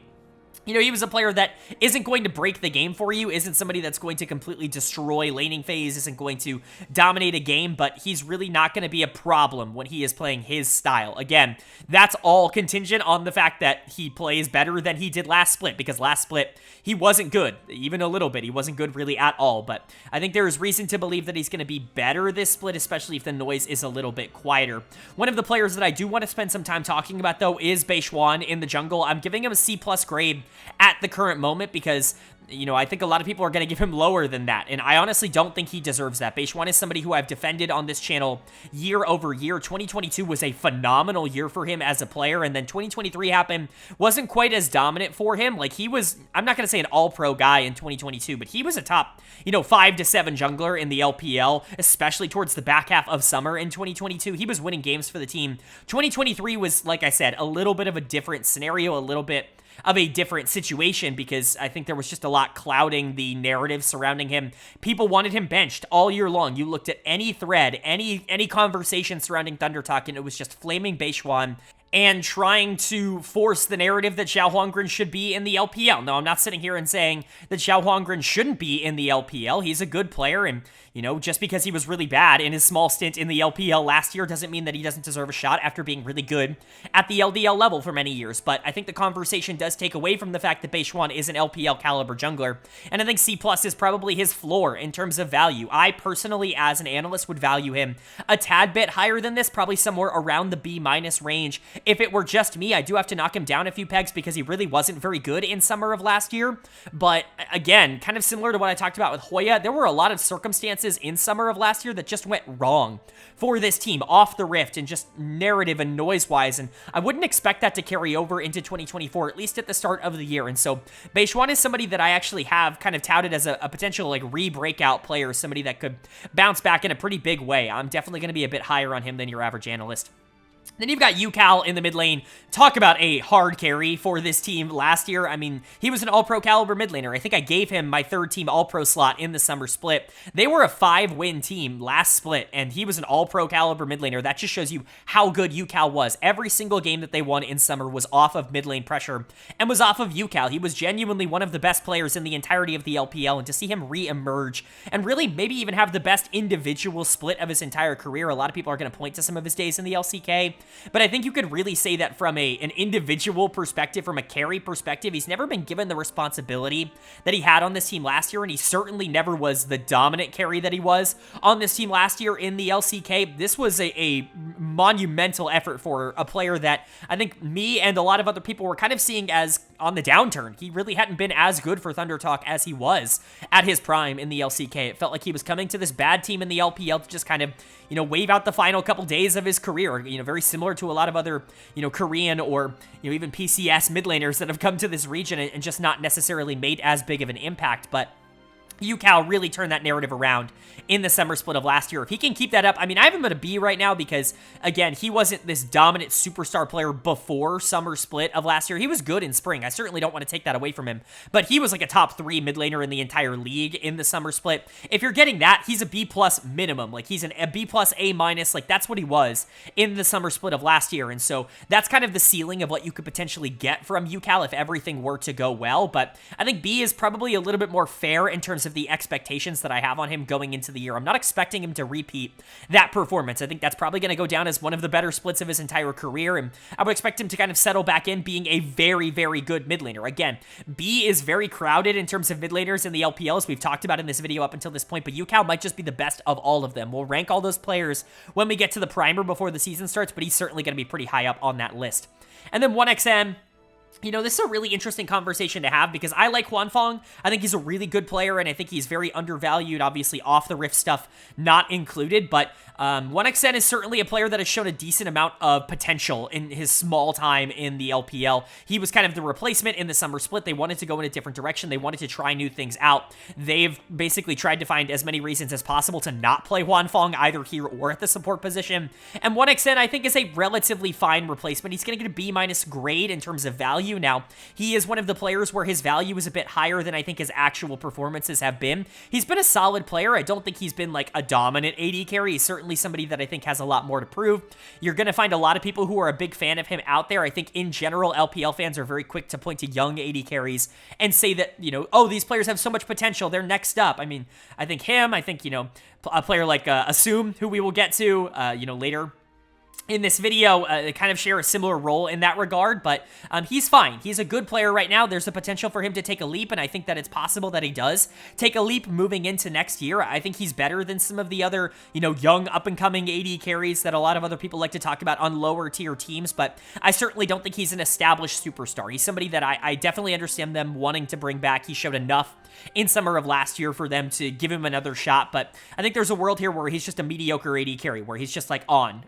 Speaker 1: He was a player that isn't going to break the game for you, isn't somebody that's going to completely destroy laning phase, isn't going to dominate a game, but he's really not going to be a problem when he is playing his style. Again, that's all contingent on the fact that he plays better than he did last split, because last split, he wasn't good, even a little bit. He wasn't good really at all, but I think there is reason to believe that he's going to be better this split, especially if the noise is a little bit quieter. One of the players that I do want to spend some time talking about, though, is Beixuan in the jungle. I'm giving him a C+ grade at the current moment because I think a lot of people are going to give him lower than that, and I honestly don't think he deserves that. Beixuan is somebody who I've defended on this channel year over year. 2022 was a phenomenal year for him as a player, and then 2023 happened, wasn't quite as dominant for him. Like, he was, I'm not going to say an all-pro guy in 2022, but he was a top, 5 to 7 jungler in the LPL, especially towards the back half of summer in 2022. He was winning games for the team. 2023 was, like I said, a little bit of a different scenario, a little bit of a different situation, because I think there was just a lot clouding the narrative surrounding him. People wanted him benched all year long. You looked at any thread, any conversation surrounding ThunderTalk, and it was just flaming Beixuan and trying to force the narrative that Xiao Huangren should be in the LPL. Now, I'm not sitting here and saying that Xiao Huangren shouldn't be in the LPL. He's a good player, and, just because he was really bad in his small stint in the LPL last year doesn't mean that he doesn't deserve a shot after being really good at the LDL level for many years. But I think the conversation does take away from the fact that Beixuan is an LPL caliber jungler, and I think C+ is probably his floor in terms of value. I personally, as an analyst, would value him a tad bit higher than this, probably somewhere around the B- range, if it were just me, I do have to knock him down a few pegs because he really wasn't very good in summer of last year. But again, kind of similar to what I talked about with Hoya, there were a lot of circumstances in summer of last year that just went wrong for this team off the rift and just narrative and noise-wise, and I wouldn't expect that to carry over into 2024, at least at the start of the year. And so Beishuan is somebody that I actually have kind of touted as a potential like re-breakout player, somebody that could bounce back in a pretty big way. I'm definitely going to be a bit higher on him than your average analyst. Then you've got UCal in the mid lane. Talk about a hard carry for this team last year. I mean, he was an all-pro caliber mid laner. I think I gave him my third team all-pro slot in the summer split. They were a 5-win team last split, and he was an all-pro caliber mid laner. That just shows you how good UCal was. Every single game that they won in summer was off of mid lane pressure and was off of UCal. He was genuinely one of the best players in the entirety of the LPL, and to see him re-emerge and really maybe even have the best individual split of his entire career, a lot of people are going to point to some of his days in the LCK. But I think you could really say that from an individual perspective, from a carry perspective, he's never been given the responsibility that he had on this team last year, and he certainly never was the dominant carry that he was on this team last year in the LCK. This was a monumental effort for a player that I think me and a lot of other people were kind of seeing as on the downturn. He really hadn't been as good for ThunderTalk as he was at his prime in the LCK. It felt like he was coming to this bad team in the LPL to just kind of, wave out the final couple days of his career, very similar to a lot of other, Korean or, even PCS mid laners that have come to this region and just not necessarily made as big of an impact. But UCal really turned that narrative around in the summer split of last year. If he can keep that up, I mean, I have him at a B right now because, again, he wasn't this dominant superstar player before summer split of last year. He was good in spring. I certainly don't want to take that away from him, but he was like a top 3 mid laner in the entire league in the summer split. If you're getting that, he's a B plus minimum. Like, he's a B plus A minus. Like, that's what he was in the summer split of last year. And so that's kind of the ceiling of what you could potentially get from UCal if everything were to go well. But I think B is probably a little bit more fair in terms of the expectations that I have on him going into the year. I'm not expecting him to repeat that performance. I think that's probably going to go down as one of the better splits of his entire career, and I would expect him to kind of settle back in being a very, very good mid laner. Again, B is very crowded in terms of mid laners in the LPL, as we've talked about in this video up until this point, but UCal might just be the best of all of them. We'll rank all those players when we get to the primer before the season starts, but he's certainly going to be pretty high up on that list. And then 1XM, this is a really interesting conversation to have because I like Huanfeng. I think he's a really good player, and I think he's very undervalued, obviously off the Rift stuff not included, but 1XN is certainly a player that has shown a decent amount of potential in his small time in the LPL. He was kind of the replacement in the summer split. They wanted to go in a different direction. They wanted to try new things out. They've basically tried to find as many reasons as possible to not play Huanfeng either here or at the support position, and 1XN I think is a relatively fine replacement. He's going to get a B- grade in terms of value. Now, he is one of the players where his value is a bit higher than I think his actual performances have been. He's been a solid player. I don't think he's been like a dominant AD carry. He's certainly somebody that I think has a lot more to prove. You're going to find a lot of people who are a big fan of him out there. I think in general, LPL fans are very quick to point to young AD carries and say that, oh, these players have so much potential. They're next up. I mean, I think a player like Assume, who we will get to, later in this video, kind of share a similar role in that regard, but he's fine. He's a good player right now. There's a potential for him to take a leap, and I think that it's possible that he does take a leap moving into next year. I think he's better than some of the other, young up-and-coming AD carries that a lot of other people like to talk about on lower-tier teams, but I certainly don't think he's an established superstar. He's somebody that I definitely understand them wanting to bring back. He showed enough in summer of last year for them to give him another shot, but I think there's a world here where he's just a mediocre AD carry, where he's just like on,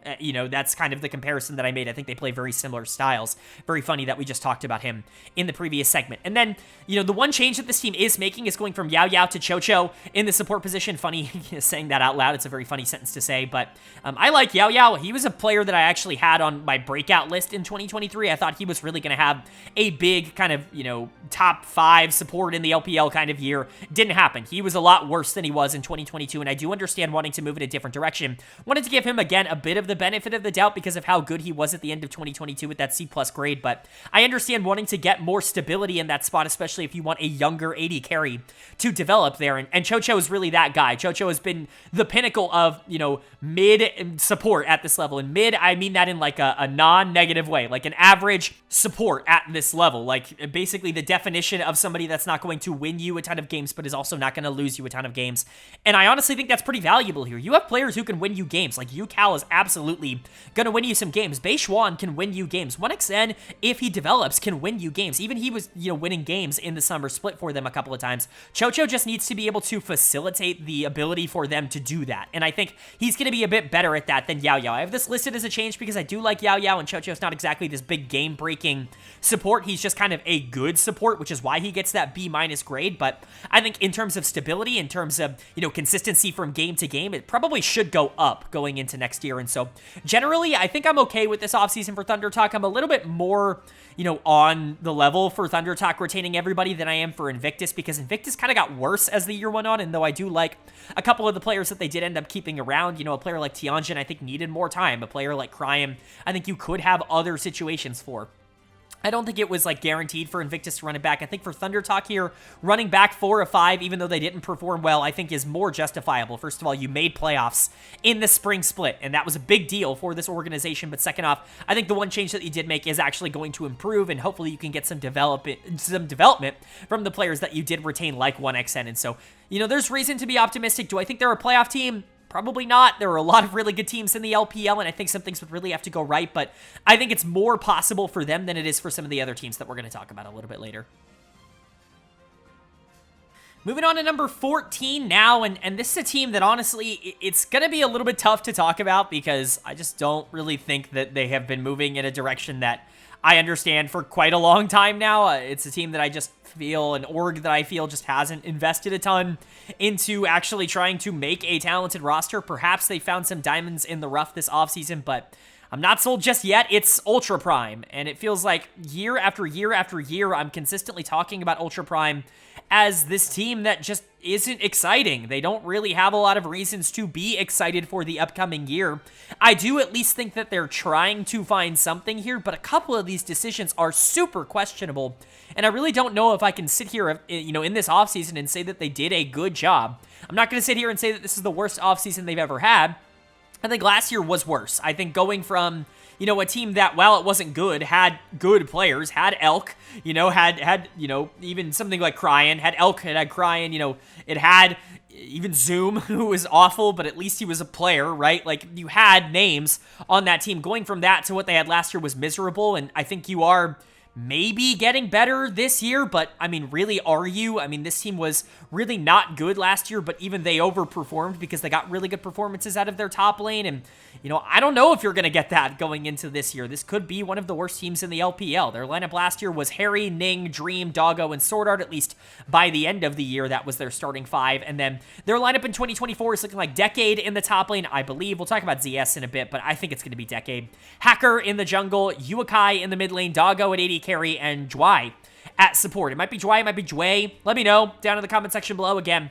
Speaker 1: that's kind of the comparison that I made. I think they play very similar styles. Very funny that we just talked about him in the previous segment. And then, the one change that this team is making is going from Yao Yao to Chocho in the support position. Funny saying that out loud. It's a very funny sentence to say, but I like Yao Yao. He was a player that I actually had on my breakout list in 2023. I thought he was really going to have a big kind of, top 5 support in the LPL kind of year. Didn't happen. He was a lot worse than he was in 2022, and I do understand wanting to move in a different direction. Wanted to give him, again, a bit of the benefit of the doubt because of how good he was at the end of 2022 with that C+ grade, but I understand wanting to get more stability in that spot, especially if you want a younger AD carry to develop there, and Chocho is really that guy. Chocho has been the pinnacle of, mid support at this level, and mid, I mean that in like a non-negative way, like an average support at this level, like basically the definition of somebody that's not going to win you a ton of games, but is also not going to lose you a ton of games, and I honestly think that's pretty valuable here. You have players who can win you games, like UCal is absolutely going to win you some games. Beishuan can win you games. 1xN, if he develops, can win you games. Even he was, winning games in the summer split for them a couple of times. Chocho just needs to be able to facilitate the ability for them to do that. And I think he's going to be a bit better at that than Yao Yao. I have this listed as a change because I do like Yao Yao, and Chocho's not exactly this big game-breaking support. He's just kind of a good support, which is why he gets that B- grade. But I think in terms of stability, in terms of, consistency from game to game, it probably should go up going into next year. And so generally, I think I'm okay with this offseason for ThunderTalk. I'm a little bit more, on the level for ThunderTalk retaining everybody than I am for Inivctus, because Inivctus kind of got worse as the year went on. And though I do like a couple of the players that they did end up keeping around, a player like Tianjin, I think needed more time. A player like Cryan, I think you could have other situations for. I don't think it was, guaranteed for Inivctus to run it back. I think for ThunderTalk here, running back 4 of 5, even though they didn't perform well, I think is more justifiable. First of all, you made playoffs in the spring split, and that was a big deal for this organization. But second off, I think the one change that you did make is actually going to improve, and hopefully you can get some development from the players that you did retain, like 1xN. And so, there's reason to be optimistic. Do I think they're a playoff team? Probably not. There are a lot of really good teams in the LPL, and I think some things would really have to go right, but I think it's more possible for them than it is for some of the other teams that we're going to talk about a little bit later. Moving on to number 14 now, and this is a team that honestly, it's going to be a little bit tough to talk about because I just don't really think that they have been moving in a direction that I understand for quite a long time now. It's a team that I just feel, an org that I feel just hasn't invested a ton into actually trying to make a talented roster. Perhaps they found some diamonds in the rough this offseason, but I'm not sold just yet. It's Ultra Prime, and it feels like year after year after year, I'm consistently talking about Ultra Prime as this team that just isn't exciting. They don't really have a lot of reasons to be excited for the upcoming year. I do at least think that they're trying to find something here, but a couple of these decisions are super questionable, and I really don't know if I can sit here, in this offseason and say that they did a good job. I'm not going to sit here and say that this is the worst offseason they've ever had. I think last year was worse. I think going from, a team that, while it wasn't good, had good players, had Elk, had even something like Cryan, had Elk, it had Cryan, it had even Zoom, who was awful, but at least he was a player, right? Like, you had names on that team. Going from that to what they had last year was miserable, and I think you are maybe getting better this year, but, really, are you? This team was really not good last year, but even they overperformed because they got really good performances out of their top lane, and, I don't know if you're going to get that going into this year. This could be one of the worst teams in the LPL. Their lineup last year was Harry, Ning, Dream, Doggo, and Sword, at least by the end of the year. That was their starting 5, and then their lineup in 2024 is looking like Decade in the top lane, I believe. We'll talk about ZS in a bit, but I think it's going to be Decade. Hacker in the jungle, Yuakai in the mid lane, Doggo at AD carry, and Jwai at support. It might be Jwai, it might be Jway. Let me know down in the comment section below. Again,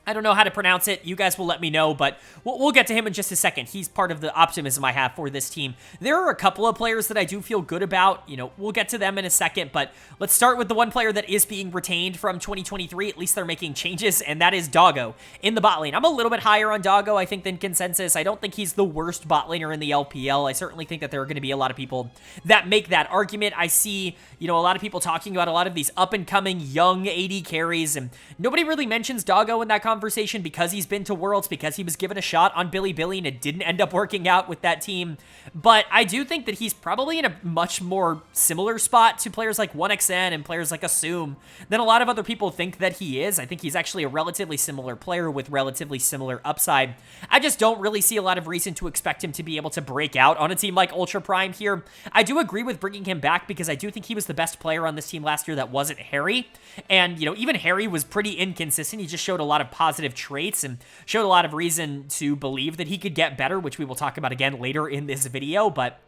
Speaker 1: I don't know how to pronounce it. You guys will let me know, but we'll get to him in just a second. He's part of the optimism I have for this team. There are a couple of players that I do feel good about. We'll get to them in a second, but let's start with the one player that is being retained from 2023. At least they're making changes, and that is Doggo in the bot lane. I'm a little bit higher on Doggo, I think, than consensus. I don't think he's the worst bot laner in the LPL. I certainly think that there are going to be a lot of people that make that argument. I see, a lot of people talking about a lot of these up-and-coming young AD carries, and nobody really mentions Doggo in that conversation because he's been to Worlds, because he was given a shot on Bilibili and it didn't end up working out with that team. But I do think that he's probably in a much more similar spot to players like 1xN and players like Assume than a lot of other people think that he is. I think he's actually a relatively similar player with relatively similar upside. I just don't really see a lot of reason to expect him to be able to break out on a team like Ultra Prime here. I do agree with bringing him back because I do think he was the best player on this team last year that wasn't Harry. And, even Harry was pretty inconsistent. He just showed a lot of positive traits and showed a lot of reason to believe that he could get better, which we will talk about again later in this video, but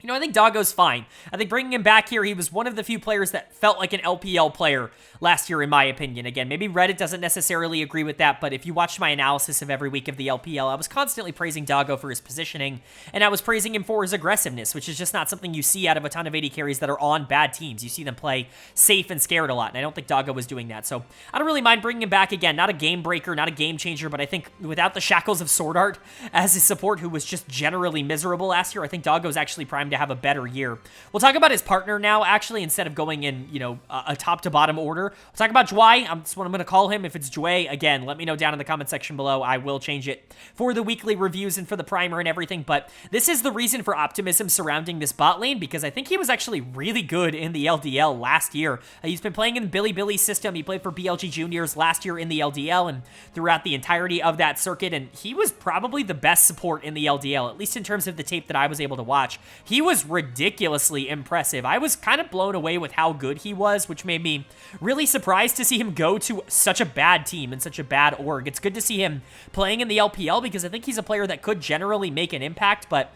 Speaker 1: I think Doggo's fine. I think bringing him back here, he was one of the few players that felt like an LPL player last year, in my opinion. Again, maybe Reddit doesn't necessarily agree with that, but if you watched my analysis of every week of the LPL, I was constantly praising Doggo for his positioning, and I was praising him for his aggressiveness, which is just not something you see out of a ton of AD carries that are on bad teams. You see them play safe and scared a lot, and I don't think Doggo was doing that. So I don't really mind bringing him back again. Not a game breaker, not a game changer, but I think without the shackles of Sword Art as his support, who was just generally miserable last year, I think Doggo's actually primed to have a better year. We'll talk about his partner now, actually, instead of going in, you know, a top to bottom order. We'll talk about Jwai. That's what I'm going to call him. If it's Jwai, again, let me know down in the comment section below. I will change it for the weekly reviews and for the primer and everything, but this is the reason for optimism surrounding this bot lane, because I think he was actually really good in the LDL last year. He's been playing in the Bilibili system. He played for BLG Juniors last year in the LDL and throughout the entirety of that circuit, and he was probably the best support in the LDL, at least in terms of the tape that I was able to watch. He was ridiculously impressive. I was kind of blown away with how good he was, which made me really surprised to see him go to such a bad team and such a bad org. It's good to see him playing in the LPL because I think he's a player that could generally make an impact, but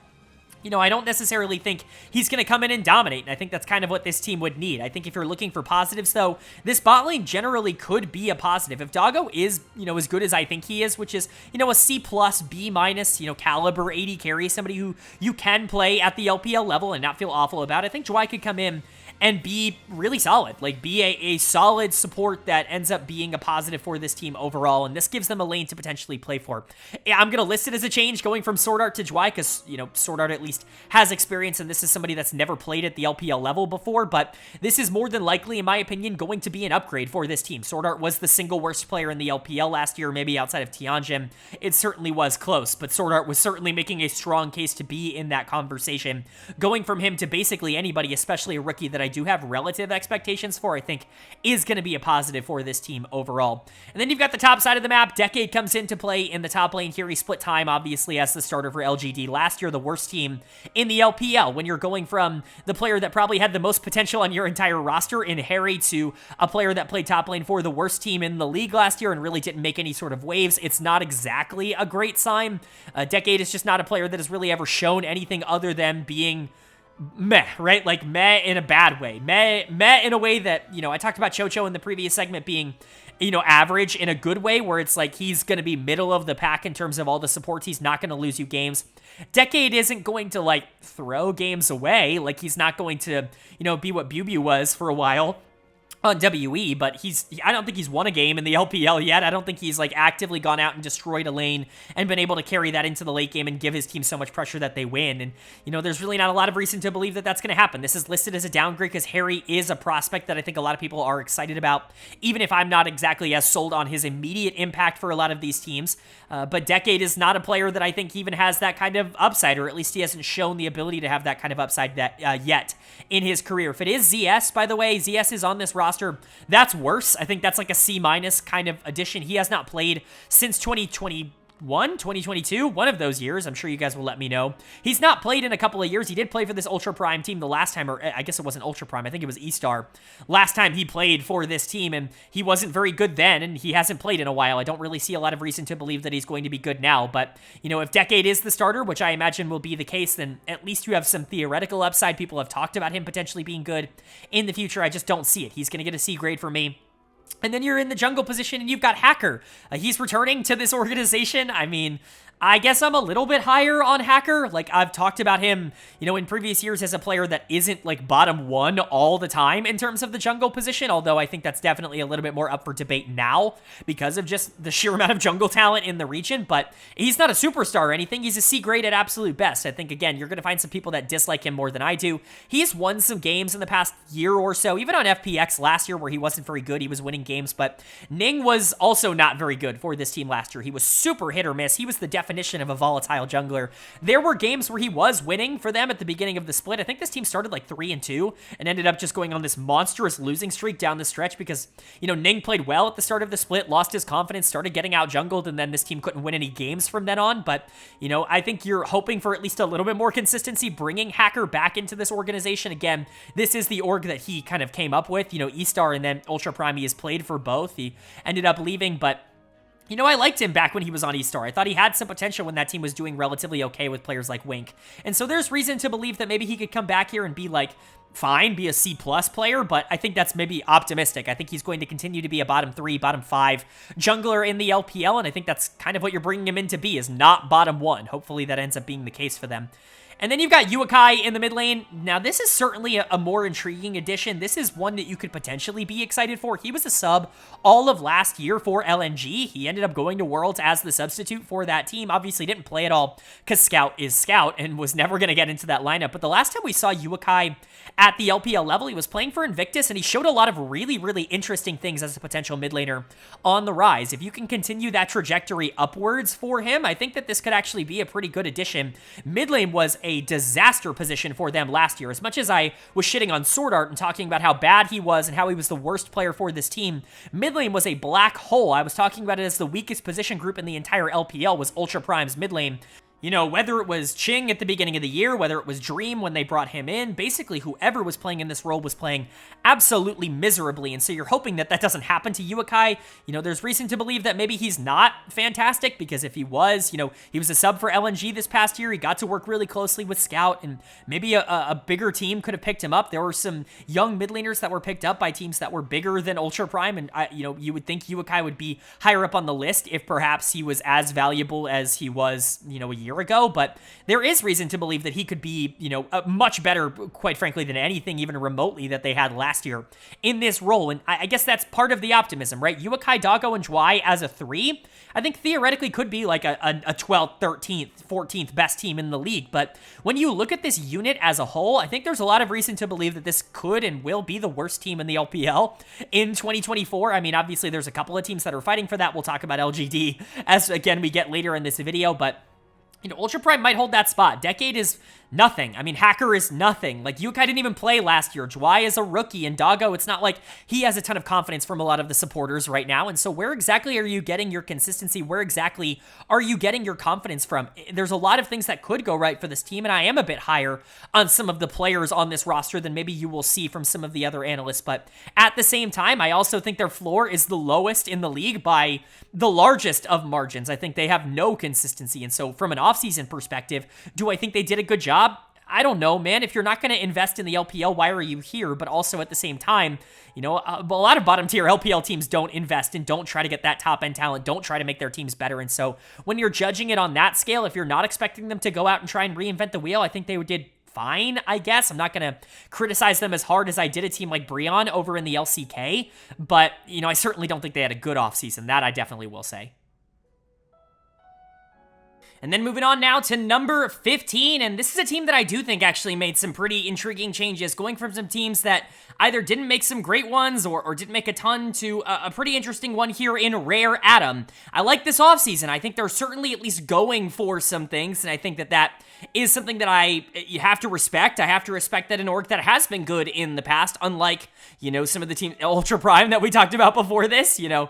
Speaker 1: you know, I don't necessarily think he's going to come in and dominate, and I think that's kind of what this team would need. I think if you're looking for positives, though, this bot lane generally could be a positive. If Doggo is, you know, as good as I think he is, which is, you know, a C+, B-, you know, caliber 80 carry, somebody who you can play at the LPL level and not feel awful about, I think Jwai could come in and be really solid, like be a solid support that ends up being a positive for this team overall, and this gives them a lane to potentially play for. I'm going to list it as a change going from Sword Art to Jwai because, you know, Sword Art at least has experience, and this is somebody that's never played at the LPL level before, but this is more than likely, in my opinion, going to be an upgrade for this team. Sword Art was the single worst player in the LPL last year, maybe outside of Tianjin. It certainly was close, but Sword Art was certainly making a strong case to be in that conversation. Going from him to basically anybody, especially a rookie that I do have relative expectations for, I think is going to be a positive for this team overall. And then you've got the top side of the map. Decade comes into play in the top lane here. He split time, obviously, as the starter for LGD. Last year, the worst team in the LPL. When you're going from the player that probably had the most potential on your entire roster in Harry to a player that played top lane for the worst team in the league last year and really didn't make any sort of waves, it's not exactly a great sign. Decade is just not a player that has really ever shown anything other than being meh, right? Like meh in a bad way. Meh in a way that, you know, I talked about Chocho in the previous segment being, you know, average in a good way, where it's like he's going to be middle of the pack in terms of all the supports. He's not going to lose you games. Decade isn't going to, like, throw games away. Like, he's not going to, you know, be what Bubu was for a while on WE, but I don't think he's won a game in the LPL yet. I don't think he's like actively gone out and destroyed a lane and been able to carry that into the late game and give his team so much pressure that they win. And, you know, there's really not a lot of reason to believe that that's going to happen. This is listed as a downgrade because Harry is a prospect that I think a lot of people are excited about, even if I'm not exactly as sold on his immediate impact for a lot of these teams. But Decade is not a player that I think even has that kind of upside, or at least he hasn't shown the ability to have that kind of upside yet in his career. If it is ZS, by the way, ZS is on this roster. That's worse. I think that's like a C- kind of addition. He has not played since 2022, one of those years. I'm sure you guys will let me know. He's not played in a couple of years. He did play for this Ultra Prime team the last time, or I guess it wasn't Ultra Prime. I think it was E-Star. Last time he played for this team, and he wasn't very good then, and he hasn't played in a while. I don't really see a lot of reason to believe that he's going to be good now, but, you know, if Decade is the starter, which I imagine will be the case, then at least you have some theoretical upside. People have talked about him potentially being good in the future. I just don't see it. He's going to get a C grade for me. And then you're in the jungle position and you've got Hacker. He's returning to this organization. I mean, I guess I'm a little bit higher on Hacker. Like, I've talked about him, you know, in previous years as a player that isn't, like, bottom one all the time in terms of the jungle position, although I think that's definitely a little bit more up for debate now because of just the sheer amount of jungle talent in the region, but he's not a superstar or anything. He's a C grade at absolute best. I think, again, you're going to find some people that dislike him more than I do. He's won some games in the past year or so, even on FPX last year where he wasn't very good. He was winning games, but Ning was also not very good for this team last year. He was super hit or miss. He was the definition of a volatile jungler. There were games where he was winning for them at the beginning of the split. I think this team started like 3-2 and ended up just going on this monstrous losing streak down the stretch because, you know, Ning played well at the start of the split, lost his confidence, started getting out jungled, and then this team couldn't win any games from then on. But, you know, I think you're hoping for at least a little bit more consistency, bringing Hacker back into this organization. Again, this is the org that he kind of came up with, you know, E-Star and then Ultra Prime. He has played for both. He ended up leaving, but you know, I liked him back when he was on E-Star. I thought he had some potential when that team was doing relatively okay with players like Wink. And so there's reason to believe that maybe he could come back here and be like, fine, be a C+ player, but I think that's maybe optimistic. I think he's going to continue to be a bottom 3, bottom 5 jungler in the LPL, and I think that's kind of what you're bringing him in to be, is not bottom 1. Hopefully that ends up being the case for them. And then you've got Uakai in the mid lane. Now, this is certainly a more intriguing addition. This is one that you could potentially be excited for. He was a sub all of last year for LNG. He ended up going to Worlds as the substitute for that team. Obviously, didn't play at all because Scout is Scout and was never going to get into that lineup. But the last time we saw Uakai at the LPL level, he was playing for Inivctus, and he showed a lot of really, really interesting things as a potential mid laner on the rise. If you can continue that trajectory upwards for him, I think that this could actually be a pretty good addition. Mid lane was a disaster position for them last year. As much as I was shitting on Sword Art and talking about how bad he was and how he was the worst player for this team, mid lane was a black hole. I was talking about it as the weakest position group in the entire LPL was Ultra Prime's mid lane. You know, whether it was Ching at the beginning of the year, whether it was Dream when they brought him in, basically whoever was playing in this role was playing absolutely miserably, and so you're hoping that that doesn't happen to Uakai. You know, there's reason to believe that maybe he's not fantastic, because if he was, you know, he was a sub for LNG this past year, he got to work really closely with Scout, and maybe a bigger team could have picked him up. There were some young mid laners that were picked up by teams that were bigger than Ultra Prime, and you know, you would think Uakai would be higher up on the list if perhaps he was as valuable as he was, you know, a year ago, but there is reason to believe that he could be, you know, much better, quite frankly, than anything even remotely that they had last year in this role, and I guess that's part of the optimism, right? Uakai, Doggo, and Jwai as a 3, I think theoretically could be like a 12th, 13th, 14th best team in the league, but when you look at this unit as a whole, I think there's a lot of reason to believe that this could and will be the worst team in the LPL in 2024. I mean, obviously, there's a couple of teams that are fighting for that. We'll talk about LGD as, again, we get later in this video, but you know, Ultra Prime might hold that spot. Decade is nothing. I mean, Hacker is nothing. Like, Uakai didn't even play last year. Jwai is a rookie, and Doggo, it's not like he has a ton of confidence from a lot of the supporters right now, and so where exactly are you getting your consistency? Where exactly are you getting your confidence from? There's a lot of things that could go right for this team, and I am a bit higher on some of the players on this roster than maybe you will see from some of the other analysts, but at the same time, I also think their floor is the lowest in the league by the largest of margins. I think they have no consistency, and so from an offseason perspective, do I think they did a good job? I don't know, man. If you're not going to invest in the LPL, why are you here? But also at the same time, you know, a lot of bottom tier LPL teams don't invest and don't try to get that top end talent, don't try to make their teams better. And so when you're judging it on that scale, if you're not expecting them to go out and try and reinvent the wheel, I think they did fine, I guess. I'm not going to criticize them as hard as I did a team like Breon over in the LCK, but, you know, I certainly don't think they had a good offseason. That I definitely will say. And then moving on now to number 15, and this is a team that I do think actually made some pretty intriguing changes, going from some teams that either didn't make some great ones or didn't make a ton to a pretty interesting one here in Rare Atom. I like this offseason. I think they're certainly at least going for some things, and I think that that is something that you have to respect. I have to respect that an org that has been good in the past, unlike, you know, some of the team Ultra Prime that we talked about before this. You know,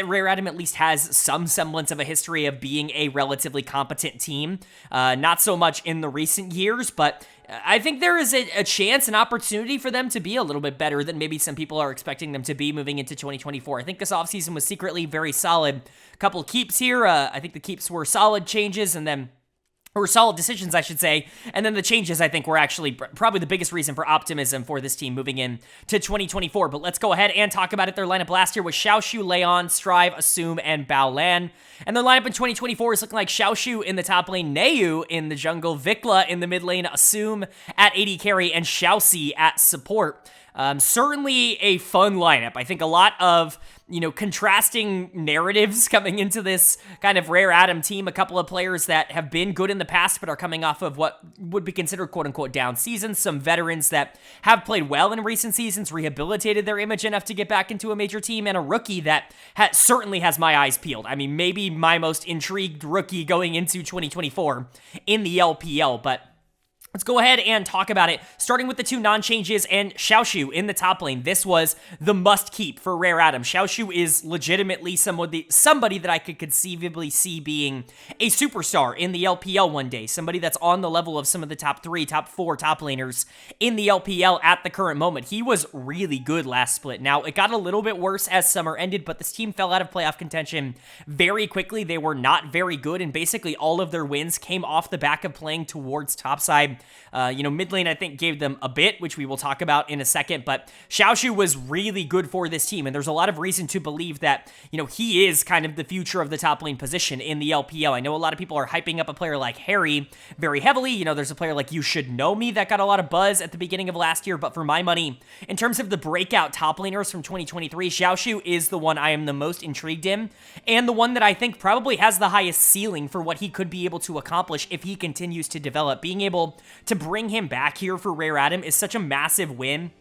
Speaker 1: Rare Atom at least has some semblance of a history of being a relatively competent team. Not so much in the recent years, but I think there is a chance, an opportunity for them to be a little bit better than maybe some people are expecting them to be moving into 2024. I think this offseason was secretly very solid. A couple keeps here. I think the keeps were solid changes, and then or solid decisions, I should say, and then the changes, I think, were actually probably the biggest reason for optimism for this team moving in to 2024. But let's go ahead and talk about it. Their lineup last year was Xiaoshu, Leon, Strive, Assume, and Baolan. And their lineup in 2024 is looking like Xiaoshu in the top lane, Neu in the jungle, Vikla in the mid lane, Assume at AD carry, and Xiaoxi at support. Certainly a fun lineup. I think a lot of, you know, contrasting narratives coming into this kind of Rare Atom team. A couple of players that have been good in the past but are coming off of what would be considered quote-unquote down seasons. Some veterans that have played well in recent seasons, rehabilitated their image enough to get back into a major team, and a rookie that certainly has my eyes peeled. I mean, maybe my most intrigued rookie going into 2024 in the LPL, but let's go ahead and talk about it, starting with the two non-changes and Xiaoshu in the top lane. This was the must-keep for Rare Atom. Xiaoshu is legitimately somebody that I could conceivably see being a superstar in the LPL one day, somebody that's on the level of some of the top 3, top 4 top laners in the LPL at the current moment. He was really good last split. Now, it got a little bit worse as summer ended, but this team fell out of playoff contention very quickly. They were not very good, and basically all of their wins came off the back of playing towards topside Mid lane, I think, gave them a bit, which we will talk about in a second, but Xiaoshu was really good for this team, and there's a lot of reason to believe that, he is kind of the future of the top lane position in the LPL. I know a lot of people are hyping up a player like Harry very heavily. There's a player like You Should Know Me that got a lot of buzz at the beginning of last year, but for my money, in terms of the breakout top laners from 2023, Xiaoshu is the one I am the most intrigued in, and the one that I think probably has the highest ceiling for what he could be able to accomplish if he continues to develop. Being able to bring him back here for Rare Adam is such a massive win.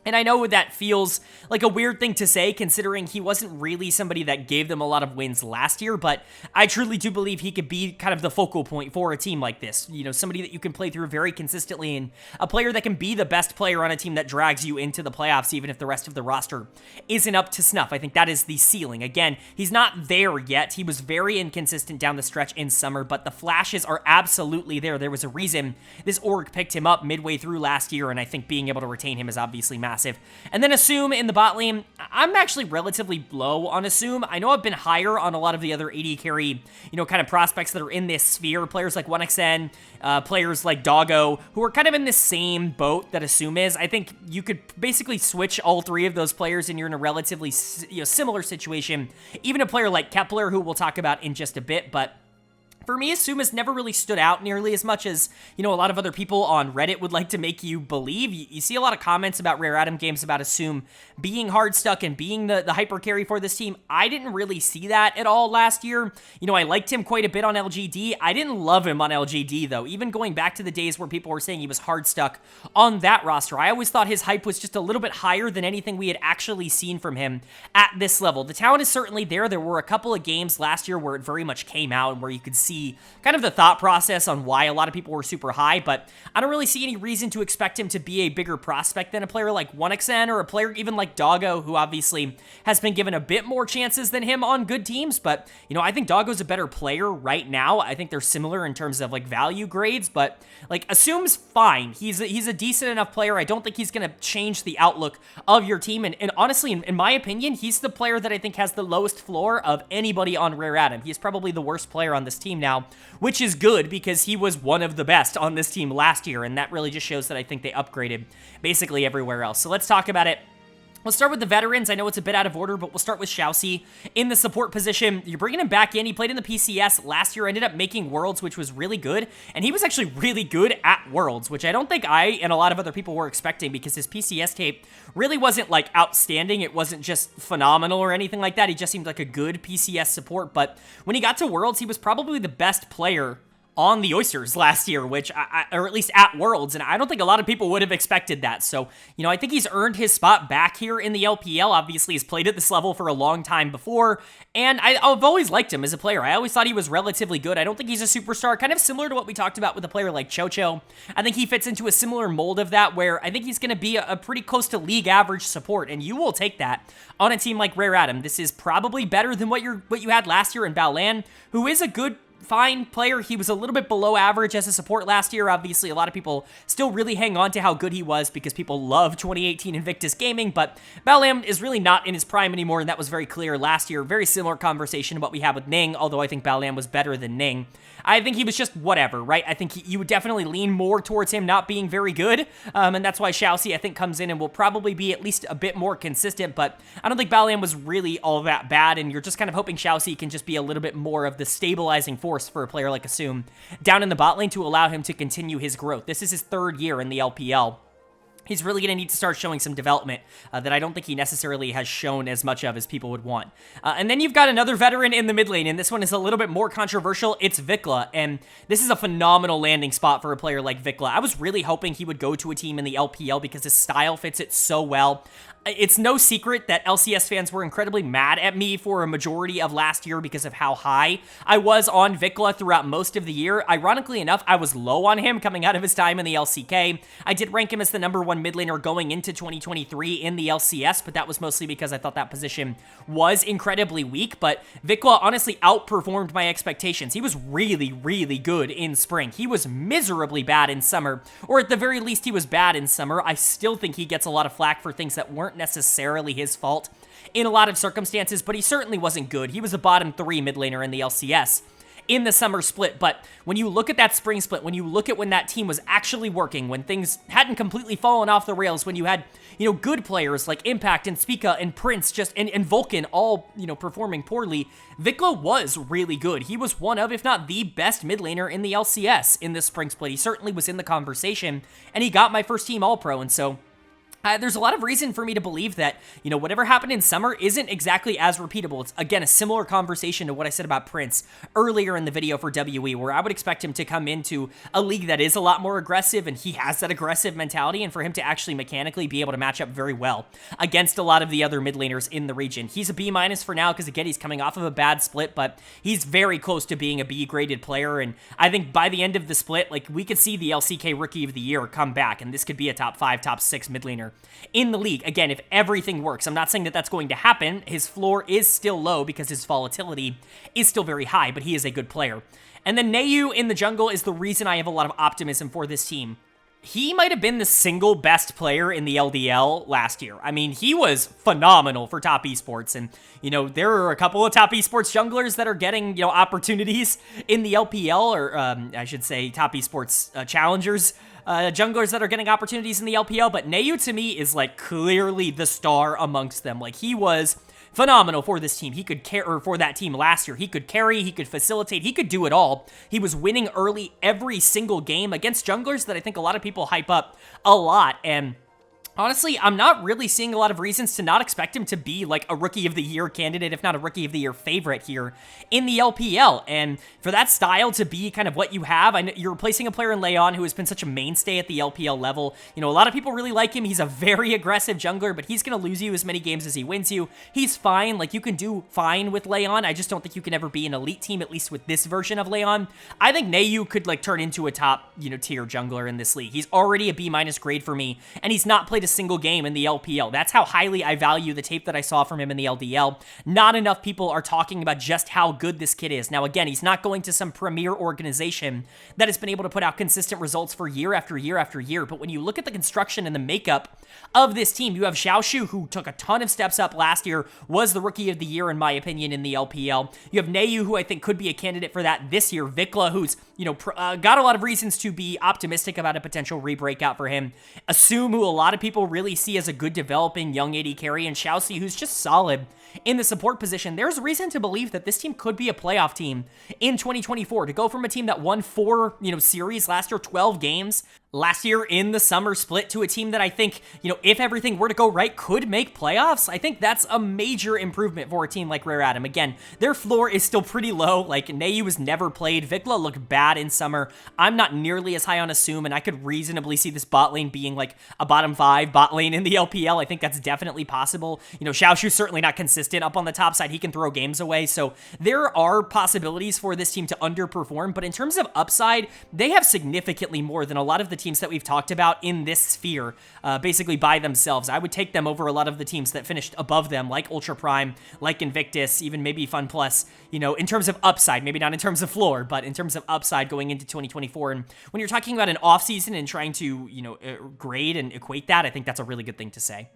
Speaker 1: And I know that feels like a weird thing to say, considering he wasn't really somebody that gave them a lot of wins last year, but I truly do believe he could be kind of the focal point for a team like this. Somebody that you can play through very consistently, and a player that can be the best player on a team that drags you into the playoffs, even if the rest of the roster isn't up to snuff. I think that is the ceiling. Again, he's not there yet. He was very inconsistent down the stretch in summer, but the flashes are absolutely there. There was a reason this org picked him up midway through last year, and I think being able to retain him is obviously massive. And then Assume in the bot lane, I'm actually relatively low on Assume. I know I've been higher on a lot of the other AD carry, kind of prospects that are in this sphere. Players like 1xN, players like Doggo, who are kind of in the same boat that Assume is. I think you could basically switch all three of those players and you're in a relatively similar situation. Even a player like Kepler, who we'll talk about in just a bit, but for me, Assume has never really stood out nearly as much as, a lot of other people on Reddit would like to make you believe. You see a lot of comments about Rare Adam games about Assume being hard stuck and being the hyper carry for this team. I didn't really see that at all last year. I liked him quite a bit on LGD. I didn't love him on LGD, though. Even going back to the days where people were saying he was hard stuck on that roster, I always thought his hype was just a little bit higher than anything we had actually seen from him at this level. The talent is certainly there. There were a couple of games last year where it very much came out and where you could see kind of the thought process on why a lot of people were super high, but I don't really see any reason to expect him to be a bigger prospect than a player like 1xN or a player even like Doggo, who obviously has been given a bit more chances than him on good teams, but, I think Doggo's a better player right now. I think they're similar in terms of, value grades, but, Assume's fine. He's a decent enough player. I don't think he's going to change the outlook of your team, and honestly, in my opinion, he's the player that I think has the lowest floor of anybody on Rare Adam. He's probably the worst player on this team now, which is good because he was one of the best on this team last year, and that really just shows that I think they upgraded basically everywhere else. So let's talk about it. We'll start with the veterans. I know it's a bit out of order, but we'll start with Xiaoxi in the support position. You're bringing him back in. He played in the PCS last year, ended up making Worlds, which was really good, and he was actually really good at Worlds, which I don't think I and a lot of other people were expecting because his PCS tape really wasn't, outstanding. It wasn't just phenomenal or anything like that. He just seemed like a good PCS support, but when he got to Worlds, he was probably the best player on the Oysters last year, which, or at least at Worlds, and I don't think a lot of people would have expected that. So, I think he's earned his spot back here in the LPL. Obviously, he's played at this level for a long time before, and I've always liked him as a player. I always thought he was relatively good. I don't think he's a superstar, kind of similar to what we talked about with a player like Chocho. I think he fits into a similar mold of that, where I think he's going to be a pretty close to league average support, and you will take that on a team like Rare Adam. This is probably better than what you had last year in Baolan, who is a good fine player. He was a little bit below average as a support last year. Obviously, a lot of people still really hang on to how good he was because people love 2018 Inivctus Gaming, but Baolan is really not in his prime anymore, and that was very clear last year. Very similar conversation to what we had with Ning, although I think Baolan was better than Ning. I think he was just whatever, right? I think you would definitely lean more towards him not being very good, and that's why Xiaoxi, I think, comes in and will probably be at least a bit more consistent, but I don't think Baolan was really all that bad, and you're just kind of hoping Xiaoxi can just be a little bit more of the stabilizing force for a player like Assume down in the bot lane to allow him to continue his growth. This is his third year in the LPL. He's really going to need to start showing some development that I don't think he necessarily has shown as much of as people would want. And then you've got another veteran in the mid lane, and this one is a little bit more controversial. It's Vikla, and this is a phenomenal landing spot for a player like Vikla. I was really hoping he would go to a team in the LPL because his style fits it so well. It's no secret that LCS fans were incredibly mad at me for a majority of last year because of how high I was on Vikla throughout most of the year. Ironically enough, I was low on him coming out of his time in the LCK. I did rank him as the #1 mid laner going into 2023 in the LCS, but that was mostly because I thought that position was incredibly weak. But Vikla honestly outperformed my expectations. He was really, really good in spring. He was miserably bad in summer, or at the very least, he was bad in summer. I still think he gets a lot of flack for things that weren't necessarily his fault in a lot of circumstances, but he certainly wasn't good. He was a bottom 3 mid laner in the LCS in the summer split. But when you look at that spring split, when you look at when that team was actually working, when things hadn't completely fallen off the rails, when you had, good players like Impact and Spica and Prince and Vulcan all, performing poorly, Vikla was really good. He was one of, if not the best mid laner in the LCS in this spring split. He certainly was in the conversation, and he got my first team All-Pro, and so there's a lot of reason for me to believe that, whatever happened in summer isn't exactly as repeatable. It's, again, a similar conversation to what I said about Prince earlier in the video for WE, where I would expect him to come into a league that is a lot more aggressive, and he has that aggressive mentality, and for him to actually mechanically be able to match up very well against a lot of the other mid laners in the region. He's a B- for now, because, again, he's coming off of a bad split, but he's very close to being a B-graded player, and I think by the end of the split, we could see the LCK Rookie of the Year come back, and this could be a top 5, top 6 mid laner in the league. Again, if everything works, I'm not saying that that's going to happen. His floor is still low because his volatility is still very high, but he is a good player. And then Nayu in the jungle is the reason I have a lot of optimism for this team. He might have been the single best player in the LDL last year. I mean, he was phenomenal for top esports, and, there are a couple of top esports junglers that are getting, opportunities in the LPL, or I should say top esports challengers, junglers that are getting opportunities in the LPL, but Nayu to me is clearly the star amongst them. He was phenomenal for this team. He could for that team last year. He could carry, he could facilitate, he could do it all. He was winning early every single game against junglers that I think a lot of people hype up a lot, and honestly, I'm not really seeing a lot of reasons to not expect him to be a Rookie of the Year candidate, if not a Rookie of the Year favorite here in the LPL. And for that style to be kind of what you have, I know you're replacing a player in Leon who has been such a mainstay at the LPL level. A lot of people really like him. He's a very aggressive jungler, but he's going to lose you as many games as he wins you. He's fine. You can do fine with Leon. I just don't think you can ever be an elite team, at least with this version of Leon. I think Nayu could turn into a top, tier jungler in this league. He's already a B- grade for me, and he's not played a single game in the LPL. That's how highly I value the tape that I saw from him in the LDL. Not enough people are talking about just how good this kid is. Now, again, he's not going to some premier organization that has been able to put out consistent results for year after year after year, but when you look at the construction and the makeup of this team, you have Xiaoshu, who took a ton of steps up last year, was the Rookie of the Year, in my opinion, in the LPL. You have Nayu, who I think could be a candidate for that this year. Vikla, who's, got a lot of reasons to be optimistic about a potential re-breakout for him. Assume, who a lot of people really see as a good developing young AD carry, and Xiaoxi, who's just solid in the support position. There's reason to believe that this team could be a playoff team in 2024. To go from a team that won 4, series last year, 12 games last year in the summer split, to a team that I think, if everything were to go right, could make playoffs. I think that's a major improvement for a team like Rare Atom. Again, their floor is still pretty low. Nayu was never played. Vikla looked bad in summer. I'm not nearly as high on Assume, and I could reasonably see this bot lane being a bottom 5 bot lane in the LPL. I think that's definitely possible. Xiaoshu's certainly not consistent up on the top side. He can throw games away, so there are possibilities for this team to underperform, but in terms of upside, they have significantly more than a lot of the teams that we've talked about in this sphere, basically by themselves. I would take them over a lot of the teams that finished above them, like Ultra Prime, like Invictus, even maybe FunPlus, in terms of upside, maybe not in terms of floor, but in terms of upside going into 2024. And when you're talking about an offseason and trying to, grade and equate that, I think that's a really good thing to say.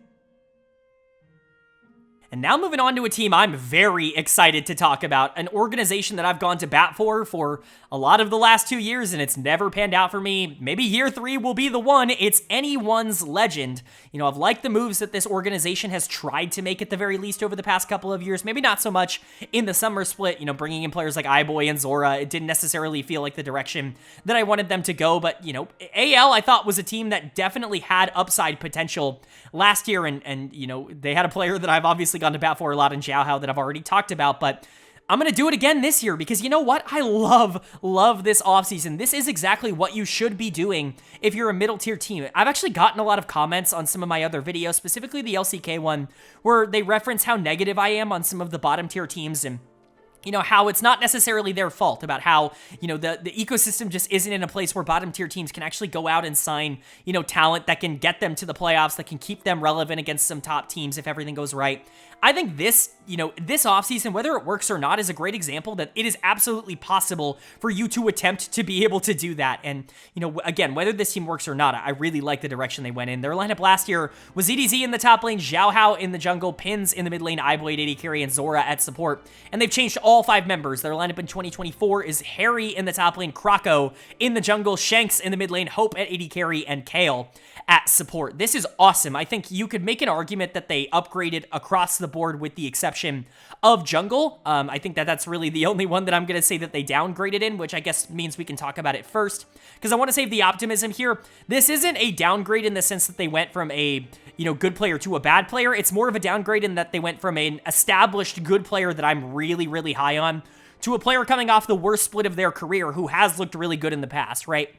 Speaker 1: And now moving on to a team I'm very excited to talk about, an organization that I've gone to bat for a lot of the last 2 years, and it's never panned out for me. Maybe year 3 will be the one. It's Anyone's Legend. I've liked the moves that this organization has tried to make at the very least over the past couple of years. Maybe not so much in the summer split, bringing in players like iBoy and Zora. It didn't necessarily feel like the direction that I wanted them to go, but, AL I thought was a team that definitely had upside potential last year, and they had a player that I've obviously gone to bat for a lot in Xiaohao that I've already talked about, but I'm going to do it again this year because you know what? I love this offseason. This is exactly what you should be doing if you're a middle tier team. I've actually gotten a lot of comments on some of my other videos, specifically the LCK one, where they reference how negative I am on some of the bottom tier teams and how it's not necessarily their fault, about how, the ecosystem just isn't in a place where bottom tier teams can actually go out and sign, talent that can get them to the playoffs, that can keep them relevant against some top teams if everything goes right. I think this offseason, whether it works or not, is a great example that it is absolutely possible for you to attempt to be able to do that. And, again, whether this team works or not, I really like the direction they went in. Their lineup last year was EDZ in the top lane, Xiaohao in the jungle, Pins in the mid lane, iBoy, AD carry, and Zora at support. And they've changed all all 5 members. Their lineup in 2024 is Harry in the top lane, Krako in the jungle, Shanks in the mid lane, Hope at AD carry, and Kale at support. This is awesome. I think you could make an argument that they upgraded across the board with the exception of jungle. I think that that's really the only one that I'm going to say that they downgraded in, which I guess means we can talk about it first, because I want to save the optimism here. This isn't a downgrade in the sense that they went from a, good player to a bad player. It's more of a downgrade in that they went from an established good player that I'm really, really high on to a player coming off the worst split of their career who has looked really good in the past, right?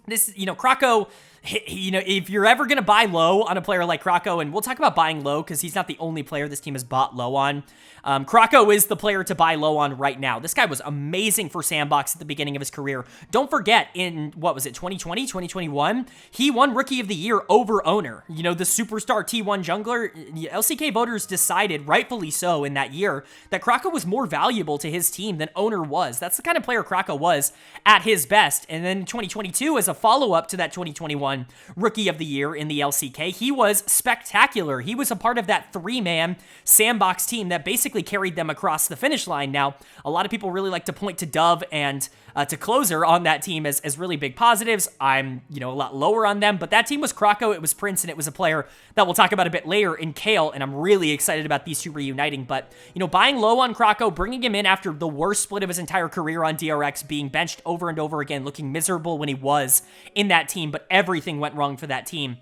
Speaker 1: This, Krako, if you're ever going to buy low on a player like Krako, and we'll talk about buying low because he's not the only player this team has bought low on. Krako is the player to buy low on right now. This guy was amazing for Sandbox at the beginning of his career. Don't forget, in, 2020, 2021, he won Rookie of the Year over Owner. The superstar T1 jungler. LCK voters decided, rightfully so in that year, that Krako was more valuable to his team than Owner was. That's the kind of player Krako was at his best. And then 2022, as a follow-up to that 2021 Rookie of the Year in the LCK, he was spectacular. He was a part of that 3-man Sandbox team that basically carried them across the finish line. Now, a lot of people really like to point to Dove and to Closer on that team as really big positives. I'm, a lot lower on them, but that team was Krako, it was Prince, and it was a player that we'll talk about a bit later in Kale, and I'm really excited about these two reuniting. But, buying low on Krako, bringing him in after the worst split of his entire career on DRX, being benched over and over again, looking miserable when he was in that team, but everything went wrong for that team.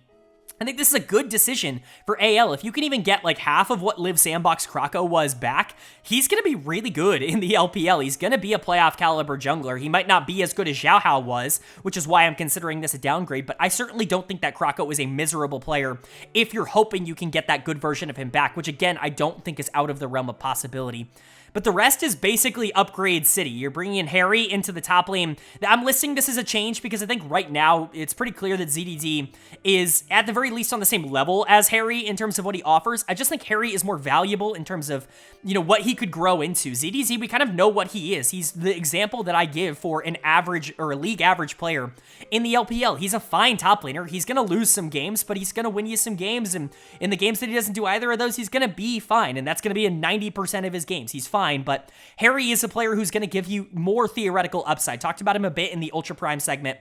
Speaker 1: I think this is a good decision for AL. If you can even get like half of what Live Sandbox Krako was back, he's going to be really good in the LPL. He's going to be a playoff caliber jungler. He might not be as good as Xiao Hao was, which is why I'm considering this a downgrade, but I certainly don't think that Krako is a miserable player if you're hoping you can get that good version of him back, which again, I don't think is out of the realm of possibility. But the rest is basically upgrade city. You're bringing in Harry into the top lane. I'm listing this as a change because I think right now it's pretty clear that ZDD is at the very least on the same level as Harry in terms of what he offers. I just think Harry is more valuable in terms of, what he could grow into. ZDZ, we kind of know what he is. He's the example that I give for an average or a league average player in the LPL. He's a fine top laner. He's going to lose some games, but he's going to win you some games. And in the games that he doesn't do either of those, he's going to be fine. And that's going to be in 90% of his games. He's fine, but Harry is a player who's going to give you more theoretical upside. Talked about him a bit in the Ultra Prime segment.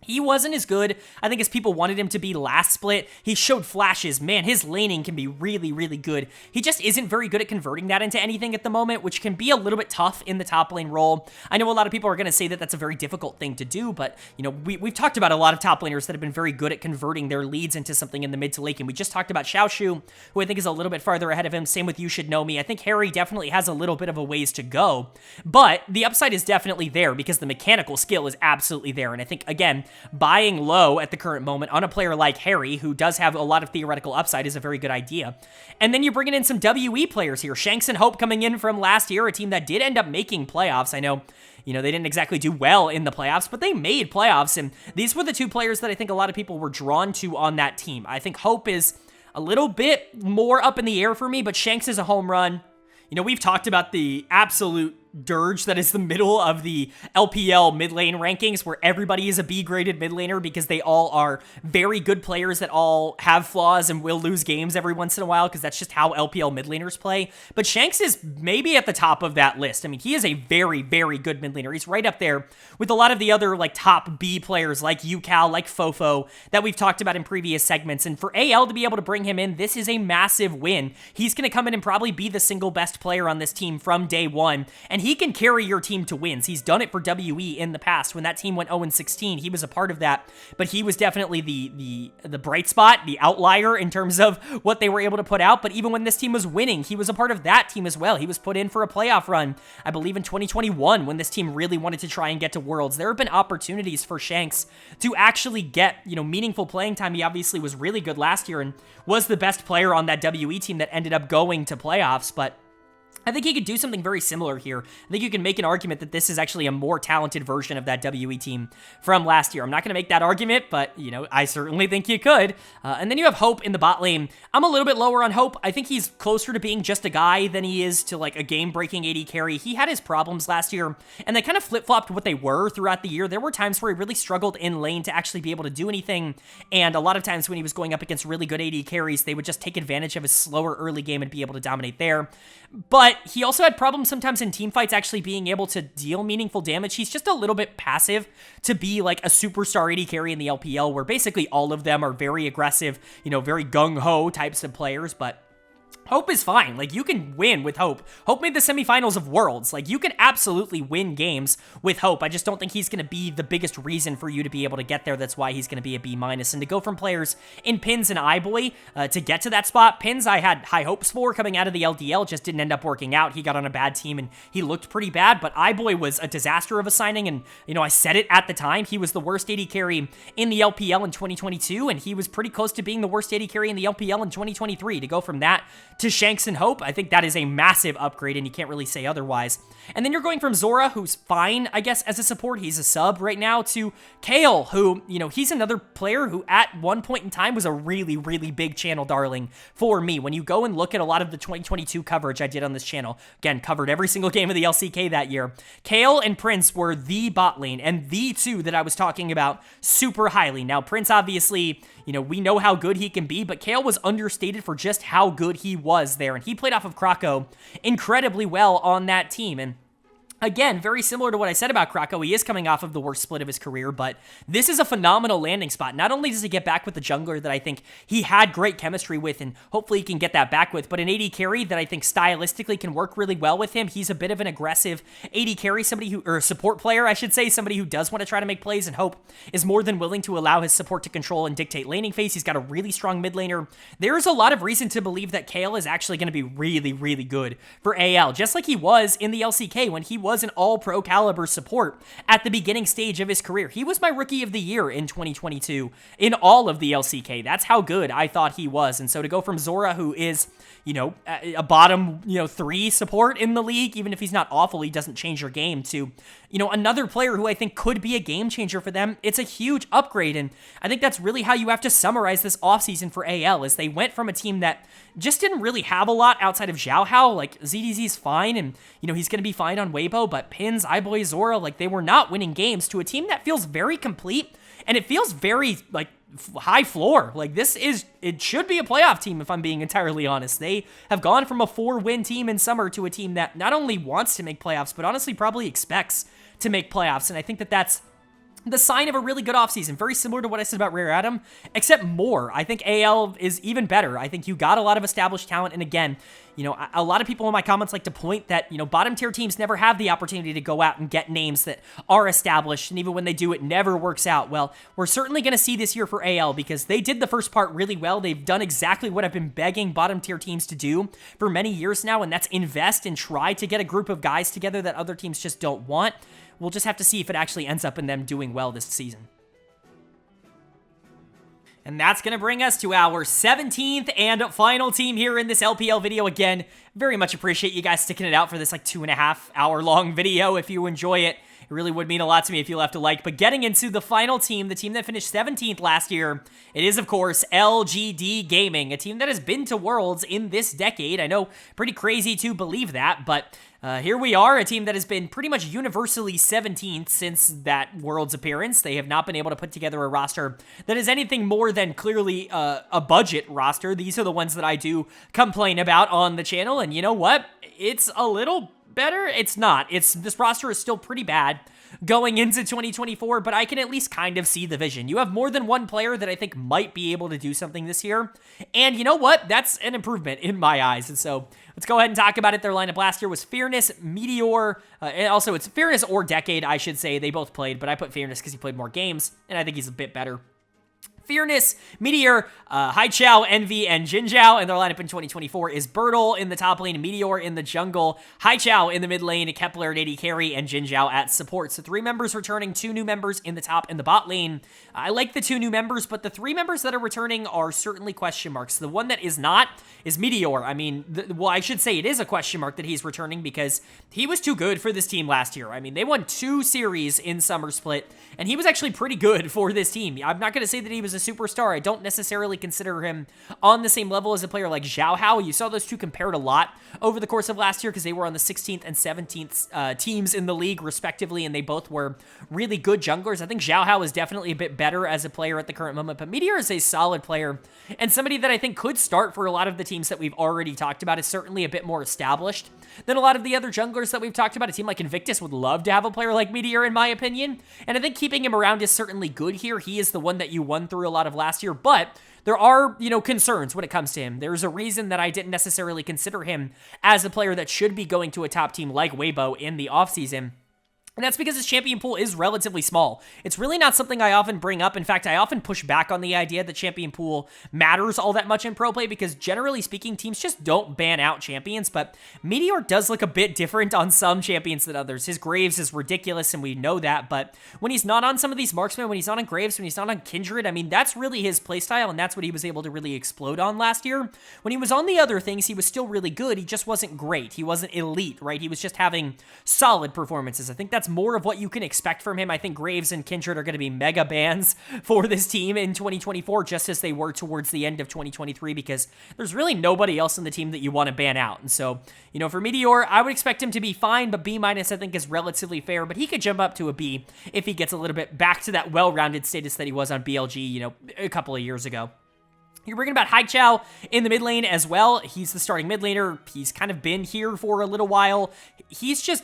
Speaker 1: He wasn't as good, I think, as people wanted him to be last split. He showed flashes. Man, his laning can be really, really good. He just isn't very good at converting that into anything at the moment, which can be a little bit tough in the top lane role. I know a lot of people are going to say that that's a very difficult thing to do, but, we've talked about a lot of top laners that have been very good at converting their leads into something in the mid to late game. We just talked about Xiaoshu, who I think is a little bit farther ahead of him. Same with You Should Know Me. I think Harry definitely has a little bit of a ways to go, but the upside is definitely there because the mechanical skill is absolutely there. And I think, again, buying low at the current moment on a player like Harry, who does have a lot of theoretical upside, is a very good idea. And then you're bringing in some WE players here. Shanks and Hope coming in from last year, a team that did end up making playoffs. I know, they didn't exactly do well in the playoffs, but they made playoffs. And these were the two players that I think a lot of people were drawn to on that team. I think Hope is a little bit more up in the air for me, but Shanks is a home run. We've talked about the absolute dirge that is the middle of the LPL mid lane rankings, where everybody is a B-graded mid laner because they all are very good players that all have flaws and will lose games every once in a while, because that's just how LPL mid laners play. But Shanks is maybe at the top of that list. I mean, he is a very, very good mid laner. He's right up there with a lot of the other top B players like UCal, like Fofo, that we've talked about in previous segments. And for AL to be able to bring him in, this is a massive win. He's going to come in and probably be the single best player on this team from day one, and he can carry your team to wins. He's done it for WE in the past. When that team went 0-16, he was a part of that, but he was definitely the bright spot, the outlier in terms of what they were able to put out. But even when this team was winning, he was a part of that team as well. He was put in for a playoff run, I believe in 2021, when this team really wanted to try and get to Worlds. There have been opportunities for Shanks to actually get, meaningful playing time. He obviously was really good last year and was the best player on that WE team that ended up going to playoffs, but I think he could do something very similar here. I think you can make an argument that this is actually a more talented version of that WE team from last year. I'm not going to make that argument, but, I certainly think you could. And then you have Hope in the bot lane. I'm a little bit lower on Hope. I think he's closer to being just a guy than he is to, a game-breaking AD carry. He had his problems last year, and they kind of flip-flopped what they were throughout the year. There were times where he really struggled in lane to actually be able to do anything, and a lot of times when he was going up against really good AD carries, they would just take advantage of his slower early game and be able to dominate there. But but he also had problems sometimes in team fights actually being able to deal meaningful damage. He's just a little bit passive to be like a superstar AD carry in the LPL, where basically all of them are very aggressive, you know, very gung-ho types of players, but Hope is fine. Like, you can win with Hope. Hope made the semifinals of Worlds. Like, you can absolutely win games with Hope. I just don't think he's going to be the biggest reason for you to be able to get there. That's why he's going to be a B-. And to go from players in Pins and iBoy to get to that spot, Pins I had high hopes for coming out of the LDL, just didn't end up working out. He got on a bad team and he looked pretty bad, but iBoy was a disaster of a signing, and, you know, I said it at the time. He was the worst AD carry in the LPL in 2022, and he was pretty close to being the worst AD carry in the LPL in 2023. To go from that to Shanks and Hope, I think that is a massive upgrade, and you can't really say otherwise. And then you're going from Zora, who's fine, I guess, as a support. He's a sub right now, to Kale, who, you know, he's another player who at one point in time was a really, really big channel darling for me. When you go and look at a lot of the 2022 coverage I did on this channel, again, covered every single game of the LCK that year, Kale and Prince were the bot lane, and the two that I was talking about super highly. Now, Prince, obviously, you know, we know how good he can be, but Kale was understated for just how good he was there, and he played off of Krakow incredibly well on that team. And again, very similar to what I said about Krakow, he is coming off of the worst split of his career, but this is a phenomenal landing spot. Not only does he get back with the jungler that I think he had great chemistry with, and hopefully he can get that back with, but an AD carry that I think stylistically can work really well with him. He's a bit of an aggressive AD carry, somebody who, or a support player, I should say, somebody who does want to try to make plays, and Hope is more than willing to allow his support to control and dictate laning phase. He's got a really strong mid laner. There's a lot of reason to believe that Kale is actually going to be really, really good for AL, just like he was in the LCK when he was an all-pro caliber support at the beginning stage of his career. He was my rookie of the year in 2022 in all of the LCK. That's how good I thought he was. And so to go from Zora, who is, you know, a bottom, 3 support in the league, even if he's not awful, he doesn't change your game, to, you know, another player who I think could be a game changer for them, it's a huge upgrade. And I think that's really how you have to summarize this offseason for AL, is they went from a team that just didn't really have a lot outside of Zhao Hao. Like, ZDZ's fine, and, you know, he's going to be fine on Weibo, but Pins, iBoy, Zora, like, they were not winning games, to a team that feels very complete, and it feels very, like, high floor. Like, it should be a playoff team, if I'm being entirely honest. They have gone from a 4-win team in summer to a team that not only wants to make playoffs, but honestly probably expects to make playoffs, and I think that that's the sign of a really good offseason. Very similar to what I said about Rare Adam, except more. I think AL is even better. I think you got a lot of established talent, and again, you know, a lot of people in my comments like to point that, you know, bottom tier teams never have the opportunity to go out and get names that are established, and even when they do, it never works out. Well, we're certainly going to see this year for AL, because they did the first part really well. They've done exactly what I've been begging bottom tier teams to do for many years now, and that's invest and try to get a group of guys together that other teams just don't want. We'll just have to see if it actually ends up in them doing well this season. And that's going to bring us to our 17th and final team here in this LPL video. Again, very much appreciate you guys sticking it out for this like 2.5 hour long video. If you enjoy it, it really would mean a lot to me if you left a like. But getting into the final team, the team that finished 17th last year, it is, of course, LGD Gaming, a team that has been to Worlds in this decade. I know, pretty crazy to believe that, but here we are, a team that has been pretty much universally 17th since that Worlds appearance. They have not been able to put together a roster that is anything more than clearly a budget roster. These are the ones that I do complain about on the channel, and you know what? It's a little better. It's not. This roster is still pretty bad going into 2024, but I can at least kind of see the vision. You have more than one player that I think might be able to do something this year, and you know what? That's an improvement in my eyes, and so let's go ahead and talk about it. Their lineup last year was Fearness, Meteor, and also it's Fearness or Decade, I should say. They both played, but I put Fearness because he played more games, and I think he's a bit better. Fearness, Meteor, Haichao, Envy, and Jinzhao, and their lineup in 2024 is Bertle in the top lane, Meteor in the jungle, Haichao in the mid lane, Kepler at AD carry, and Jinzhao at support. So 3 members returning, 2 new members in the top and the bot lane. I like the 2 new members, but the 3 members that are returning are certainly question marks. The one that is not is Meteor. I mean, well, I should say it is a question mark that he's returning, because he was too good for this team last year. I mean, they won 2 series in Summer Split, and he was actually pretty good for this team. I'm not going to say that he was a a superstar. I don't necessarily consider him on the same level as a player like Xiao Hao. You saw those two compared a lot over the course of last year because they were on the 16th and 17th teams in the league, respectively, and they both were really good junglers. I think Xiao Hao is definitely a bit better as a player at the current moment, but Meteor is a solid player and somebody that I think could start for a lot of the teams that we've already talked about. Is certainly a bit more established than a lot of the other junglers that we've talked about. A team like Inivctus would love to have a player like Meteor, in my opinion, and I think keeping him around is certainly good here. He is the one that you won through a lot of last year, but there are, concerns when it comes to him. There's a reason that I didn't necessarily consider him as a player that should be going to a top team like Weibo in the offseason. And that's because his champion pool is relatively small. It's really not something I often bring up. In fact, I often push back on the idea that champion pool matters all that much in pro play because generally speaking, teams just don't ban out champions, but Meteor does look a bit different on some champions than others. His Graves is ridiculous, and we know that, but when he's not on some of these marksmen, when he's not on Graves, when he's not on Kindred, I mean, that's really his playstyle, and that's what he was able to really explode on last year. When he was on the other things, he was still really good. He just wasn't great. He wasn't elite, right? He was just having solid performances. I think that's more of what you can expect from him. I think Graves and Kindred are going to be mega bans for this team in 2024, just as they were towards the end of 2023, because there's really nobody else in the team that you want to ban out. And so, for Meteor, I would expect him to be fine, but B- I think is relatively fair, but he could jump up to a B if he gets a little bit back to that well-rounded status that he was on BLG, a couple of years ago. You're bringing about Haichao in the mid lane as well. He's the starting mid laner. He's kind of been here for a little while. He's just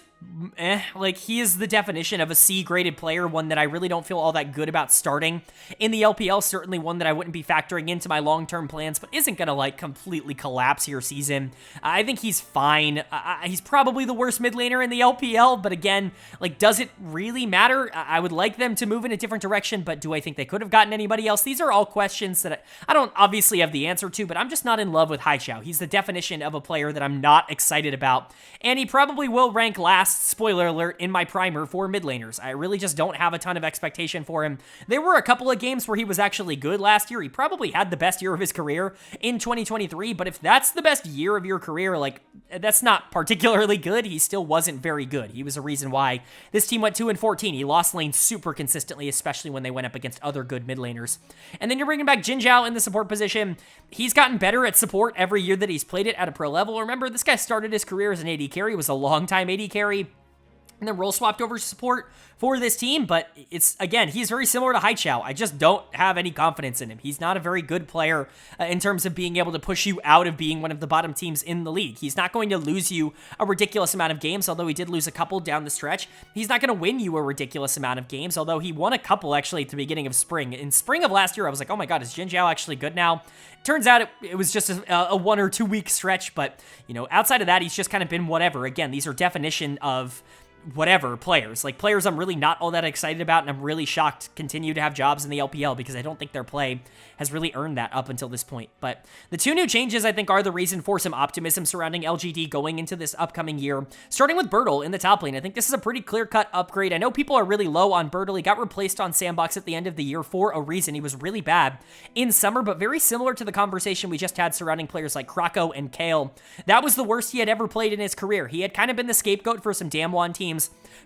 Speaker 1: he is the definition of a C-graded player, one that I really don't feel all that good about starting in the LPL. Certainly one that I wouldn't be factoring into my long-term plans, but isn't going to, completely collapse your season. I think he's fine. He's probably the worst mid laner in the LPL, but again, does it really matter? I would like them to move in a different direction, but do I think they could have gotten anybody else? These are all questions that I don't obviously have the answer to, but I'm just not in love with Haichao. He's the definition of a player that I'm not excited about, and he probably will rank last, spoiler alert, in my primer for mid laners. I really just don't have a ton of expectation for him. There were a couple of games where he was actually good last year. He probably had the best year of his career in 2023, but if that's the best year of your career, that's not particularly good. He still wasn't very good. He was a reason why this team went 2-14. He lost lane super consistently, especially when they went up against other good mid laners. And then you're bringing back Jin Zhao in the support position. He's gotten better at support every year that he's played it at a pro level. Remember, this guy started his career as an AD carry, was a long-time AD carry, and then role swapped over to support for this team, but again, he's very similar to Haichao. I just don't have any confidence in him. He's not a very good player in terms of being able to push you out of being one of the bottom teams in the league. He's not going to lose you a ridiculous amount of games, although he did lose a couple down the stretch. He's not going to win you a ridiculous amount of games, although he won a couple actually at the beginning of spring. In spring of last year, I was like, oh my god, is Jin Zhao actually good now? Turns out it was just a 1 or 2 week stretch, but outside of that, he's just kind of been whatever. Again, these are definition of whatever players. Players I'm really not all that excited about, and I'm really shocked continue to have jobs in the LPL because I don't think their play has really earned that up until this point. But the two new changes, I think, are the reason for some optimism surrounding LGD going into this upcoming year. Starting with Bertle in the top lane, I think this is a pretty clear-cut upgrade. I know people are really low on Bertle. He got replaced on Sandbox at the end of the year for a reason. He was really bad in summer, but very similar to the conversation we just had surrounding players like Krako and Kale. That was the worst he had ever played in his career. He had kind of been the scapegoat for some Damwon teams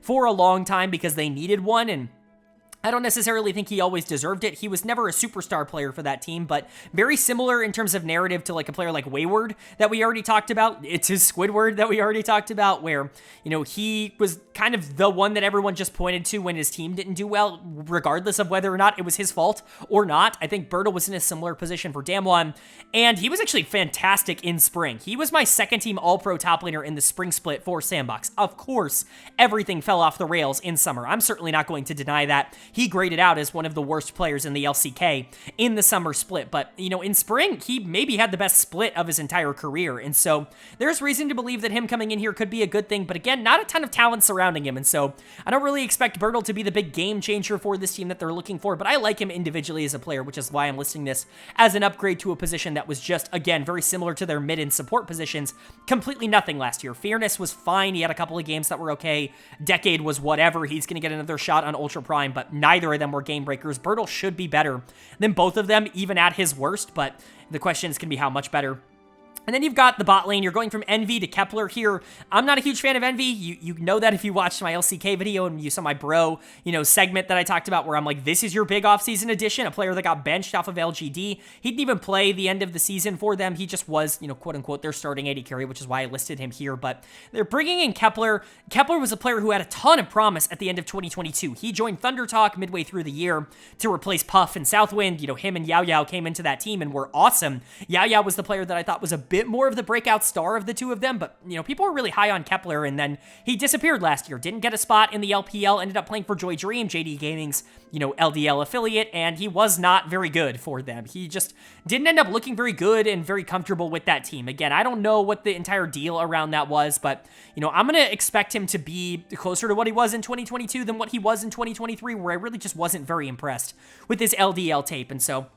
Speaker 1: for a long time because they needed one, and I don't necessarily think he always deserved it. He was never a superstar player for that team, but very similar in terms of narrative to a player like Wayward that we already talked about. It's his Squidward that we already talked about, where, he was kind of the one that everyone just pointed to when his team didn't do well, regardless of whether or not it was his fault or not. I think Bertle was in a similar position for Damwon, and he was actually fantastic in spring. He was my second team all-pro top laner in the spring split for Sandbox. Of course, everything fell off the rails in summer. I'm certainly not going to deny that. He graded out as one of the worst players in the LCK in the summer split. But, in spring, he maybe had the best split of his entire career. And so there's reason to believe that him coming in here could be a good thing. But again, not a ton of talent surrounding him. And so I don't really expect Bertle to be the big game changer for this team that they're looking for. But I like him individually as a player, which is why I'm listing this as an upgrade to a position that was just, again, very similar to their mid and support positions. Completely nothing last year. Fairness was fine. He had a couple of games that were okay. Decade was whatever. He's going to get another shot on Ultra Prime, but neither of them were game breakers. Bertle should be better than both of them, even at his worst, but the question is going to be how much better. And then you've got the bot lane. You're going from Envy to Kepler here. I'm not a huge fan of Envy. You know that if you watched my LCK video and you saw my bro, segment that I talked about where I'm like, this is your big offseason addition, a player that got benched off of LGD. He didn't even play the end of the season for them. He just was, quote unquote, their starting AD carry, which is why I listed him here. But they're bringing in Kepler. Kepler was a player who had a ton of promise at the end of 2022. He joined ThunderTalk midway through the year to replace Puff and Southwind. Him and Yao Yao came into that team and were awesome. Yao Yao was the player that I thought was a bit more of the breakout star of the two of them, but, people were really high on Kepler, and then he disappeared last year. Didn't get a spot in the LPL, ended up playing for Joy Dream, JD Gaming's, LDL affiliate, and he was not very good for them. He just didn't end up looking very good and very comfortable with that team. Again, I don't know what the entire deal around that was, but, I'm going to expect him to be closer to what he was in 2022 than what he was in 2023, where I really just wasn't very impressed with his LDL tape, and so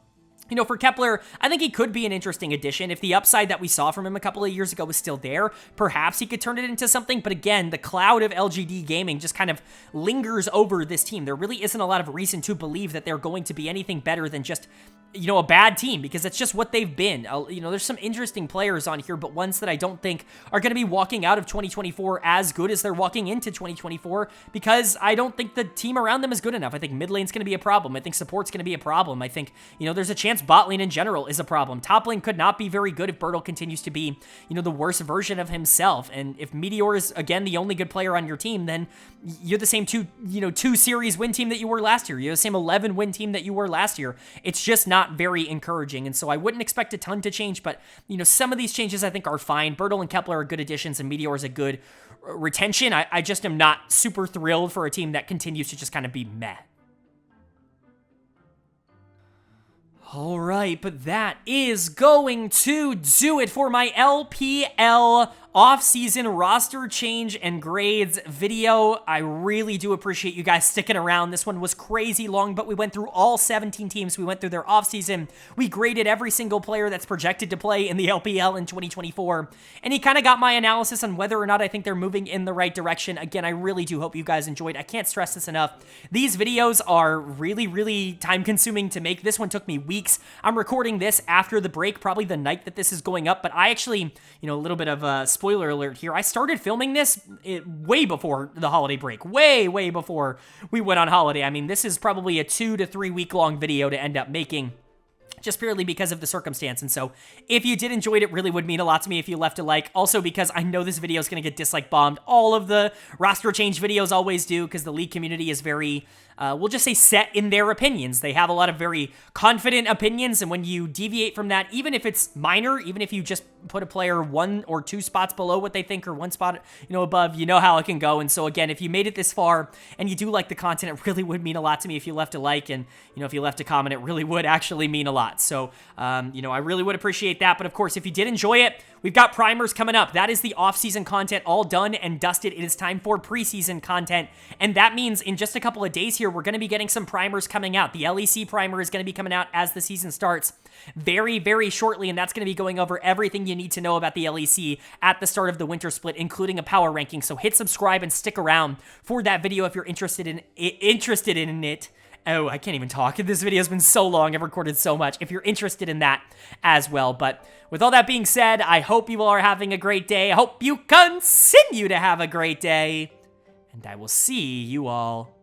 Speaker 1: for Kepler, I think he could be an interesting addition. If the upside that we saw from him a couple of years ago was still there, perhaps he could turn it into something. But again, the cloud of LGD Gaming just kind of lingers over this team. There really isn't a lot of reason to believe that they're going to be anything better than just a bad team, because it's just what they've been. There's some interesting players on here, but ones that I don't think are going to be walking out of 2024 as good as they're walking into 2024, because I don't think the team around them is good enough. I think mid lane's going to be a problem. I think support's going to be a problem. I think, there's a chance bot lane in general is a problem. Top lane could not be very good if Bertle continues to be, the worst version of himself. And if Meteor is, again, the only good player on your team, then you're the same two series win team that you were last year. You're the same 11 win team that you were last year. It's just not very encouraging, and so I wouldn't expect a ton to change, but some of these changes I think are fine. Bertle and Kepler are good additions, and Meteor is a good retention. I just am not super thrilled for a team that continues to just kind of be meh. All right, but that is going to do it for my LPL off-season roster change and grades video. I really do appreciate you guys sticking around. This one was crazy long, but we went through all 17 teams. We went through their off-season. We graded every single player that's projected to play in the LPL in 2024, and he kind of got my analysis on whether or not I think they're moving in the right direction. Again, I really do hope you guys enjoyed. I can't stress this enough. These videos are really, really time-consuming to make. This one took me weeks. I'm recording this after the break, probably the night that this is going up, but I actually, a little bit of a spoiler alert here. I started filming this way before the holiday break, way before we went on holiday. I mean, this is probably a 2 to 3 week long video to end up making, just purely because of the circumstance. And so if you did enjoy it, it really would mean a lot to me if you left a like. Also, because I know this video is going to get dislike bombed. All of the roster change videos always do, because the League community is very, we'll just say, set in their opinions. They have a lot of very confident opinions, and when you deviate from that, even if it's minor, even if you just put a player 1 or 2 spots below what they think, or 1 spot, above, how it can go. And so again, if you made it this far and you do like the content, it really would mean a lot to me if you left a like, and, if you left a comment, it really would actually mean a lot. So, I really would appreciate that. But of course, if you did enjoy it, we've got primers coming up. That is the off-season content all done and dusted. It is time for preseason content, and that means in just a couple of days here, we're going to be getting some primers coming out. The LEC primer is going to be coming out as the season starts very, very shortly, and that's going to be going over everything you need to know about the LEC at the start of the winter split, including a power ranking. So hit subscribe and stick around for that video if you're interested in it. Oh, I can't even talk. This video has been so long. I've recorded so much. If you're interested in that as well. But with all that being said, I hope you all are having a great day. I hope you continue to have a great day. And I will see you all